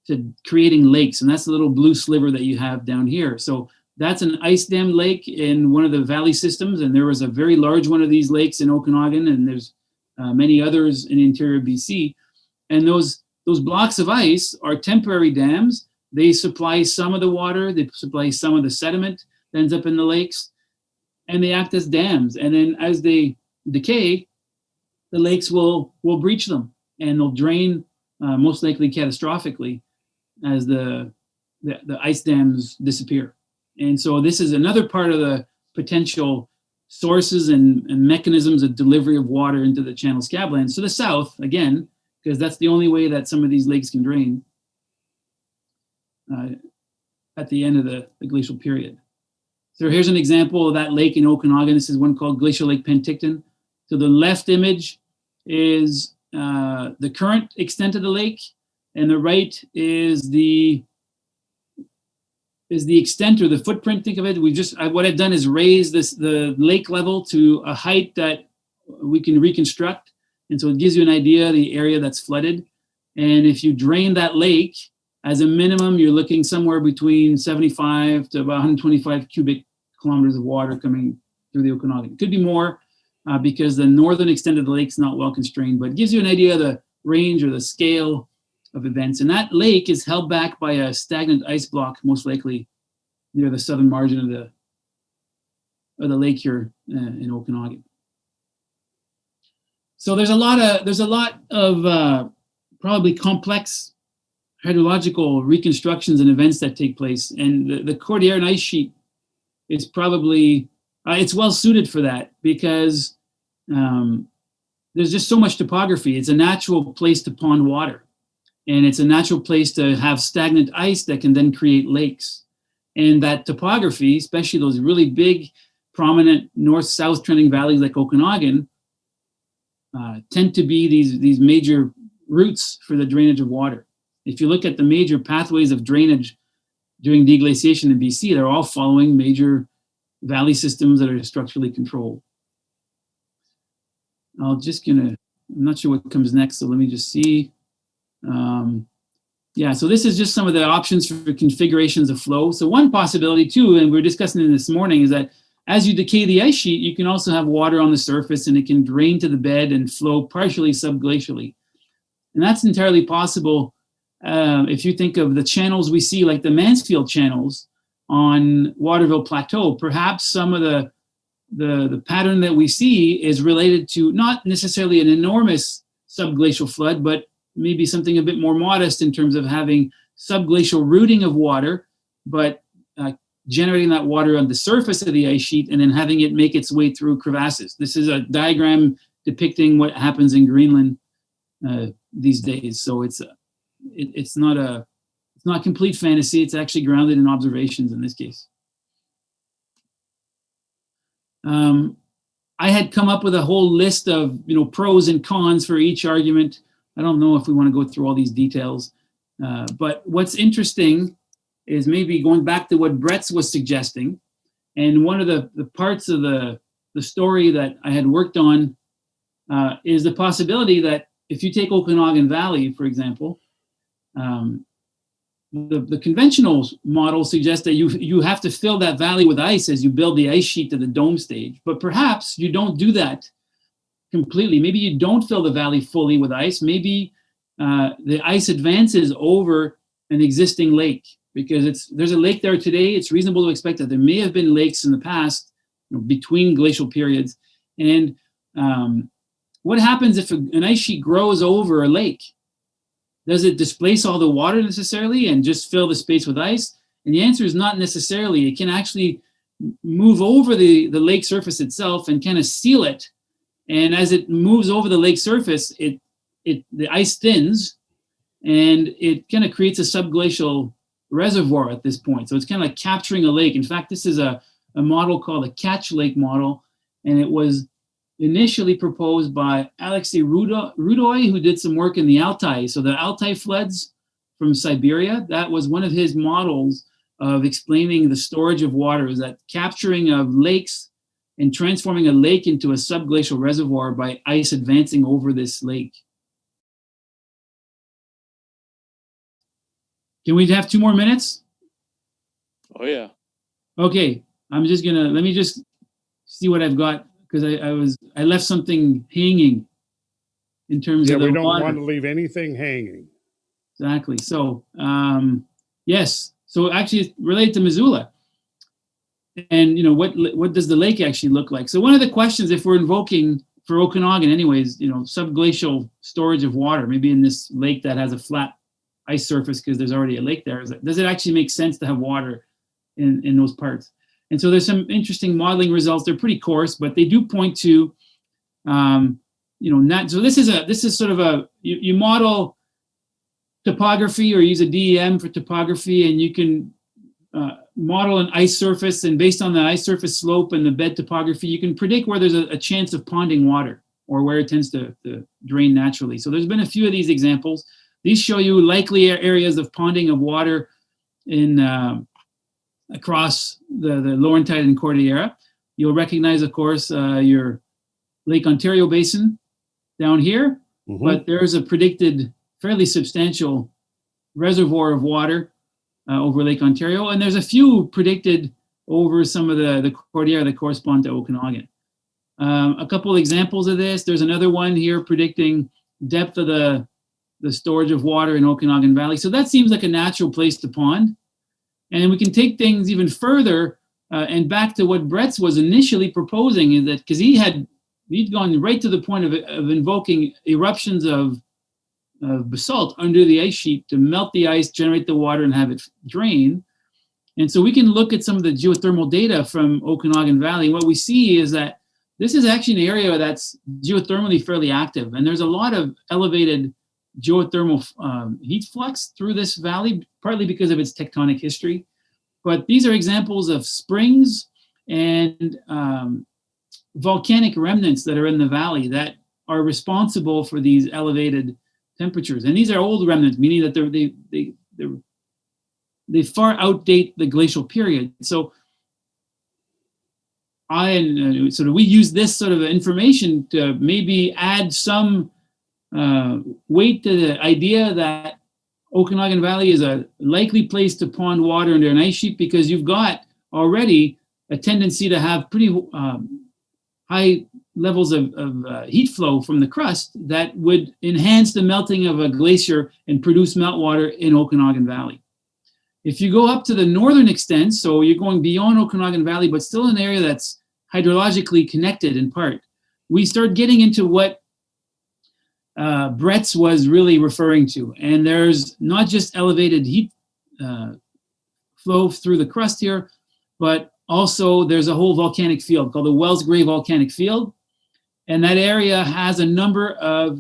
to creating lakes. And that's the little blue sliver that you have down here. So that's an ice dam lake in one of the valley systems. And there was a very large one of these lakes in Okanagan, and there's many others in interior BC. And those blocks of ice are temporary dams. They supply some of the water, they supply some of the sediment that ends up in the lakes, and they act as dams. And then as they decay, the lakes will breach them, and they'll drain most likely catastrophically as the ice dams disappear. And so this is another part of the potential sources and mechanisms of delivery of water into the Channel Scablands to the south, again, because that's the only way that some of these lakes can drain at the end of the glacial period. So here's an example of that lake in Okanagan. This is one called Glacial Lake Penticton. So the left image is the current extent of the lake, and the right is the extent or the footprint. Think of it. What I've done is raise the lake level to a height that we can reconstruct, and so it gives you an idea of the area that's flooded. And if you drain that lake, as a minimum, you're looking somewhere between 75 to about 125 cubic kilometers of water coming through the Okanagan. It could be more because the northern extent of the lake is not well constrained, but it gives you an idea of the range or the scale of events. And that lake is held back by a stagnant ice block, most likely near the southern margin of the lake here in Okanagan. So there's a lot of probably complex hydrological reconstructions and events that take place, and the Cordilleran ice sheet is probably it's well suited for that because there's just so much topography. It's a natural place to pond water, and it's a natural place to have stagnant ice that can then create lakes. And that topography, especially those really big, prominent north-south trending valleys like Okanagan, tend to be these major routes for the drainage of water. If you look at the major pathways of drainage during deglaciation in BC, they're all following major valley systems that are structurally controlled. I'm not sure what comes next, so let me just see. So this is just some of the options for configurations of flow. So one possibility too, and we were discussing it this morning, is that as you decay the ice sheet, you can also have water on the surface and it can drain to the bed and flow partially subglacially. And that's entirely possible if you think of the channels we see, like the Mansfield Channels on Waterville Plateau. Perhaps some of the pattern that we see is related to not necessarily an enormous subglacial flood, but maybe something a bit more modest in terms of having subglacial rooting of water, but generating that water on the surface of the ice sheet and then having it make its way through crevasses. This is a diagram depicting what happens in Greenland these days. So it's not complete fantasy. It's actually grounded in observations in this case. I had come up with a whole list of pros and cons for each argument. I don't know if we want to go through all these details, but what's interesting is maybe going back to what Bretz was suggesting. And one of the parts of the story that I had worked on is the possibility that if you take Okanagan Valley, for example, the conventional model suggests that you have to fill that valley with ice as you build the ice sheet to the dome stage. But perhaps you don't do that completely. Maybe you don't fill the valley fully with ice. Maybe the ice advances over an existing lake, because there's a lake there today. It's reasonable to expect that there may have been lakes in the past between glacial periods. And what happens if an ice sheet grows over a lake? Does it displace all the water necessarily and just fill the space with ice? And the answer is not necessarily. It can actually move over the lake surface itself and kind of seal it. And as it moves over the lake surface, the ice thins and it kind of creates a subglacial reservoir at this point. So it's kind of like capturing a lake. In fact, this is a model called a catch lake model, and it was initially proposed by Alexei Rudoy, who did some work in the Altai. So the Altai floods from Siberia, that was one of his models of explaining the storage of water, is that capturing of lakes and transforming a lake into a subglacial reservoir by ice advancing over this lake. Can we have 2 more minutes? Oh yeah. Okay, let me just see what I've got, because I left something hanging in terms of the we don't water. want to leave anything hanging. Exactly. So yes. So actually, it's related to Missoula, and what does the lake actually look like? So one of the questions, if we're invoking for Okanagan, anyways, subglacial storage of water, maybe in this lake that has a flat ice surface because there's already a lake there, does it actually make sense to have water in those parts? And so there's some interesting modeling results. They're pretty coarse, but they do point to, so this is sort of you model topography or use a DEM for topography, and you can model an ice surface, and based on the ice surface slope and the bed topography, you can predict where there's a chance of ponding water or where it tends to drain naturally. So there's been a few of these examples. These show you likely areas of ponding of water in across the Laurentide and Cordillera. You'll recognize, of course, your Lake Ontario Basin down here, but there's a predicted fairly substantial reservoir of water over Lake Ontario, and there's a few predicted over some of the Cordillera that correspond to Okanagan. A couple of examples of this. There's another one here predicting depth of the storage of water in Okanagan Valley. So that seems like a natural place to pond. And we can take things even further and back to what Bretz was initially proposing, is that because he'd gone right to the point of invoking eruptions of basalt under the ice sheet to melt the ice, generate the water, and have it drain. And so we can look at some of the geothermal data from Okanagan Valley. What we see is that this is actually an area that's geothermally fairly active, and there's a lot of elevated geothermal heat flux through this valley, partly because of its tectonic history. But these are examples of springs and volcanic remnants that are in the valley that are responsible for these elevated temperatures. And these are old remnants, meaning that they far outdate the glacial period. So we use this sort of information to maybe add some weight to the idea that Okanagan Valley is a likely place to pond water under an ice sheet, because you've got already a tendency to have pretty high levels of heat flow from the crust that would enhance the melting of a glacier and produce meltwater in Okanagan Valley. If you go up to the northern extent, so you're going beyond Okanagan Valley, but still an area that's hydrologically connected in part, we start getting into what Bretz was really referring to. And there's not just elevated heat flow through the crust here, but also there's a whole volcanic field called the Wells Gray Volcanic Field. And that area has a number of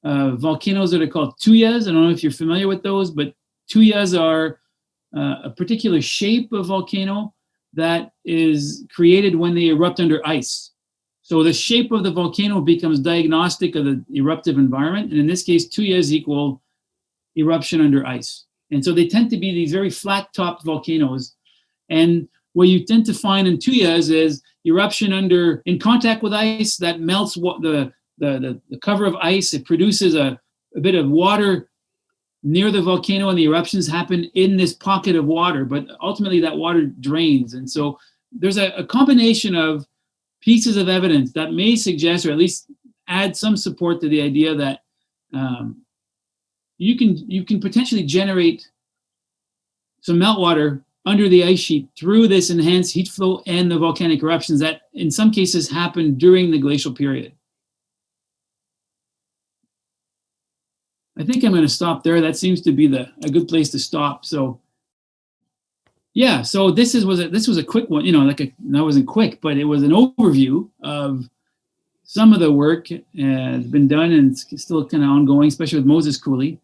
volcanoes that are called tuyas. I don't know if you're familiar with those, but tuyas are a particular shape of volcano that is created when they erupt under ice. So the shape of the volcano becomes diagnostic of the eruptive environment. And in this case, tuyas equal eruption under ice. And so they tend to be these very flat-topped volcanoes. And what you tend to find in tuyas is eruption in contact with ice that melts the cover of ice. It produces a bit of water near the volcano, and the eruptions happen in this pocket of water, but ultimately that water drains. And so there's a combination of pieces of evidence that may suggest, or at least add some support to the idea that you can potentially generate some meltwater under the ice sheet through this enhanced heat flow and the volcanic eruptions that in some cases happen during the glacial period. I think I'm going to stop there. That seems to be a good place to stop. So yeah, so this was a quick one, that wasn't quick, but it was an overview of some of the work has been done and it's still kind of ongoing, especially with Moses Coulee.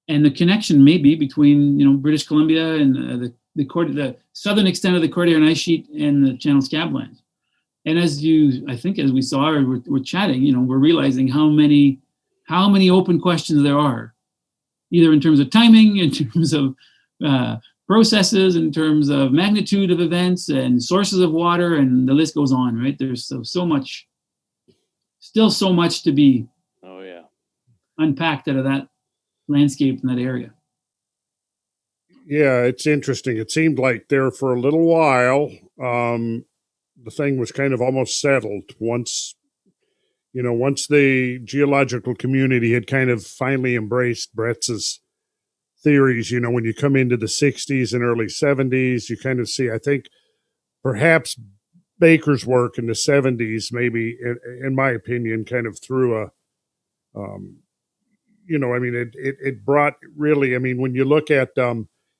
And the connection maybe between, British Columbia and the southern extent of the Cordilleran ice sheet and the Channel Scablands. And as we saw, or we're chatting, we're realizing how many open questions there are, either in terms of timing, in terms of processes, in terms of magnitude of events and sources of water, and the list goes on, right? There's so much to be unpacked out of that landscape in that area. Yeah, it's interesting. It seemed like there for a little while, the thing was kind of almost settled once the geological community had kind of finally embraced Bretz's theories. When you come into the 60s and early 70s, you kind of see, I think, perhaps Baker's work in the 70s, maybe, in my opinion, kind of threw it brought really, when you look at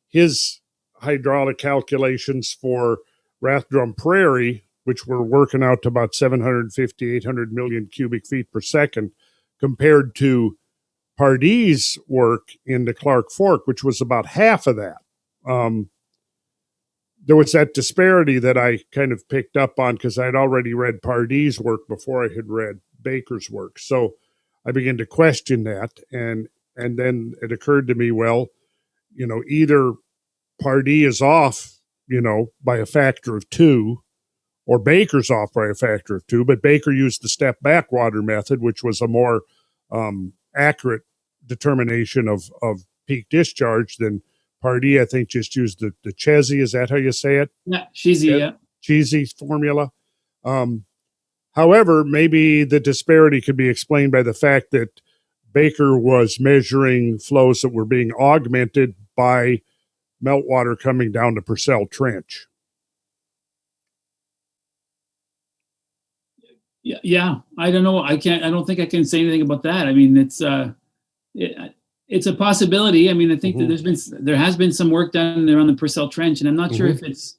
his hydraulic calculations for Rathdrum Prairie, which were working out to about 750, 800 million cubic feet per second, compared to Pardee's work in the Clark Fork, which was about half of that. There was that disparity that I kind of picked up on because I'd already read Pardee's work before I had read Baker's work. So I began to question that. And then it occurred to me, well, either Pardee is off, by a factor of 2, or Baker's off by a factor of 2, but Baker used the step backwater method, which was a more accurate determination of peak discharge than Pardee. I think just used the Chesy. Is that how you say it? Yeah, Chesy, yeah. Chesy formula. However, maybe the disparity could be explained by the fact that Baker was measuring flows that were being augmented by meltwater coming down the Purcell Trench. Yeah. I don't know. I don't think I can say anything about that. I mean, it's a possibility. I mean, I think that there has been some work done there on the Purcell Trench, and I'm not sure if it's,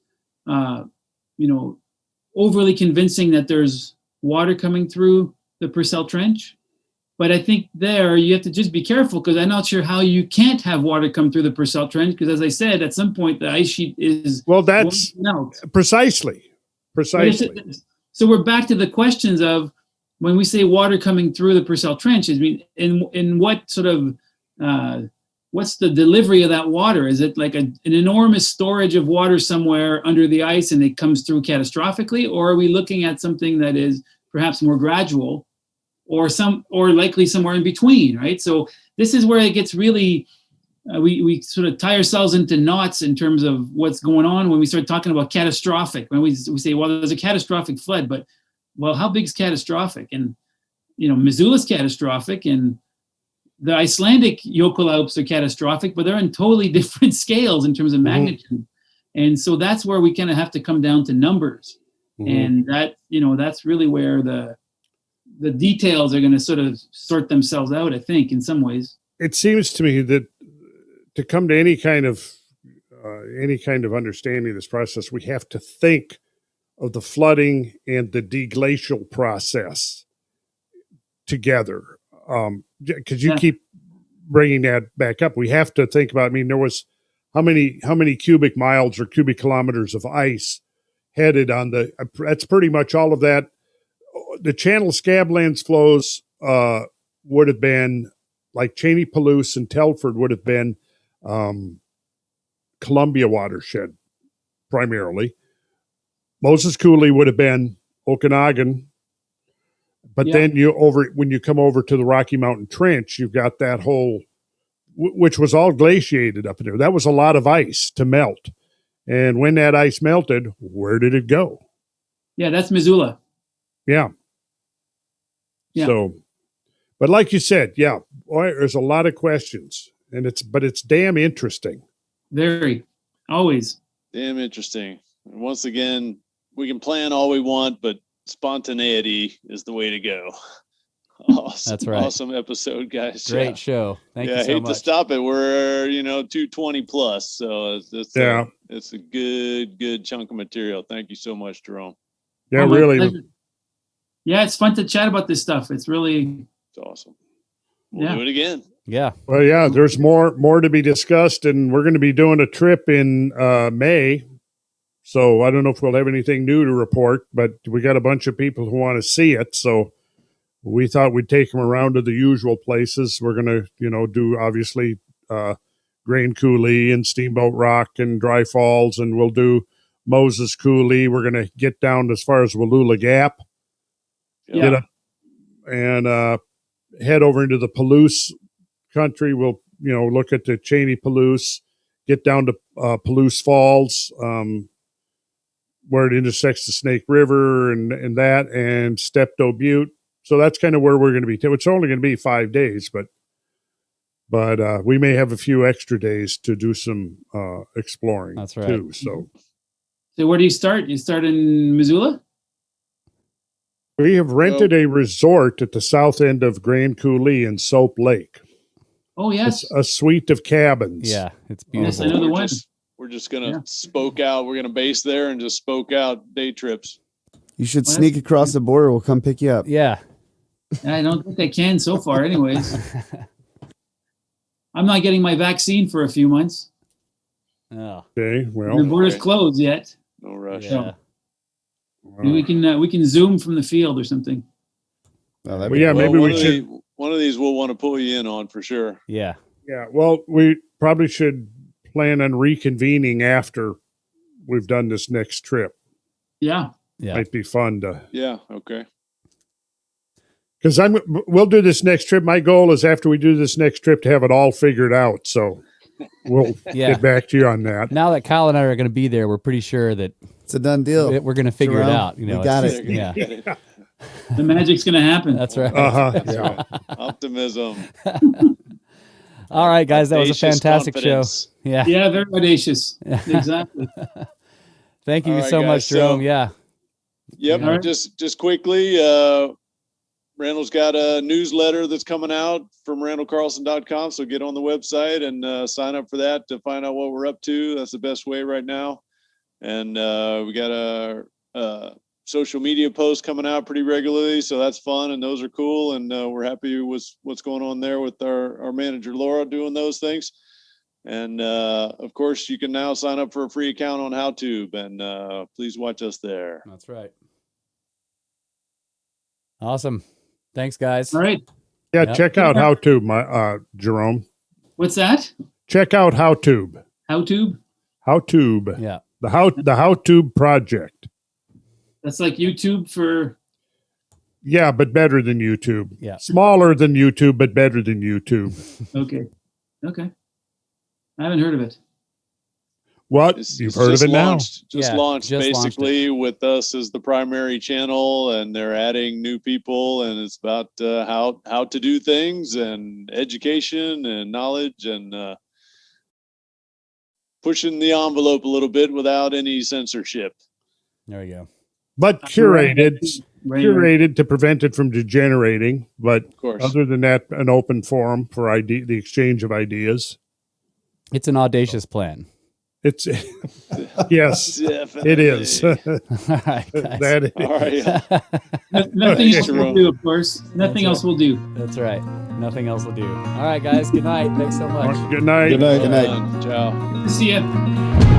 overly convincing that there's water coming through the Purcell Trench. But I think there you have to just be careful, because I'm not sure how you can't have water come through the Purcell Trench, because as I said, at some point the ice sheet is that's precisely. So we're back to the questions of when we say water coming through the Purcell Trench. I mean, in what sort of what's the delivery of that water? Is it like an enormous storage of water somewhere under the ice and it comes through catastrophically, or are we looking at something that is perhaps more gradual? Or likely somewhere in between, right? So this is where it gets really, we sort of tie ourselves into knots in terms of what's going on when we start talking about catastrophic. When we say, well, there's a catastrophic flood, but well, how big is catastrophic? And Missoula's catastrophic, and the Icelandic Jökull Alps are catastrophic, but they're in totally different scales in terms of magnitude. And so that's where we kind of have to come down to numbers, and that that's really where the details are going to sort of sort themselves out, I think, in some ways. It seems to me that to come to any kind of understanding of this process, we have to think of the flooding and the deglacial process together. Because you keep bringing that back up. We have to think about, there was how many cubic miles or cubic kilometers of ice headed on that's pretty much all of that. The channel Scablands flows would have been like Cheney, Palouse, and Telford would have been Columbia watershed primarily. Moses Coulee would have been Okanagan. But then when you come over to the Rocky Mountain Trench, you've got that whole, which was all glaciated up in there. That was a lot of ice to melt. And when that ice melted, where did it go? Yeah, that's Missoula. Yeah. So, but like you said, boy, there's a lot of questions, and it's damn interesting. Very, always. Damn interesting. And once again, we can plan all we want, but spontaneity is the way to go. Awesome. That's right. Awesome episode, guys. Great show. Thank you so much. I hate to stop it. We're 220 plus, so it's a good chunk of material. Thank you so much, Jerome. Yeah, really. Yeah, it's fun to chat about this stuff. It's awesome. We'll do it again. Yeah. Well, there's more to be discussed, and we're going to be doing a trip in May. So I don't know if we'll have anything new to report, but we got a bunch of people who want to see it. So we thought we'd take them around to the usual places. We're going to, do obviously Grain Coulee and Steamboat Rock and Dry Falls, and we'll do Moses Coulee. We're going to get down as far as Wallula Gap. Yeah. And head over into the Palouse country. We'll, look at the Cheney Palouse, get down to Palouse Falls, where it intersects the Snake River and Steptoe Butte. So that's kind of where we're going to be. It's only going to be 5 days, but we may have a few extra days to do some exploring. That's right. Too. So where do you start? You start in Missoula? We have rented a resort at the south end of Grand Coulee in Soap Lake. Oh, yes. It's a suite of cabins. Yeah, it's beautiful. Yes, I know the one. We're just going to spoke out. We're going to base there and just spoke out day trips. You should sneak across the border. We'll come pick you up. Yeah. I don't think I can so far anyways. I'm not getting my vaccine for a few months. Oh, Okay, The well, border's Okay. closed yet. No rush. yeah. Maybe we can Zoom from the field or something. Oh, that'd Well, be yeah, cool. maybe one we of should. one of these we'll want to pull you in on for sure. Yeah. Yeah, well, we probably should plan on reconvening after we've done this next trip. Yeah. Yeah. Might be fun to, Yeah. Okay. because we'll do this next trip. My goal is after we do this next trip to have it all figured out. So we'll Yeah. get back to you on that. Now that Kyle and I are going to be there, we're pretty sure that It's a done deal. we're going to figure it Jerome, out. You know, we got it's it. just- Yeah, The magic's going to happen. that's right. Uh-huh. Yeah. Optimism. All right, guys, that was a Audacious fantastic confidence. show. Yeah. Yeah, very audacious. Exactly. Thank you All right, so much, guys, Jerome. so- Yeah. Yep. All right. Just quickly, Randall's got a newsletter that's coming out from randallcarlson.com. So get on the website and sign up for that to find out what we're up to. That's the best way right now. And we got a social media posts coming out pretty regularly. So that's fun. And those are cool. And we're happy with what's going on there with our manager, Laura, doing those things. And of course, you can now sign up for a free account on HowTube. And please watch us there. That's right. Awesome. Thanks, guys. All right. Yeah, Yep. check out HowTube, Jerome. What's that? Check out HowTube. HowTube? HowTube. Yeah. The HowTube project. That's like YouTube for. Yeah, but better than YouTube. Yeah. Smaller than YouTube, but better than YouTube. Okay. Okay. I haven't heard of it. What? It's You've heard of just it now? launched, Just Yeah, launched just launched basically with us as the primary channel, and they're adding new people, and it's about how to do things and education and knowledge and pushing the envelope a little bit without any censorship. There we go. But curated, Right. curated to prevent it from degenerating. But Of course. other than that, an open forum for the exchange of ideas. It's an audacious plan. It's yes, Definitely. it is. All right, guys. That is. All right. Nothing else Jerome. will do, of course. Nothing else will do. That's right. Nothing else will do. All right, guys. Good night. Thanks so much. Good night. Good night. Good night. Ciao. See ya.